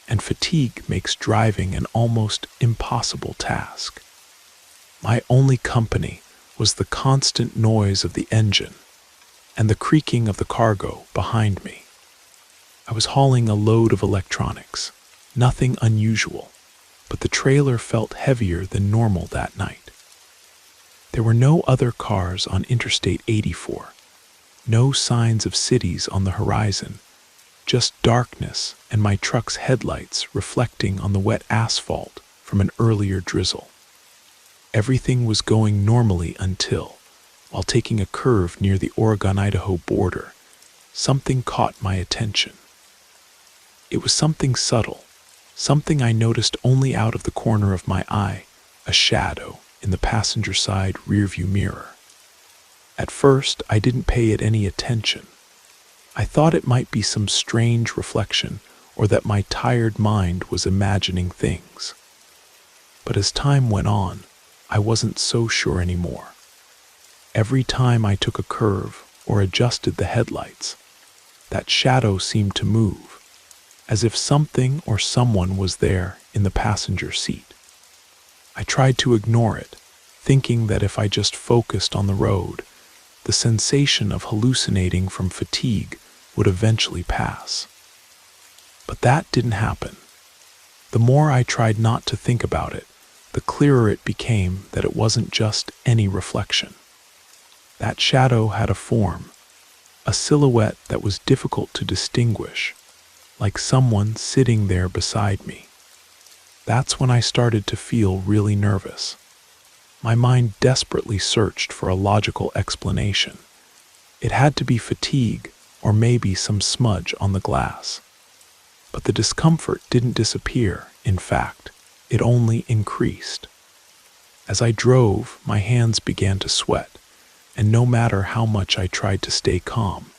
and fatigue makes driving an almost impossible task. My only company was the constant noise of the engine and the creaking of the cargo behind me. I was hauling a load of electronics, nothing unusual, but the trailer felt heavier than normal that night. There were no other cars on Interstate 84, no signs of cities on the horizon, just darkness and my truck's headlights reflecting on the wet asphalt from an earlier drizzle. Everything was going normally until, while taking a curve near the Oregon-Idaho border, something caught my attention. It was something subtle, something I noticed only out of the corner of my eye, a shadow in the passenger side rearview mirror. At first, I didn't pay it any attention. I thought it might be some strange reflection or that my tired mind was imagining things. But as time went on, I wasn't so sure anymore. Every time I took a curve or adjusted the headlights, that shadow seemed to move, as if something or someone was there in the passenger seat. I tried to ignore it, thinking that if I just focused on the road, the sensation of hallucinating from fatigue would eventually pass. But that didn't happen. The more I tried not to think about it, the clearer it became that it wasn't just any reflection. That shadow had a form, a silhouette that was difficult to distinguish, like someone sitting there beside me. That's when I started to feel really nervous. My mind desperately searched for a logical explanation. It had to be fatigue or maybe some smudge on the glass. But the discomfort didn't disappear. In fact, it only increased. As I drove, my hands began to sweat, and no matter how much I tried to stay calm,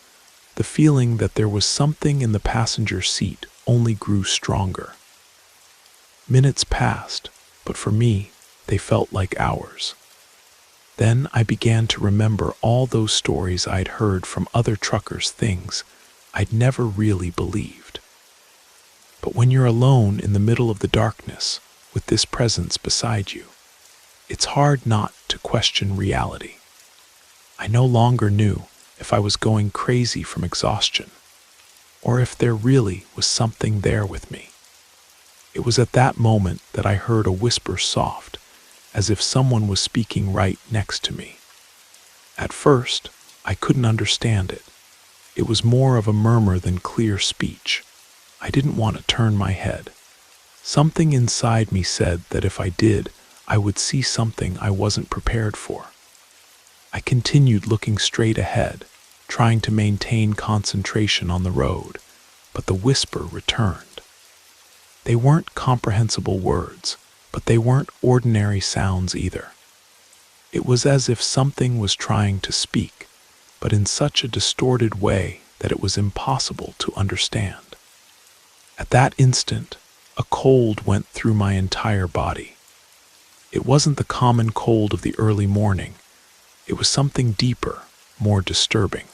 the feeling that there was something in the passenger seat only grew stronger. Minutes passed, but for me, they felt like hours. Then I began to remember all those stories I'd heard from other truckers, things I'd never really believed. But when you're alone in the middle of the darkness, with this presence beside you, it's hard not to question reality. I no longer knew if I was going crazy from exhaustion, or if there really was something there with me. It was at that moment that I heard a whisper soft, as if someone was speaking right next to me. At first, I couldn't understand it. It was more of a murmur than clear speech. I didn't want to turn my head. Something inside me said that if I did, I would see something I wasn't prepared for. I continued looking straight ahead, trying to maintain concentration on the road, but the whisper returned. They weren't comprehensible words, but they weren't ordinary sounds either. It was as if something was trying to speak, but in such a distorted way that it was impossible to understand. At that instant, a cold went through my entire body. It wasn't the common cold of the early morning. It was something deeper, more disturbing.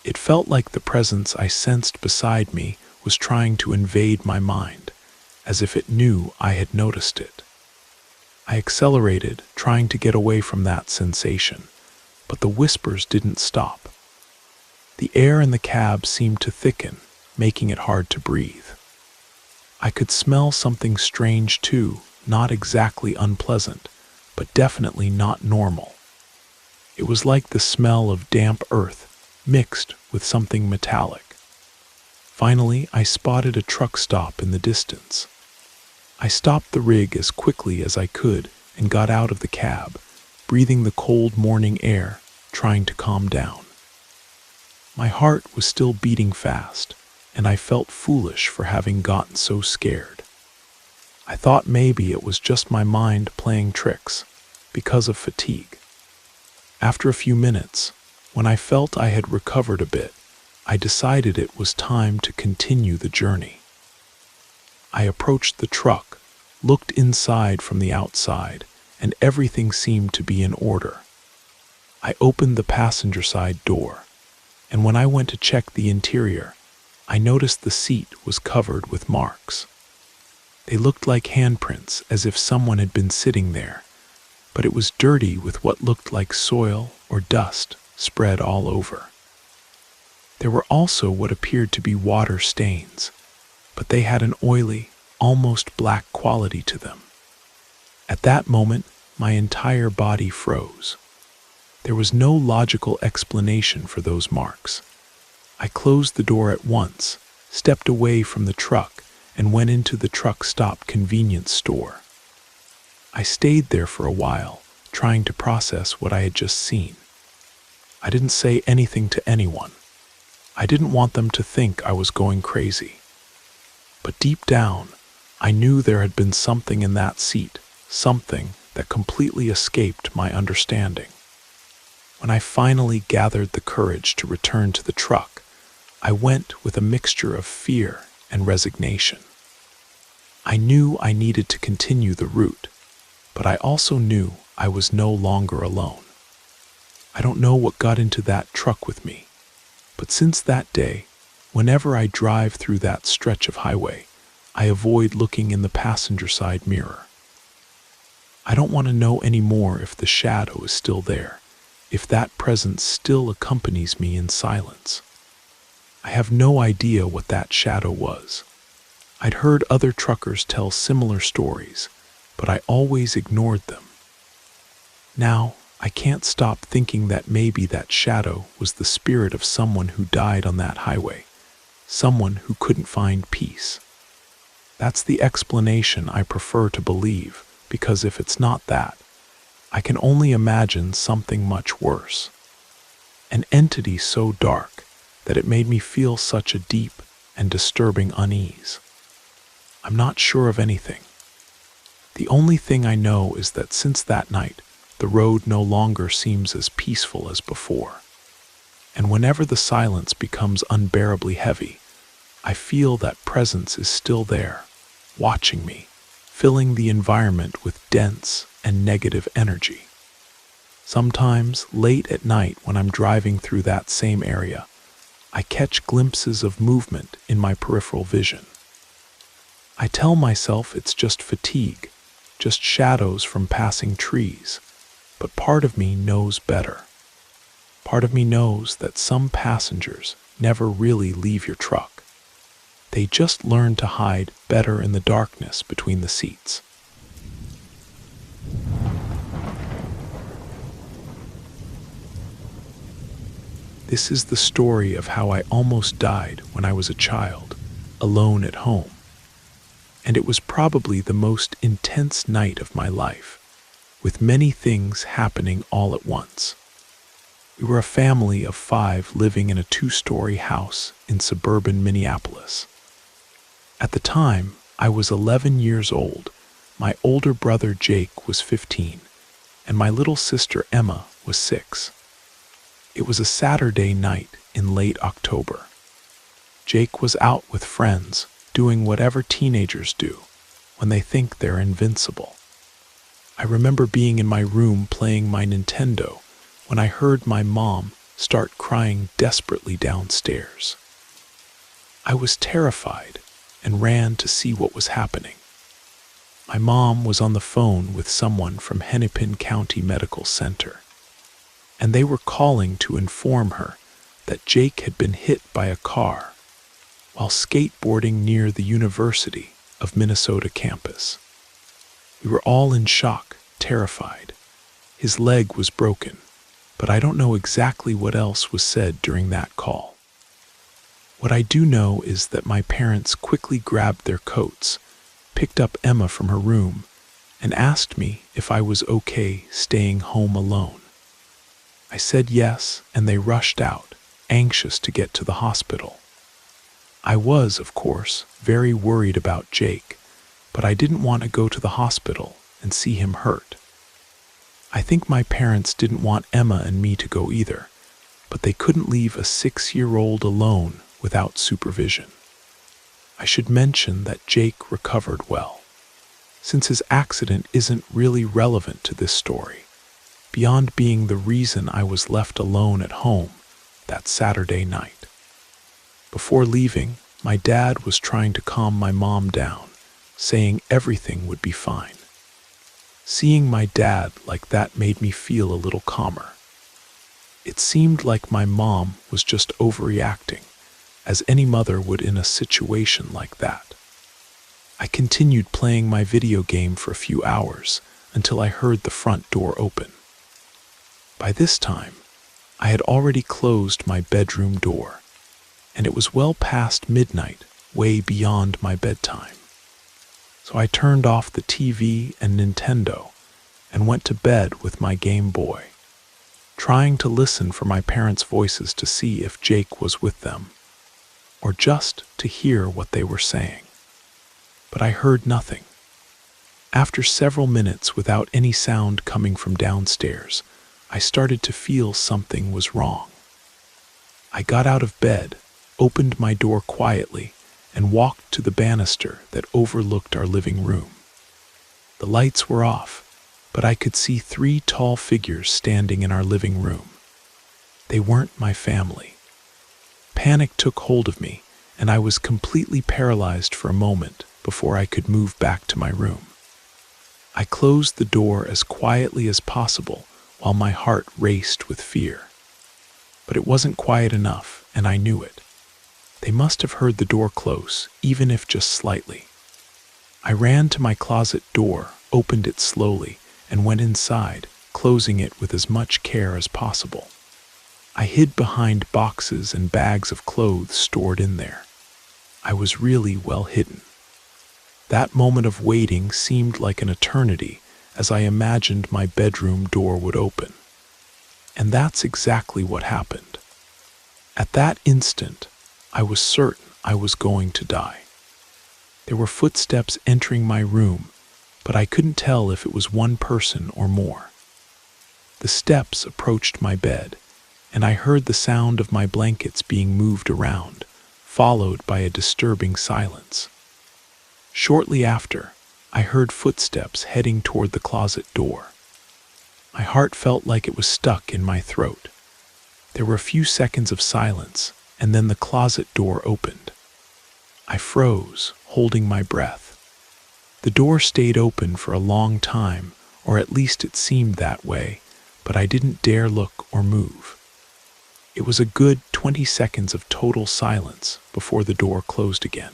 It felt like the presence I sensed beside me was trying to invade my mind, as if it knew I had noticed it. I accelerated, trying to get away from that sensation, but the whispers didn't stop. The air in the cab seemed to thicken, making it hard to breathe. I could smell something strange too, not exactly unpleasant, but definitely not normal. It was like the smell of damp earth mixed with something metallic. Finally, I spotted a truck stop in the distance. I stopped the rig as quickly as I could and got out of the cab, breathing the cold morning air, trying to calm down. My heart was still beating fast, and I felt foolish for having gotten so scared. I thought maybe it was just my mind playing tricks because of fatigue. After a few minutes, when I felt I had recovered a bit, I decided it was time to continue the journey. I approached the truck, looked inside from the outside, and everything seemed to be in order. I opened the passenger side door, and when I went to check the interior, I noticed the seat was covered with marks. They looked like handprints, as if someone had been sitting there, but it was dirty with what looked like soil or dust spread all over. There were also what appeared to be water stains, but they had an oily, almost black quality to them. At that moment, my entire body froze. There was no logical explanation for those marks. I closed the door at once, stepped away from the truck, and went into the truck stop convenience store. I stayed there for a while, trying to process what I had just seen. I didn't say anything to anyone. I didn't want them to think I was going crazy. But deep down, I knew there had been something in that seat, something that completely escaped my understanding. When I finally gathered the courage to return to the truck, I went with a mixture of fear and resignation. I knew I needed to continue the route, but I also knew I was no longer alone. I don't know what got into that truck with me, but since that day, whenever I drive through that stretch of highway, I avoid looking in the passenger side mirror. I don't want to know anymore if the shadow is still there, if that presence still accompanies me in silence. I have no idea what that shadow was. I'd heard other truckers tell similar stories, but I always ignored them. Now, I can't stop thinking that maybe that shadow was the spirit of someone who died on that highway, someone who couldn't find peace. That's the explanation I prefer to believe, because if it's not that, I can only imagine something much worse. An entity so dark that it made me feel such a deep and disturbing unease. I'm not sure of anything. The only thing I know is that since that night, the road no longer seems as peaceful as before. And whenever the silence becomes unbearably heavy, I feel that presence is still there, watching me, filling the environment with dense and negative energy. Sometimes, late at night when I'm driving through that same area, I catch glimpses of movement in my peripheral vision. I tell myself it's just fatigue, just shadows from passing trees, but part of me knows better. Part of me knows that some passengers never really leave your truck. They just learn to hide better in the darkness between the seats. This is the story of how I almost died when I was a child, alone at home. And it was probably the most intense night of my life, with many things happening all at once. We were a family of 5 living in a 2-story house in suburban Minneapolis. At the time, I was 11 years old, my older brother Jake was 15, and my little sister Emma was 6. It was a Saturday night in late October. Jake was out with friends, doing whatever teenagers do when they think they're invincible. I remember being in my room playing my Nintendo when I heard my mom start crying desperately downstairs. I was terrified and ran to see what was happening. My mom was on the phone with someone from Hennepin County Medical Center, and they were calling to inform her that Jake had been hit by a car while skateboarding near the University of Minnesota campus. We were all in shock, terrified. His leg was broken, but I don't know exactly what else was said during that call. What I do know is that my parents quickly grabbed their coats, picked up Emma from her room, and asked me if I was okay staying home alone. I said yes, and they rushed out, anxious to get to the hospital. I was, of course, very worried about Jake, but I didn't want to go to the hospital and see him hurt. I think my parents didn't want Emma and me to go either, but they couldn't leave a 6-year-old alone without supervision. I should mention that Jake recovered well, since his accident isn't really relevant to this story, beyond being the reason I was left alone at home that Saturday night. Before leaving, my dad was trying to calm my mom down, saying everything would be fine. Seeing my dad like that made me feel a little calmer. It seemed like my mom was just overreacting, as any mother would in a situation like that. I continued playing my video game for a few hours until I heard the front door open. By this time, I had already closed my bedroom door, and it was well past midnight, way beyond my bedtime. So I turned off the TV and Nintendo and went to bed with my Game Boy, trying to listen for my parents' voices to see if Jake was with them, or just to hear what they were saying. But I heard nothing. After several minutes without any sound coming from downstairs, I started to feel something was wrong. I got out of bed, opened my door quietly, and walked to the banister that overlooked our living room. The lights were off, but I could see 3 tall figures standing in our living room. They weren't my family. Panic took hold of me, and I was completely paralyzed for a moment before I could move back to my room. I closed the door as quietly as possible while my heart raced with fear. But it wasn't quiet enough, and I knew it. They must have heard the door close, even if just slightly. I ran to my closet door, opened it slowly, and went inside, closing it with as much care as possible. I hid behind boxes and bags of clothes stored in there. I was really well hidden. That moment of waiting seemed like an eternity as I imagined my bedroom door would open. And that's exactly what happened. At that instant, I was certain I was going to die. There were footsteps entering my room, but I couldn't tell if it was one person or more. The steps approached my bed, and I heard the sound of my blankets being moved around, followed by a disturbing silence. Shortly after, I heard footsteps heading toward the closet door. My heart felt like it was stuck in my throat. There were a few seconds of silence, and then the closet door opened. I froze, holding my breath. The door stayed open for a long time, or at least it seemed that way, but I didn't dare look or move. It was a good 20 seconds of total silence before the door closed again.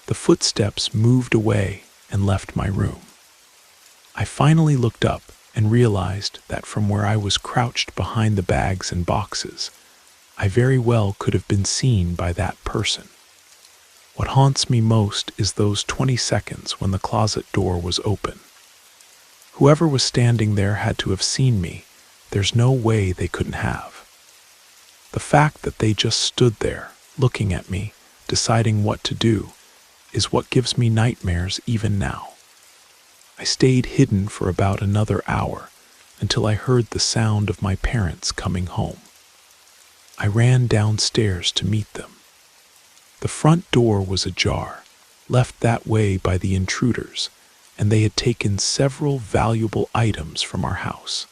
The footsteps moved away and left my room. I finally looked up and realized that from where I was crouched behind the bags and boxes, I very well could have been seen by that person. What haunts me most is those 20 seconds when the closet door was open. Whoever was standing there had to have seen me, there's no way they couldn't have. The fact that they just stood there, looking at me, deciding what to do, is what gives me nightmares even now. I stayed hidden for about another hour until I heard the sound of my parents coming home. I ran downstairs to meet them. The front door was ajar, left that way by the intruders, and they had taken several valuable items from our house.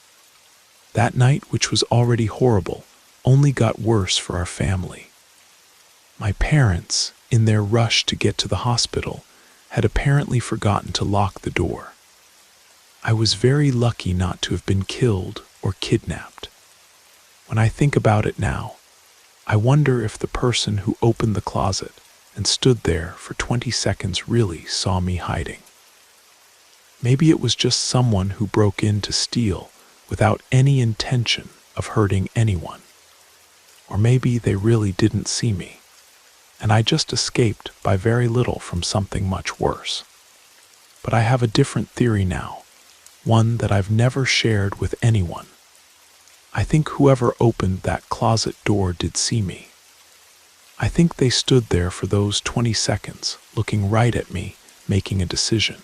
That night, which was already horrible, only got worse for our family. My parents, in their rush to get to the hospital, had apparently forgotten to lock the door. I was very lucky not to have been killed or kidnapped. When I think about it now, I wonder if the person who opened the closet and stood there for 20 seconds really saw me hiding. Maybe it was just someone who broke in to steal without any intention of hurting anyone. Or maybe they really didn't see me, and I just escaped by very little from something much worse. But I have a different theory now, one that I've never shared with anyone. I think whoever opened that closet door did see me. I think they stood there for those 20 seconds, looking right at me, making a decision.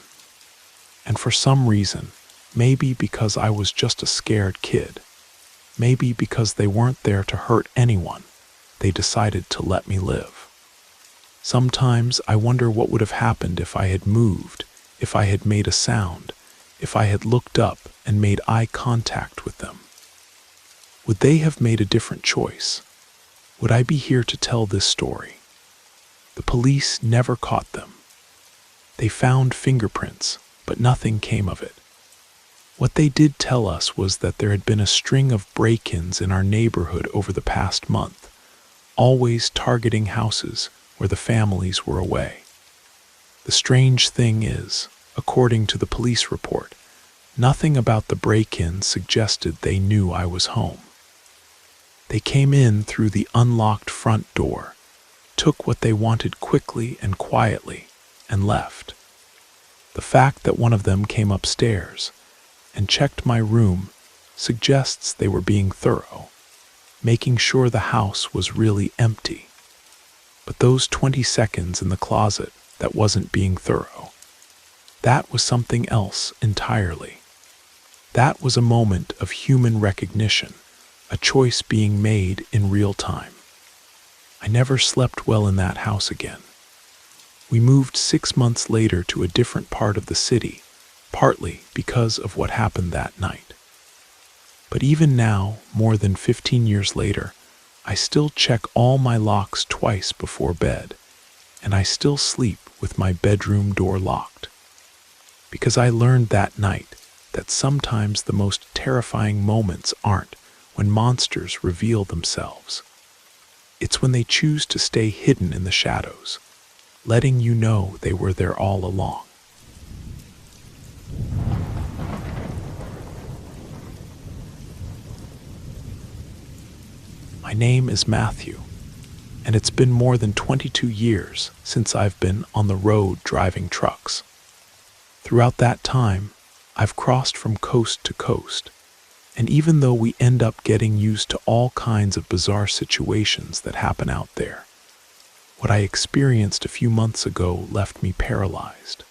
And for some reason, maybe because I was just a scared kid, maybe because they weren't there to hurt anyone, they decided to let me live. Sometimes I wonder what would have happened if I had moved, if I had made a sound, if I had looked up and made eye contact with them. Would they have made a different choice? Would I be here to tell this story? The police never caught them. They found fingerprints, but nothing came of it. What they did tell us was that there had been a string of break-ins in our neighborhood over the past month, always targeting houses where the families were away. The strange thing is, according to the police report, nothing about the break-ins suggested they knew I was home. They came in through the unlocked front door, took what they wanted quickly and quietly, and left. The fact that one of them came upstairs and checked my room suggests they were being thorough, making sure the house was really empty. But those 20 seconds in the closet that wasn't being thorough, that was something else entirely. That was a moment of human recognition, a choice being made in real time. I never slept well in that house again. We moved 6 months later to a different part of the city, partly because of what happened that night. But even now, more than 15 years later, I still check all my locks twice before bed, and I still sleep with my bedroom door locked. Because I learned that night that sometimes the most terrifying moments aren't when monsters reveal themselves. It's when they choose to stay hidden in the shadows, letting you know they were there all along. My name is Matthew, and it's been more than 22 years since I've been on the road driving trucks. Throughout that time, I've crossed from coast to coast, and even though we end up getting used to all kinds of bizarre situations that happen out there, what I experienced a few months ago left me paralyzed.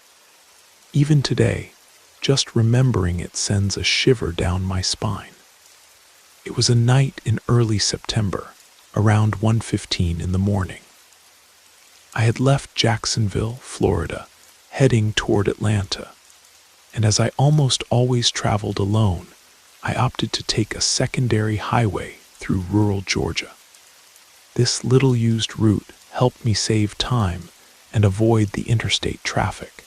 Even today, just remembering it sends a shiver down my spine. It was a night in early September, around 1:15 in the morning. I had left Jacksonville, Florida, heading toward Atlanta, and as I almost always traveled alone, I opted to take a secondary highway through rural Georgia. This little-used route helped me save time and avoid the interstate traffic.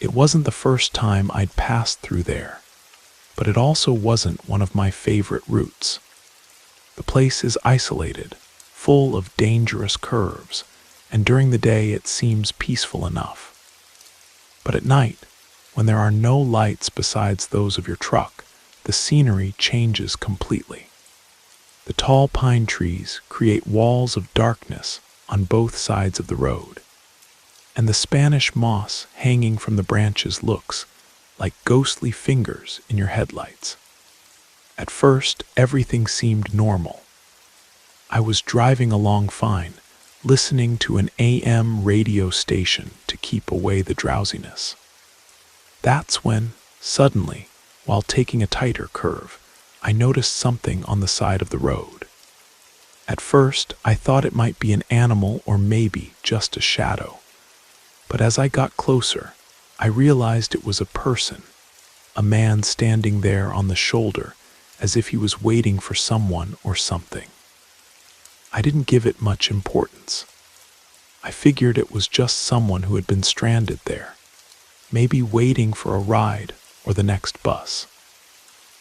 It wasn't the first time I'd passed through there, but it also wasn't one of my favorite routes. The place is isolated, full of dangerous curves, and during the day it seems peaceful enough. But at night, when there are no lights besides those of your truck, the scenery changes completely. The tall pine trees create walls of darkness on both sides of the road, and the Spanish moss hanging from the branches looks like ghostly fingers in your headlights. At first, everything seemed normal. I was driving along fine, listening to an AM radio station to keep away the drowsiness. That's when, suddenly, while taking a tighter curve, I noticed something on the side of the road. At first, I thought it might be an animal or maybe just a shadow. But as I got closer, I realized it was a person, a man standing there on the shoulder as if he was waiting for someone or something. I didn't give it much importance. I figured it was just someone who had been stranded there, maybe waiting for a ride or the next bus.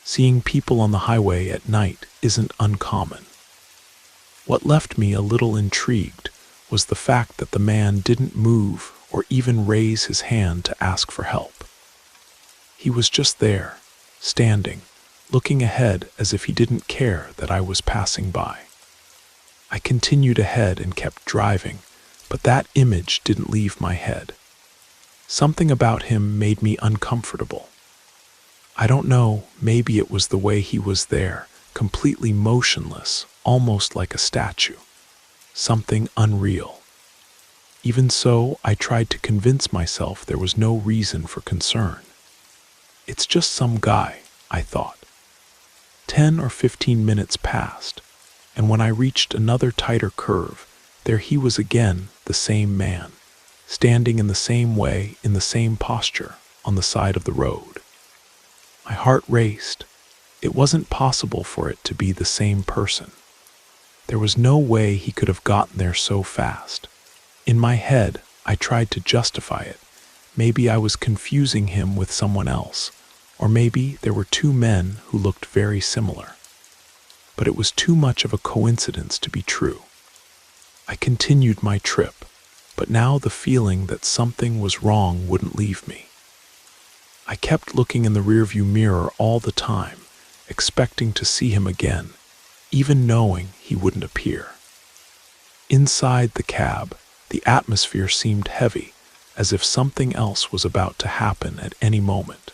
Seeing people on the highway at night isn't uncommon. What left me a little intrigued was the fact that the man didn't move or even raise his hand to ask for help. He was just there, standing, looking ahead as if he didn't care that I was passing by. I continued ahead and kept driving, but that image didn't leave my head. Something about him made me uncomfortable. I don't know, maybe it was the way he was there, completely motionless, almost like a statue. Something unreal. Even so, I tried to convince myself there was no reason for concern. It's just some guy, I thought. 10 or 15 minutes passed, and when I reached another tighter curve, there he was again, the same man, standing in the same way, in the same posture, on the side of the road. My heart raced. It wasn't possible for it to be the same person. There was no way he could have gotten there so fast. In my head, I tried to justify it. Maybe I was confusing him with someone else, or maybe there were two men who looked very similar. But it was too much of a coincidence to be true. I continued my trip, but now the feeling that something was wrong wouldn't leave me. I kept looking in the rearview mirror all the time, expecting to see him again, even knowing he wouldn't appear. Inside the cab, the atmosphere seemed heavy, as if something else was about to happen at any moment.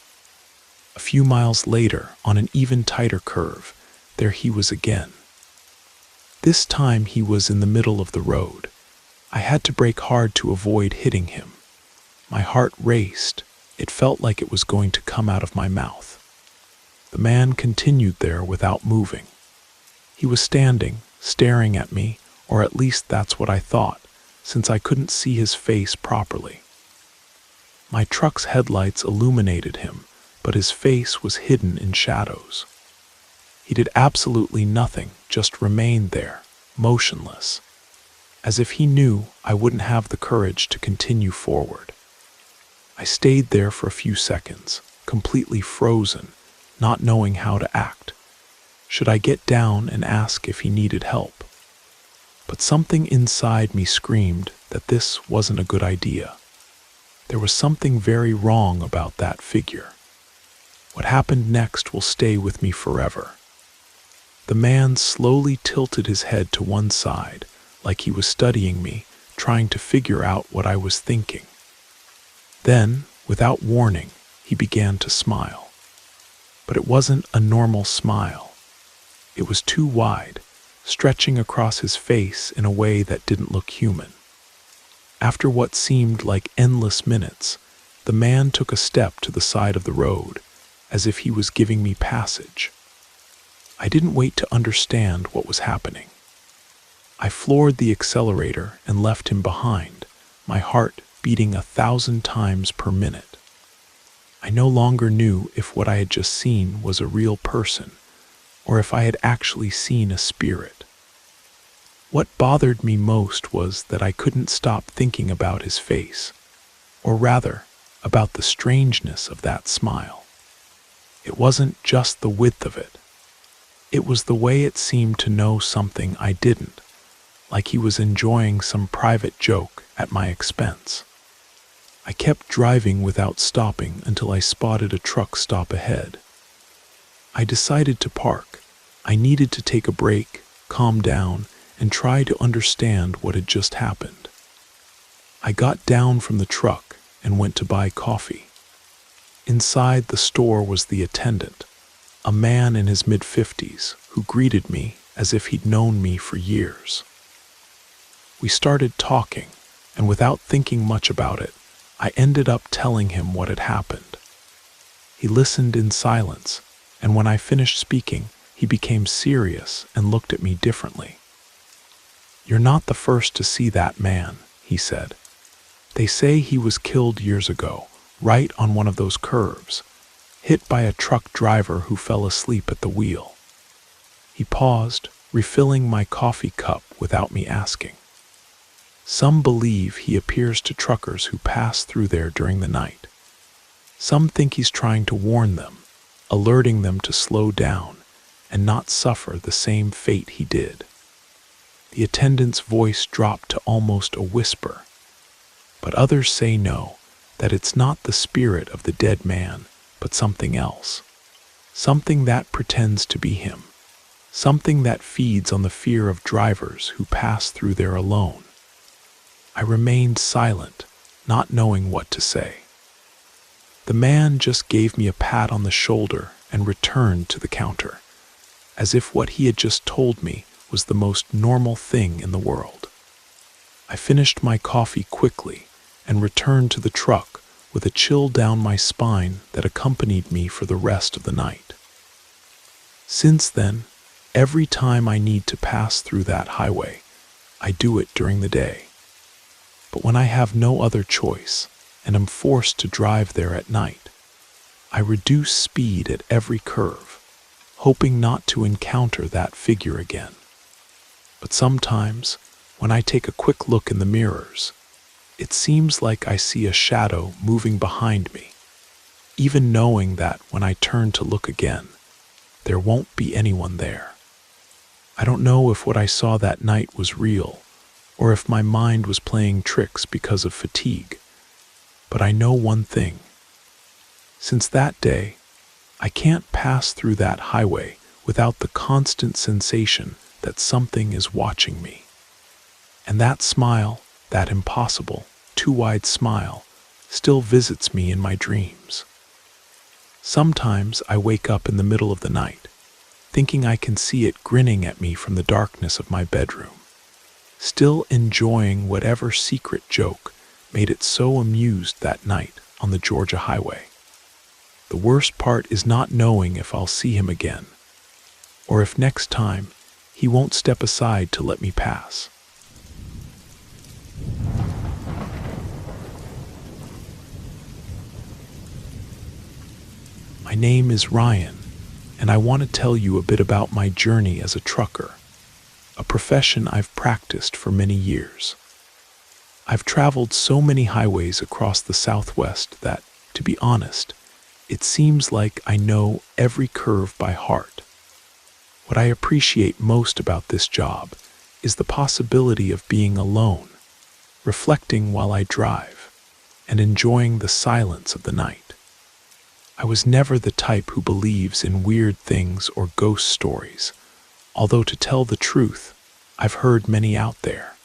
A few miles later, on an even tighter curve, there he was again. This time he was in the middle of the road. I had to brake hard to avoid hitting him. My heart raced. It felt like it was going to come out of my mouth. The man continued there without moving. He was standing, staring at me, or at least that's what I thought, since I couldn't see his face properly. My truck's headlights illuminated him, but his face was hidden in shadows. He did absolutely nothing, just remained there, motionless, as if he knew I wouldn't have the courage to continue forward. I stayed there for a few seconds, completely frozen, not knowing how to act. Should I get down and ask if he needed help? But something inside me screamed that this wasn't a good idea. There was something very wrong about that figure. What happened next will stay with me forever. The man slowly tilted his head to one side, like he was studying me, trying to figure out what I was thinking. Then, without warning, he began to smile. But it wasn't a normal smile. It was too wide, stretching across his face in a way that didn't look human. After what seemed like endless minutes, the man took a step to the side of the road, as if he was giving me passage. I didn't wait to understand what was happening. I floored the accelerator and left him behind, my heart beating 1,000 times per minute. I no longer knew if what I had just seen was a real person, or if I had actually seen a spirit. What bothered me most was that I couldn't stop thinking about his face, or rather, about the strangeness of that smile. It wasn't just the width of it. It was the way it seemed to know something I didn't, like he was enjoying some private joke at my expense. I kept driving without stopping until I spotted a truck stop ahead. I decided to park. I needed to take a break, calm down, and try to understand what had just happened. I got down from the truck and went to buy coffee. Inside the store was the attendant, a man in his mid-50s who greeted me as if he'd known me for years. We started talking, and without thinking much about it, I ended up telling him what had happened. He listened in silence, and when I finished speaking, he became serious and looked at me differently. "You're not the first to see that man," he said. "They say he was killed years ago, right on one of those curves, hit by a truck driver who fell asleep at the wheel." He paused, refilling my coffee cup without me asking. "Some believe he appears to truckers who pass through there during the night. Some think he's trying to warn them, alerting them to slow down and not suffer the same fate he did." The attendant's voice dropped to almost a whisper. "But others say no, that it's not the spirit of the dead man, but something else. Something that pretends to be him. Something that feeds on the fear of drivers who pass through there alone." I remained silent, not knowing what to say. The man just gave me a pat on the shoulder and returned to the counter, as if what he had just told me was the most normal thing in the world. I finished my coffee quickly and returned to the truck with a chill down my spine that accompanied me for the rest of the night. Since then, every time I need to pass through that highway, I do it during the day. But when I have no other choice and am forced to drive there at night, I reduce speed at every curve, hoping not to encounter that figure again. But sometimes, when I take a quick look in the mirrors, it seems like I see a shadow moving behind me, even knowing that when I turn to look again, there won't be anyone there. I don't know if what I saw that night was real, or if my mind was playing tricks because of fatigue, but I know one thing. Since that day, I can't pass through that highway without the constant sensation that something is watching me. And that smile, that impossible, too wide smile, still visits me in my dreams. Sometimes I wake up in the middle of the night, thinking I can see it grinning at me from the darkness of my bedroom, still enjoying whatever secret joke made it so amused that night on the Georgia highway. The worst part is not knowing if I'll see him again, or if next time he won't step aside to let me pass. My name is Ryan, and I want to tell you a bit about my journey as a trucker, a profession I've practiced for many years. I've traveled so many highways across the Southwest that, to be honest, it seems like I know every curve by heart. What I appreciate most about this job is the possibility of being alone, reflecting while I drive, and enjoying the silence of the night. I was never the type who believes in weird things or ghost stories, although to tell the truth, I've heard many out there.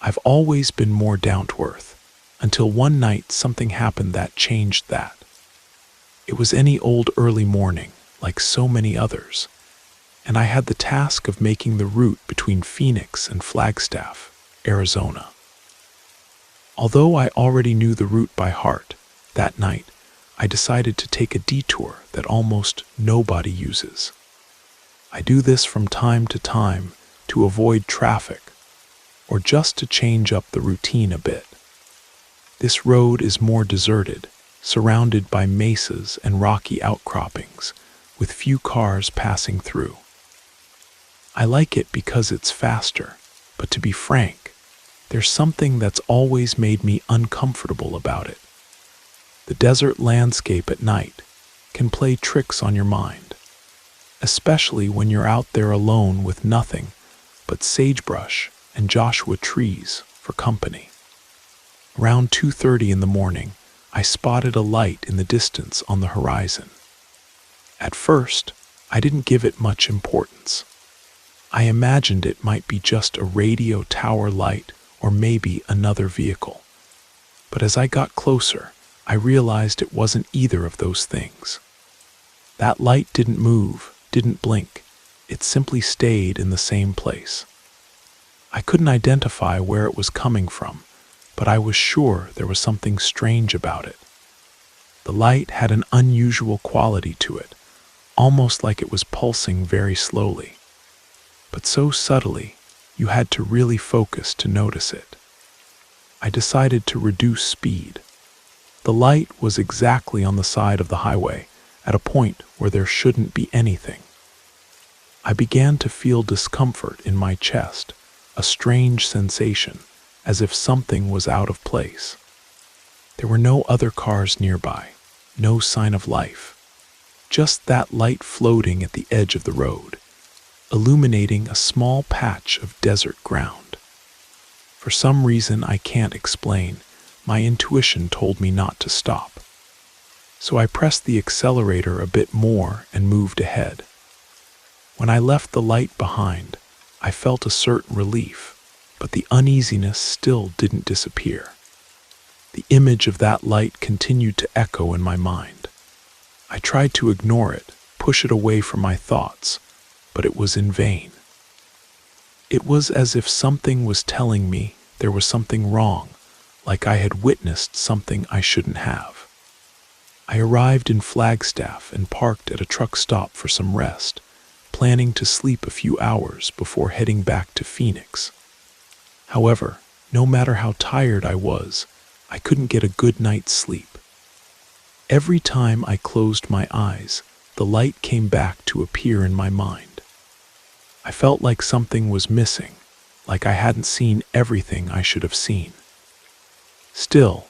I've always been more down to earth, until one night something happened that changed that. It was any old early morning, like so many others, and I had the task of making the route between Phoenix and Flagstaff, Arizona. Although I already knew the route by heart, that night I decided to take a detour that almost nobody uses. I do this from time to time to avoid traffic, or just to change up the routine a bit. This road is more deserted, surrounded by mesas and rocky outcroppings, with few cars passing through. I like it because it's faster, but to be frank, there's something that's always made me uncomfortable about it. The desert landscape at night can play tricks on your mind, especially when you're out there alone with nothing but sagebrush and Joshua trees for company. Around 2:30 in the morning, I spotted a light in the distance on the horizon. At first, I didn't give it much importance. I imagined it might be just a radio tower light or maybe another vehicle. But as I got closer, I realized it wasn't either of those things. That light didn't move, didn't blink. It simply stayed in the same place. I couldn't identify where it was coming from, but I was sure there was something strange about it. The light had an unusual quality to it, almost like it was pulsing very slowly, but so subtly you had to really focus to notice it. I decided to reduce speed. The light was exactly on the side of the highway, at a point where there shouldn't be anything. I began to feel discomfort in my chest, a strange sensation, as if something was out of place. There were no other cars nearby, no sign of life, just that light floating at the edge of the road, illuminating a small patch of desert ground. For some reason I can't explain, my intuition told me not to stop. So I pressed the accelerator a bit more and moved ahead. When I left the light behind, I felt a certain relief, but the uneasiness still didn't disappear. The image of that light continued to echo in my mind. I tried to ignore it, push it away from my thoughts, but it was in vain. It was as if something was telling me there was something wrong, like I had witnessed something I shouldn't have. I arrived in Flagstaff and parked at a truck stop for some rest, planning to sleep a few hours before heading back to Phoenix. However, no matter how tired I was, I couldn't get a good night's sleep. Every time I closed my eyes, the light came back to appear in my mind. I felt like something was missing, like I hadn't seen everything I should have seen. Still,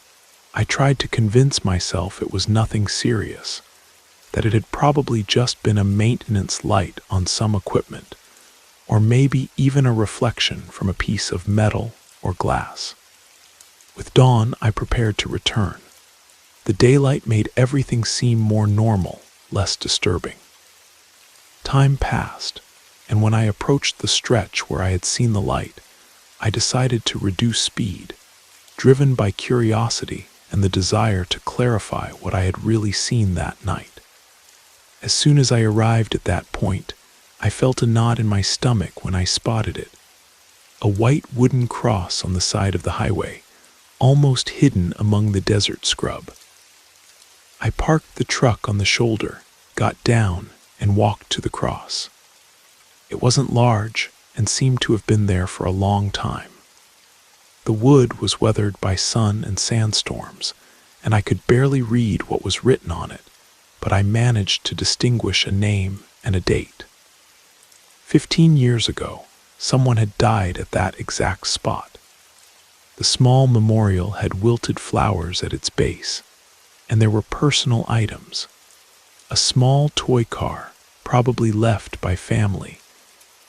I tried to convince myself it was nothing serious, that it had probably just been a maintenance light on some equipment, or maybe even a reflection from a piece of metal or glass. With dawn, I prepared to return. The daylight made everything seem more normal, less disturbing. Time passed, and when I approached the stretch where I had seen the light, I decided to reduce speed, driven by curiosity and the desire to clarify what I had really seen that night. As soon as I arrived at that point, I felt a knot in my stomach when I spotted it. A white wooden cross on the side of the highway, almost hidden among the desert scrub. I parked the truck on the shoulder, got down, and walked to the cross. It wasn't large and seemed to have been there for a long time. The wood was weathered by sun and sandstorms, and I could barely read what was written on it, but I managed to distinguish a name and a date. 15 years ago, someone had died at that exact spot. The small memorial had wilted flowers at its base, and there were personal items. A small toy car, probably left by family,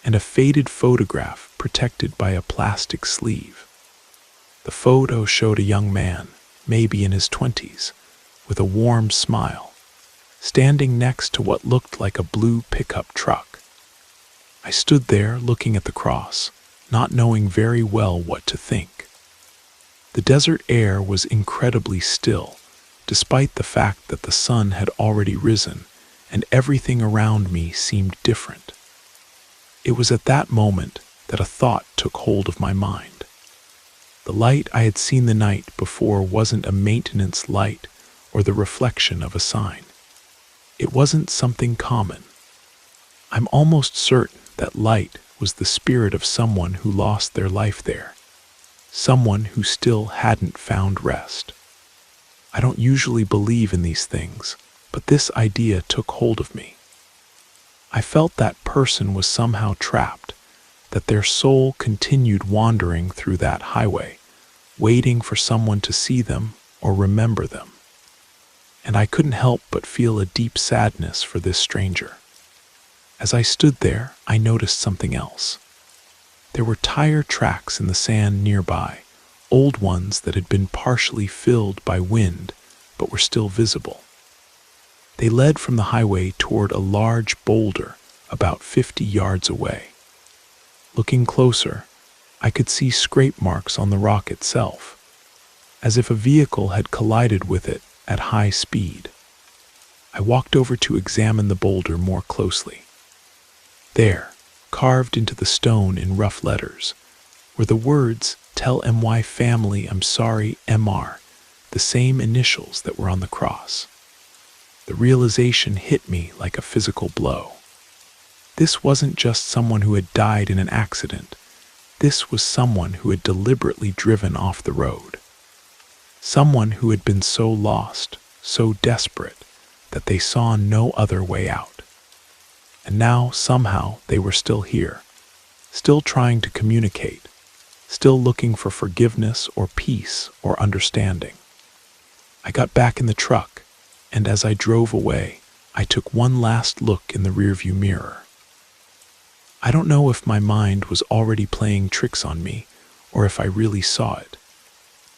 and a faded photograph protected by a plastic sleeve. The photo showed a young man, maybe in his 20s, with a warm smile, standing next to what looked like a blue pickup truck. I stood there looking at the cross, not knowing very well what to think. The desert air was incredibly still, despite the fact that the sun had already risen and everything around me seemed different. It was at that moment that a thought took hold of my mind. The light I had seen the night before wasn't a maintenance light or the reflection of a sign. It wasn't something common. I'm almost certain that light was the spirit of someone who lost their life there, someone who still hadn't found rest. I don't usually believe in these things, but this idea took hold of me. I felt that person was somehow trapped, that their soul continued wandering through that highway, waiting for someone to see them or remember them. And I couldn't help but feel a deep sadness for this stranger. As I stood there, I noticed something else. There were tire tracks in the sand nearby, old ones that had been partially filled by wind, but were still visible. They led from the highway toward a large boulder about 50 yards away. Looking closer, I could see scrape marks on the rock itself, as if a vehicle had collided with it at high speed. I I walked over to examine the boulder more closely. There, carved into the stone in rough letters, were the words, "Tell my family I'm sorry, MR," the same initials that were on the cross. The realization hit me like a physical blow. This wasn't just someone who had died in an accident. This was someone who had deliberately driven off the road. Someone who had been so lost, so desperate, that they saw no other way out. And now, somehow, they were still here, still trying to communicate, still looking for forgiveness or peace or understanding. I got back in the truck, and as I drove away, I took one last look in the rearview mirror. I don't know if my mind was already playing tricks on me or if I really saw it,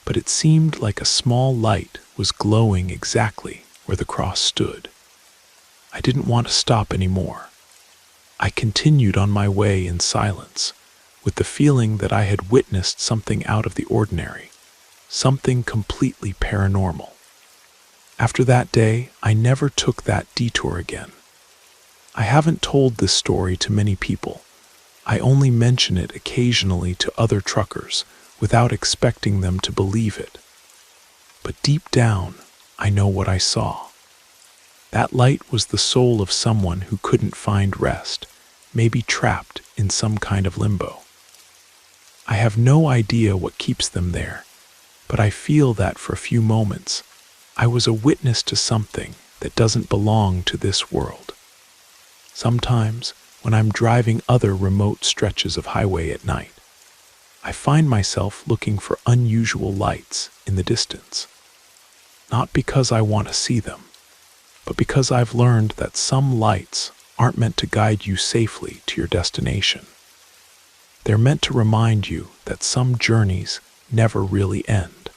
but it seemed like a small light was glowing exactly where the cross stood. I didn't want to stop anymore. I continued on my way in silence, with the feeling that I had witnessed something out of the ordinary, something completely paranormal. After that day, I never took that detour again. I haven't told this story to many people. I only mention it occasionally to other truckers without expecting them to believe it. But deep down, I know what I saw. That light was the soul of someone who couldn't find rest, maybe trapped in some kind of limbo. I have no idea what keeps them there, but I feel that for a few moments, I was a witness to something that doesn't belong to this world. Sometimes, when I'm driving other remote stretches of highway at night, I find myself looking for unusual lights in the distance. Not because I want to see them, but because I've learned that some lights aren't meant to guide you safely to your destination. They're meant to remind you that some journeys never really end.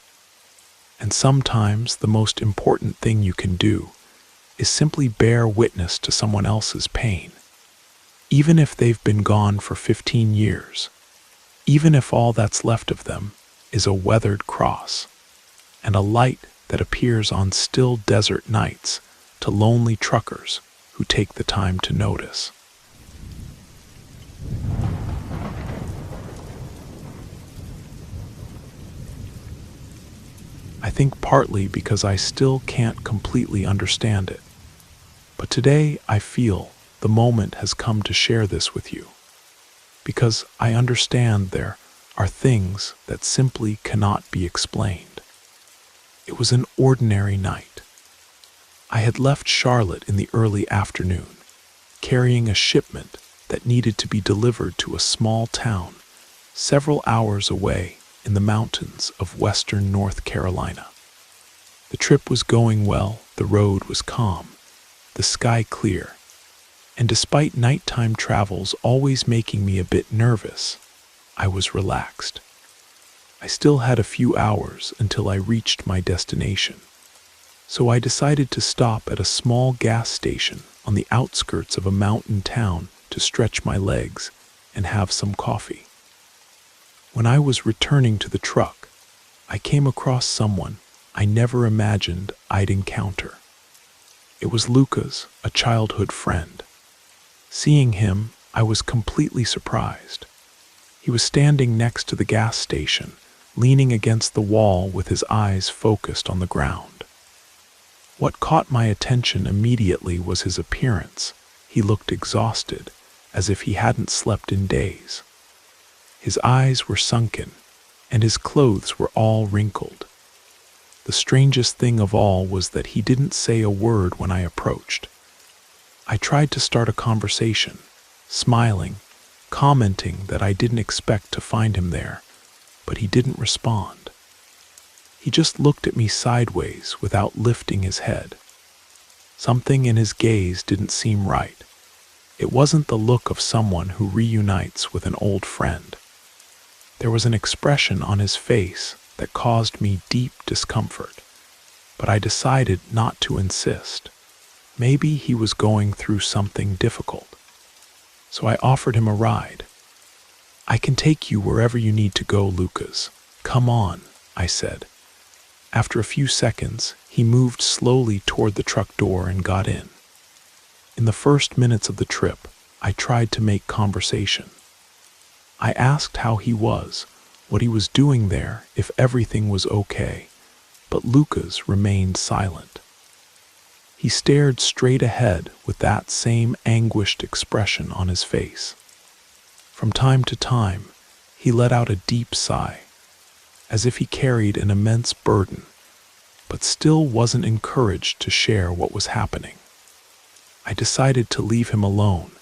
And sometimes the most important thing you can do is simply bear witness to someone else's pain, even if they've been gone for 15 years, even if all that's left of them is a weathered cross and a light that appears on still desert nights to lonely truckers who take the time to notice. I think partly because I still can't completely understand it. But today I feel the moment has come to share this with you, because I understand there are things that simply cannot be explained. It was an ordinary night. I had left Charlotte in the early afternoon, carrying a shipment that needed to be delivered to a small town several hours away in the mountains of western North Carolina. The trip was going well, the road was calm, the sky clear, and despite nighttime travels always making me a bit nervous, I was relaxed. I still had a few hours until I reached my destination, so I decided to stop at a small gas station on the outskirts of a mountain town to stretch my legs and have some coffee. When I was returning to the truck, I came across someone I never imagined I'd encounter. It was Lucas, a childhood friend. Seeing him, I was completely surprised. He was standing next to the gas station, leaning against the wall with his eyes focused on the ground. What caught my attention immediately was his appearance. He looked exhausted, as if he hadn't slept in days. His eyes were sunken, and his clothes were all wrinkled. The strangest thing of all was that he didn't say a word when I approached. I tried to start a conversation, smiling, commenting that I didn't expect to find him there, but he didn't respond. He just looked at me sideways without lifting his head. Something in his gaze didn't seem right. It wasn't the look of someone who reunites with an old friend. There was an expression on his face that caused me deep discomfort, but I decided not to insist. Maybe he was going through something difficult. So I offered him a ride. "I can take you wherever you need to go, Lucas. Come on," I said. After a few seconds, He moved slowly toward the truck door and got in. In the first minutes of the trip, I tried to make conversation. I asked how he was, what he was doing there, if everything was okay, but Lucas remained silent. He stared straight ahead with that same anguished expression on his face. From time to time, he let out a deep sigh, as if he carried an immense burden, but still wasn't encouraged to share what was happening. I decided to leave him alone,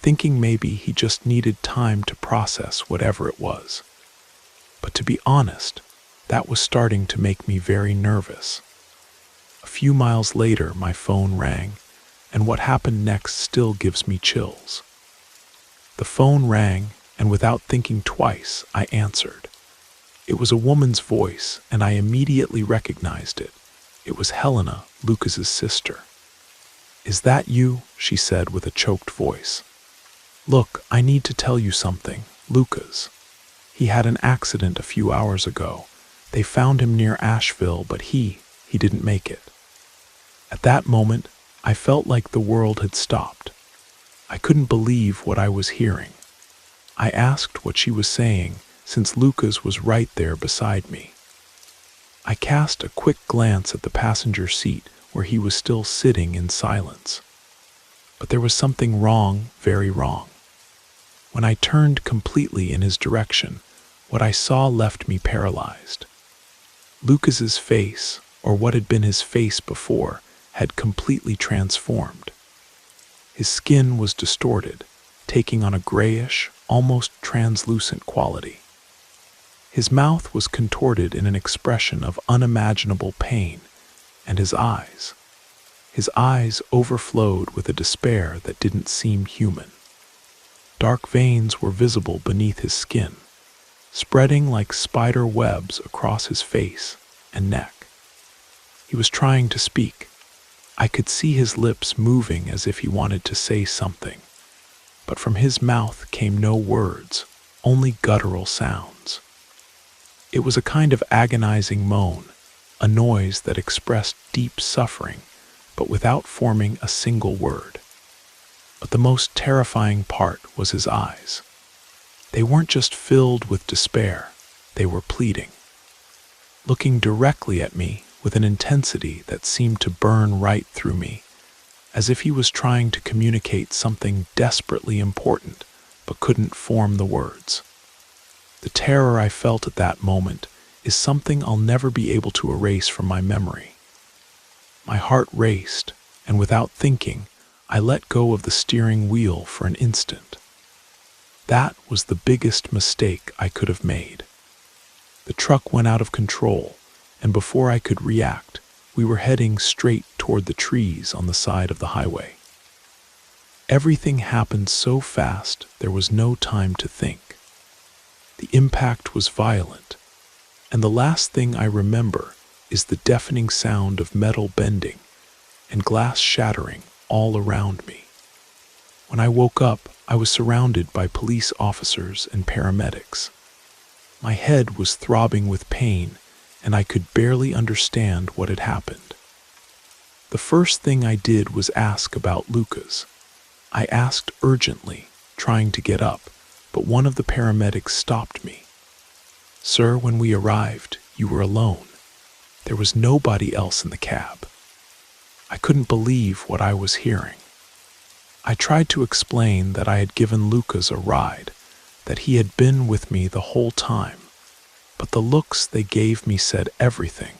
thinking maybe he just needed time to process whatever it was. But to be honest, that was starting to make me very nervous. A few miles later, my phone rang, and what happened next still gives me chills. The phone rang, and without thinking twice, I answered. It was a woman's voice, and I immediately recognized it. It was Helena, Lucas's sister. "Is that you?" she said with a choked voice. "Look, I need to tell you something, Lucas. He had an accident a few hours ago. They found him near Asheville, but he didn't make it." At that moment, I felt like the world had stopped. I couldn't believe what I was hearing. I asked what she was saying, since Lucas was right there beside me. I cast a quick glance at the passenger seat where he was still sitting in silence. But there was something wrong, very wrong. When I turned completely in his direction, what I saw left me paralyzed. Lucas's face, or what had been his face before, had completely transformed. His skin was distorted, taking on a grayish, almost translucent quality. His mouth was contorted in an expression of unimaginable pain, and his eyes overflowed with a despair that didn't seem human. Dark veins were visible beneath his skin, spreading like spider webs across his face and neck. He was trying to speak. I could see his lips moving as if he wanted to say something, but from his mouth came no words, only guttural sounds. It was a kind of agonizing moan, a noise that expressed deep suffering, but without forming a single word. But the most terrifying part was his eyes. They weren't just filled with despair, they were pleading, looking directly at me with an intensity that seemed to burn right through me, as if he was trying to communicate something desperately important, but couldn't form the words. The terror I felt at that moment is something I'll never be able to erase from my memory. My heart raced, and without thinking, I let go of the steering wheel for an instant. That was the biggest mistake I could have made. The truck went out of control, and before I could react, we were heading straight toward the trees on the side of the highway. Everything happened so fast there was no time to think. The impact was violent, and the last thing I remember is the deafening sound of metal bending and glass shattering all around me. When I woke up, I was surrounded by police officers and paramedics. My head was throbbing with pain, and I could barely understand what had happened. The first thing I did was ask about Lucas. I asked urgently, trying to get up, but one of the paramedics stopped me. "Sir, when we arrived, you were alone. There was nobody else in the cab." I couldn't believe what I was hearing. I tried to explain that I had given Lucas a ride, that he had been with me the whole time, but the looks they gave me said everything.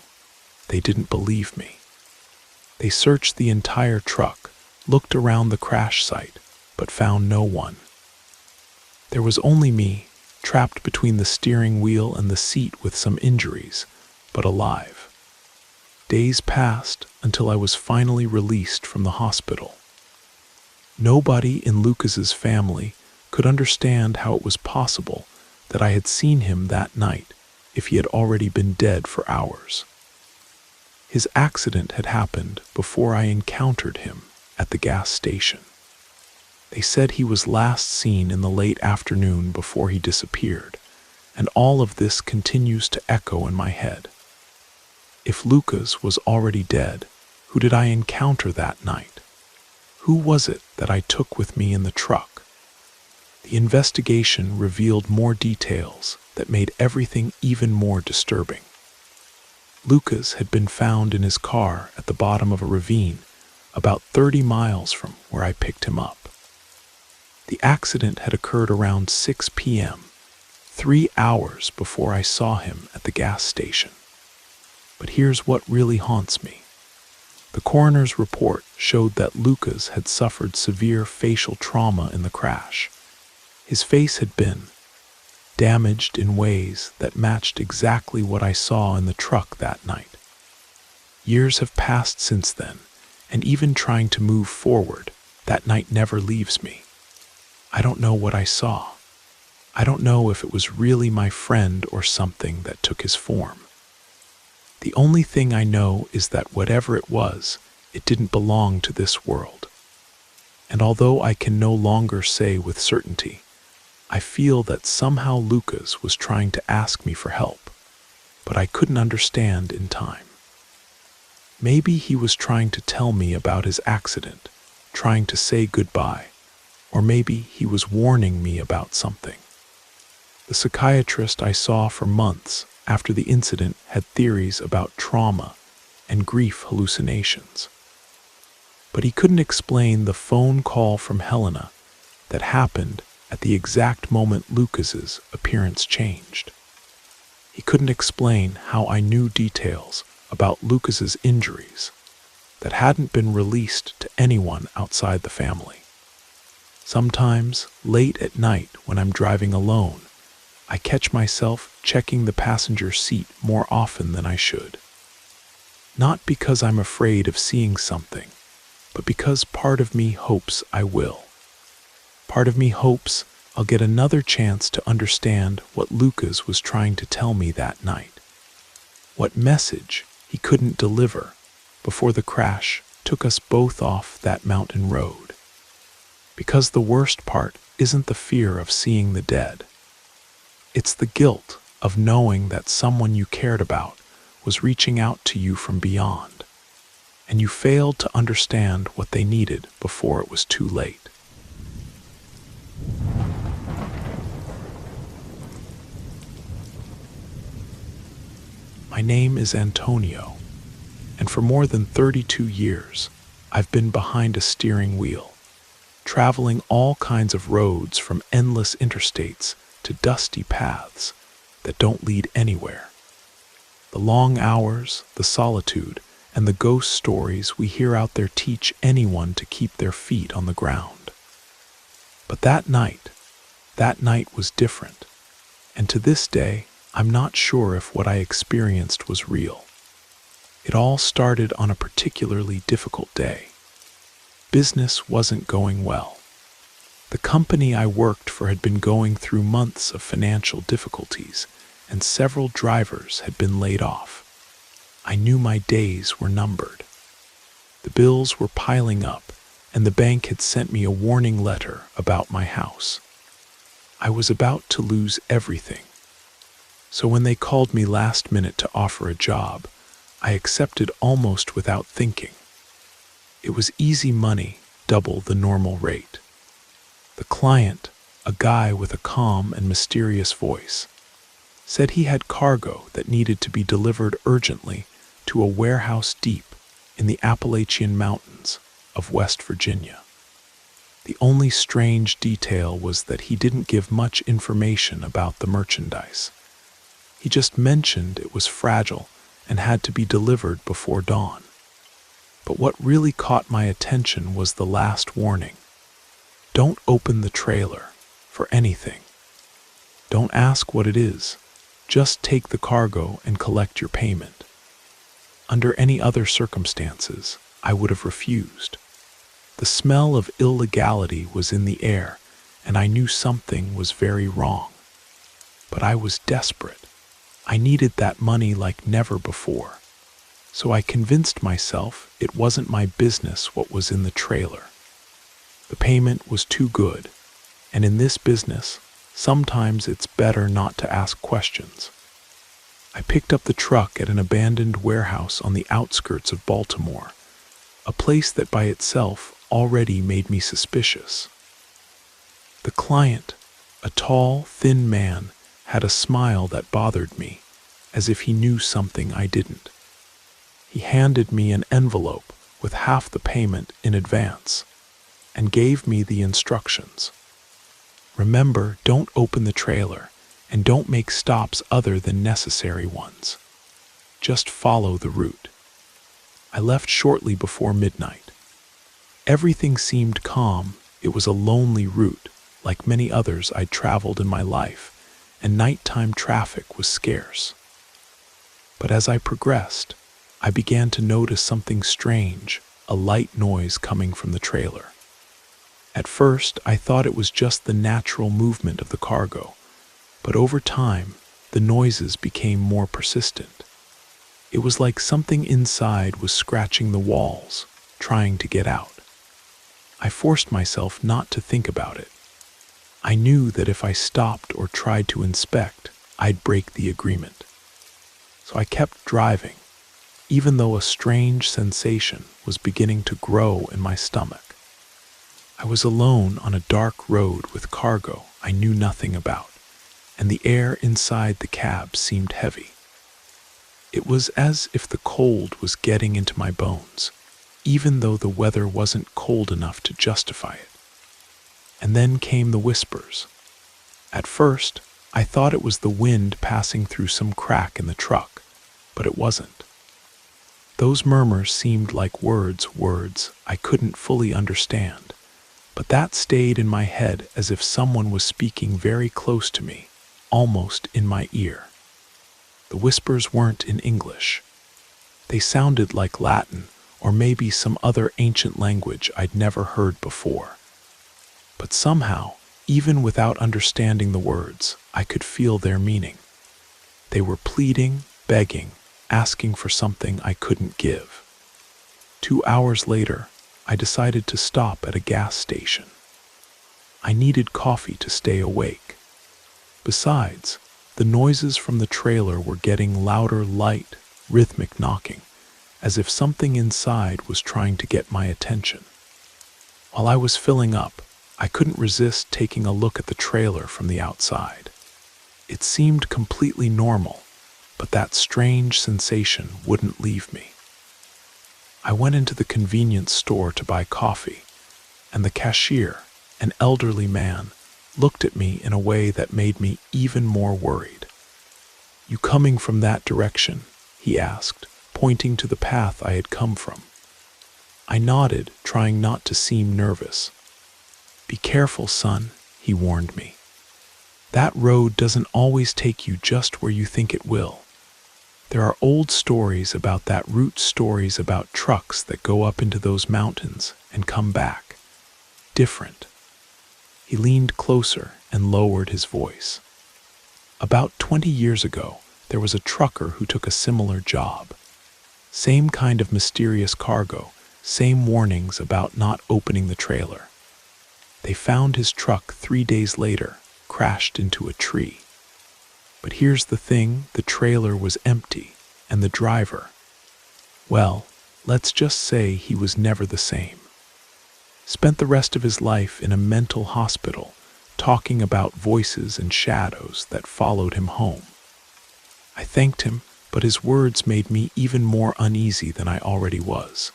They didn't believe me. They searched the entire truck, looked around the crash site, but found no one. There was only me, trapped between the steering wheel and the seat with some injuries, but alive. Days passed until I was finally released from the hospital. Nobody in Lucas's family could understand how it was possible that I had seen him that night if he had already been dead for hours. His accident had happened before I encountered him at the gas station. They said he was last seen in the late afternoon before he disappeared, and all of this continues to echo in my head. If Lucas was already dead, who did I encounter that night? Who was it that I took with me in the truck? The investigation revealed more details that made everything even more disturbing. Lucas had been found in his car at the bottom of a ravine, about 30 miles from where I picked him up. The accident had occurred around 6 p.m., 3 hours before I saw him at the gas station. But here's what really haunts me. The coroner's report showed that Lucas had suffered severe facial trauma in the crash. His face had been damaged in ways that matched exactly what I saw in the truck that night. Years have passed since then, and even trying to move forward, that night never leaves me. I don't know what I saw. I don't know if it was really my friend or something that took his form. The only thing I know is that whatever it was, it didn't belong to this world. And although I can no longer say with certainty, I feel that somehow Lucas was trying to ask me for help, but I couldn't understand in time. Maybe he was trying to tell me about his accident, trying to say goodbye, or maybe he was warning me about something. The psychiatrist I saw for months after the incident had theories about trauma and grief hallucinations. But he couldn't explain the phone call from Helena that happened at the exact moment Lucas's appearance changed. He couldn't explain how I knew details about Lucas's injuries that hadn't been released to anyone outside the family. Sometimes, late at night when I'm driving alone, I catch myself checking the passenger seat more often than I should. Not because I'm afraid of seeing something, but because part of me hopes I will. Part of me hopes I'll get another chance to understand what Lucas was trying to tell me that night. What message he couldn't deliver before the crash took us both off that mountain road. Because the worst part isn't the fear of seeing the dead. It's the guilt of knowing that someone you cared about was reaching out to you from beyond, and you failed to understand what they needed before it was too late. My name is Antonio, and for more than 32 years, I've been behind a steering wheel, traveling all kinds of roads from endless interstates to dusty paths that don't lead anywhere. The long hours, the solitude, and the ghost stories we hear out there teach anyone to keep their feet on the ground. But that night was different, and to this day, I'm not sure if what I experienced was real. It all started on a particularly difficult day. Business wasn't going well. The company I worked for had been going through months of financial difficulties, and several drivers had been laid off. I knew my days were numbered. The bills were piling up, and the bank had sent me a warning letter about my house. I was about to lose everything. So when they called me last minute to offer a job, I accepted almost without thinking. It was easy money, double the normal rate. The client, a guy with a calm and mysterious voice, said he had cargo that needed to be delivered urgently to a warehouse deep in the Appalachian Mountains of West Virginia. The only strange detail was that he didn't give much information about the merchandise. He just mentioned it was fragile and had to be delivered before dawn. But what really caught my attention was the last warning. Don't open the trailer for anything. Don't ask what it is. Just take the cargo and collect your payment. Under any other circumstances, I would have refused. The smell of illegality was in the air, and I knew something was very wrong. But I was desperate. I needed that money like never before. So I convinced myself it wasn't my business what was in the trailer. The payment was too good, and in this business, sometimes it's better not to ask questions. I picked up the truck at an abandoned warehouse on the outskirts of Baltimore, a place that by itself already made me suspicious. The client, a tall, thin man, had a smile that bothered me, as if he knew something I didn't. He handed me an envelope with half the payment in advance and gave me the instructions. Remember, don't open the trailer and don't make stops other than necessary ones. Just follow the route. I left shortly before midnight. Everything seemed calm. It was a lonely route, like many others I'd traveled in my life, and nighttime traffic was scarce. But as I progressed, I began to notice something strange, a light noise coming from the trailer. At first, I thought it was just the natural movement of the cargo, but over time, the noises became more persistent. It was like something inside was scratching the walls, trying to get out. I forced myself not to think about it. I knew that if I stopped or tried to inspect, I'd break the agreement. So I kept driving, even though a strange sensation was beginning to grow in my stomach. I was alone on a dark road with cargo I knew nothing about, and the air inside the cab seemed heavy. It was as if the cold was getting into my bones, even though the weather wasn't cold enough to justify it. And then came the whispers. At first, I thought it was the wind passing through some crack in the truck, but it wasn't. Those murmurs seemed like words I couldn't fully understand, but that stayed in my head as if someone was speaking very close to me, almost in my ear. The whispers weren't in English. They sounded like Latin or maybe some other ancient language I'd never heard before. But somehow, even without understanding the words, I could feel their meaning. They were pleading, begging, asking for something I couldn't give. 2 hours later, I decided to stop at a gas station. I needed coffee to stay awake. Besides, the noises from the trailer were getting louder, light, rhythmic knocking, as if something inside was trying to get my attention. While I was filling up, I couldn't resist taking a look at the trailer from the outside. It seemed completely normal, but that strange sensation wouldn't leave me. I went into the convenience store to buy coffee, and the cashier, an elderly man, looked at me in a way that made me even more worried. "You coming from that direction?" he asked, pointing to the path I had come from. I nodded, trying not to seem nervous. "Be careful, son," he warned me. "That road doesn't always take you just where you think it will. There are old stories about that route, stories about trucks that go up into those mountains and come back. Different." He leaned closer and lowered his voice. "About 20 years ago, there was a trucker who took a similar job. Same kind of mysterious cargo, same warnings about not opening the trailer. They found his truck 3 days later, crashed into a tree. But here's the thing, the trailer was empty, and the driver, well, let's just say he was never the same. Spent the rest of his life in a mental hospital, talking about voices and shadows that followed him home. I thanked him, but his words made me even more uneasy than I already was.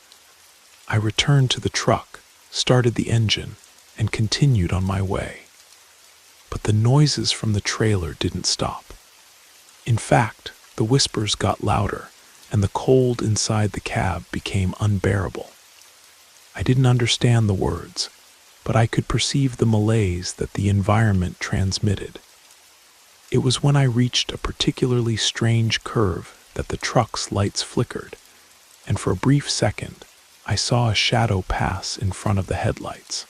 I returned to the truck, started the engine, and continued on my way. But the noises from the trailer didn't stop. In fact, the whispers got louder, and the cold inside the cab became unbearable. I didn't understand the words, but I could perceive the malaise that the environment transmitted. It was when I reached a particularly strange curve that the truck's lights flickered, and for a brief second, I saw a shadow pass in front of the headlights.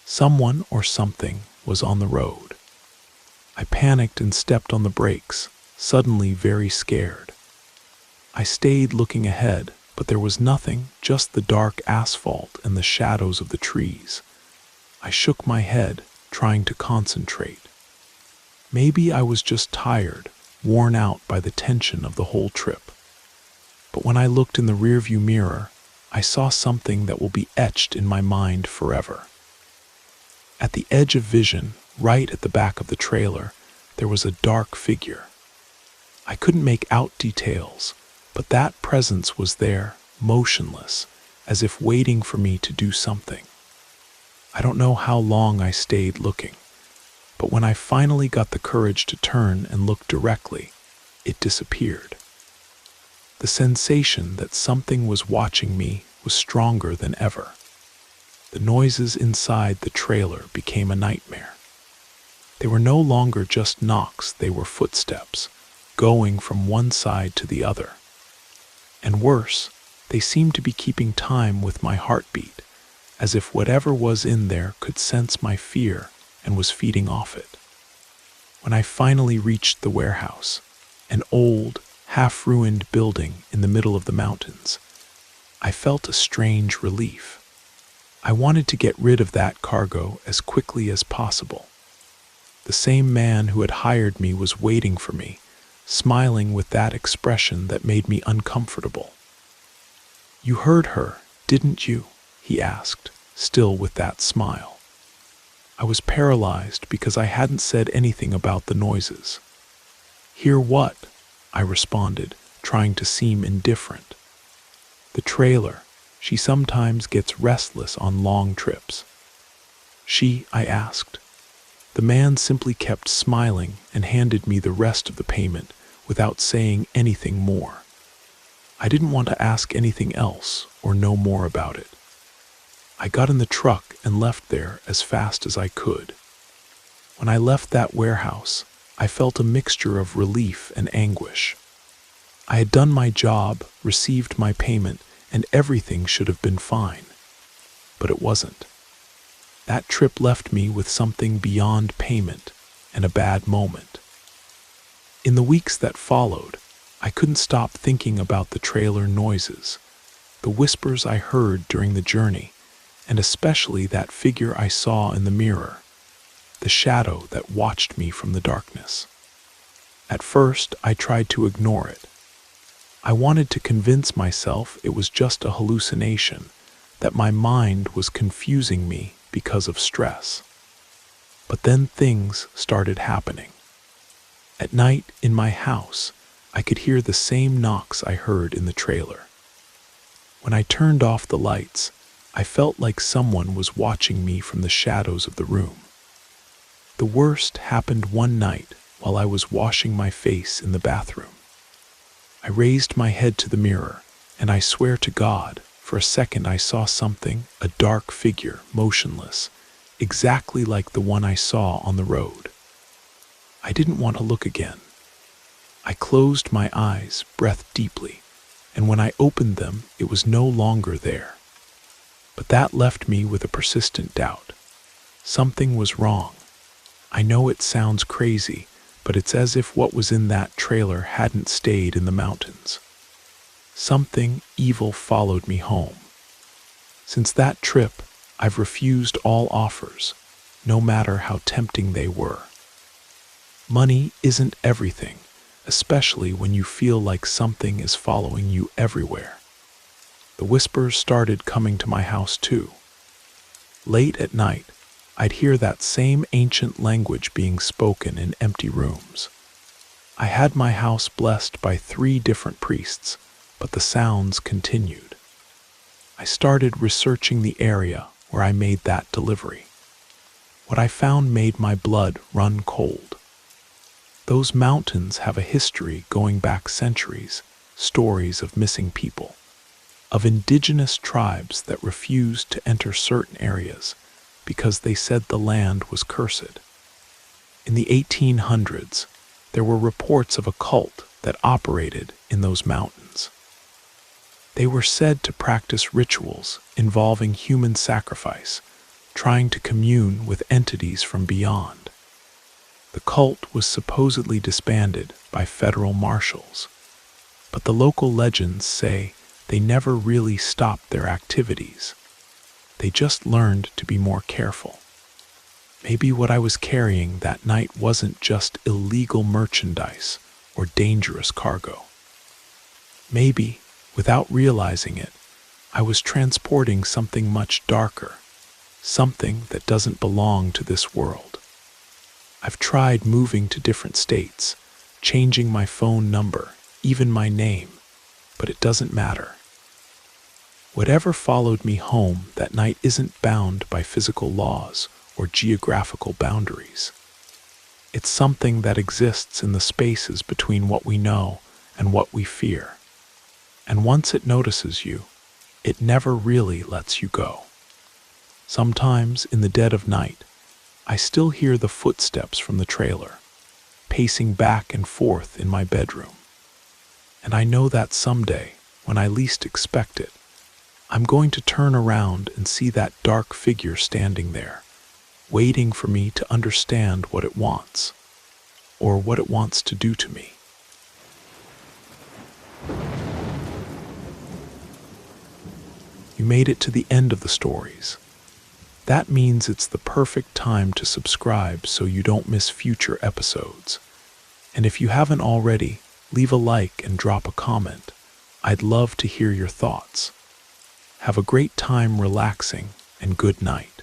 Someone or something was on the road. I panicked and stepped on the brakes, suddenly very scared. I stayed looking ahead, but there was nothing, just the dark asphalt and the shadows of the trees. I shook my head, trying to concentrate. Maybe I was just tired, worn out by the tension of the whole trip. But when I looked in the rearview mirror, I saw something that will be etched in my mind forever. At the edge of vision, right at the back of the trailer, there was a dark figure. I couldn't make out details, but that presence was there, motionless, as if waiting for me to do something. I don't know how long I stayed looking, but when I finally got the courage to turn and look directly, it disappeared. The sensation that something was watching me was stronger than ever. The noises inside the trailer became a nightmare. They were no longer just knocks, they were footsteps, going from one side to the other. And worse, they seemed to be keeping time with my heartbeat, as if whatever was in there could sense my fear and was feeding off it. When I finally reached the warehouse, an old, half-ruined building in the middle of the mountains, I felt a strange relief. I wanted to get rid of that cargo as quickly as possible. The same man who had hired me was waiting for me, smiling with that expression that made me uncomfortable. "You heard her, didn't you?" he asked, still with that smile. I was paralyzed because I hadn't said anything about the noises. "Hear what?" I responded, trying to seem indifferent. "The trailer. She sometimes gets restless on long trips." "She?" I asked. The man simply kept smiling and handed me the rest of the payment without saying anything more. I didn't want to ask anything else or know more about it. I got in the truck and left there as fast as I could. When I left that warehouse, I felt a mixture of relief and anguish. I had done my job, received my payment, and everything should have been fine. But it wasn't. That trip left me with something beyond payment and a bad moment. In the weeks that followed, I couldn't stop thinking about the trailer noises, the whispers I heard during the journey, and especially that figure I saw in the mirror, the shadow that watched me from the darkness. At first, I tried to ignore it. I wanted to convince myself it was just a hallucination, that my mind was confusing me because of stress. But then things started happening. At night in my house, I could hear the same knocks I heard in the trailer. When I turned off the lights, I felt like someone was watching me from the shadows of the room. The worst happened one night while I was washing my face in the bathroom. I raised my head to the mirror, and I swear to God, for a second I saw something, a dark figure, motionless, exactly like the one I saw on the road. I didn't want to look again. I closed my eyes, breathed deeply, and when I opened them, it was no longer there. But that left me with a persistent doubt. Something was wrong. I know it sounds crazy, but it's as if what was in that trailer hadn't stayed in the mountains. Something evil followed me home. Since that trip, I've refused all offers, no matter how tempting they were. Money isn't everything, especially when you feel like something is following you everywhere. The whispers started coming to my house too. Late at night, I'd hear that same ancient language being spoken in empty rooms. I had my house blessed by 3 different priests, but the sounds continued. I started researching the area where I made that delivery. What I found made my blood run cold. Those mountains have a history going back centuries, stories of missing people, of indigenous tribes that refused to enter certain areas because they said the land was cursed. In the 1800s, there were reports of a cult that operated in those mountains. They were said to practice rituals involving human sacrifice, trying to commune with entities from beyond. The cult was supposedly disbanded by federal marshals, but the local legends say they never really stopped their activities. They just learned to be more careful. Maybe what I was carrying that night wasn't just illegal merchandise, or dangerous cargo. Maybe, without realizing it, I was transporting something much darker, something that doesn't belong to this world. I've tried moving to different states, changing my phone number, even my name, but it doesn't matter. Whatever followed me home that night isn't bound by physical laws or geographical boundaries. It's something that exists in the spaces between what we know and what we fear. And once it notices you, it never really lets you go. Sometimes in the dead of night, I still hear the footsteps from the trailer, pacing back and forth in my bedroom. And I know that someday, when I least expect it, I'm going to turn around and see that dark figure standing there, waiting for me to understand what it wants, or what it wants to do to me. You made it to the end of the stories. That means it's the perfect time to subscribe so you don't miss future episodes. And if you haven't already, leave a like and drop a comment. I'd love to hear your thoughts. Have a great time relaxing, and good night.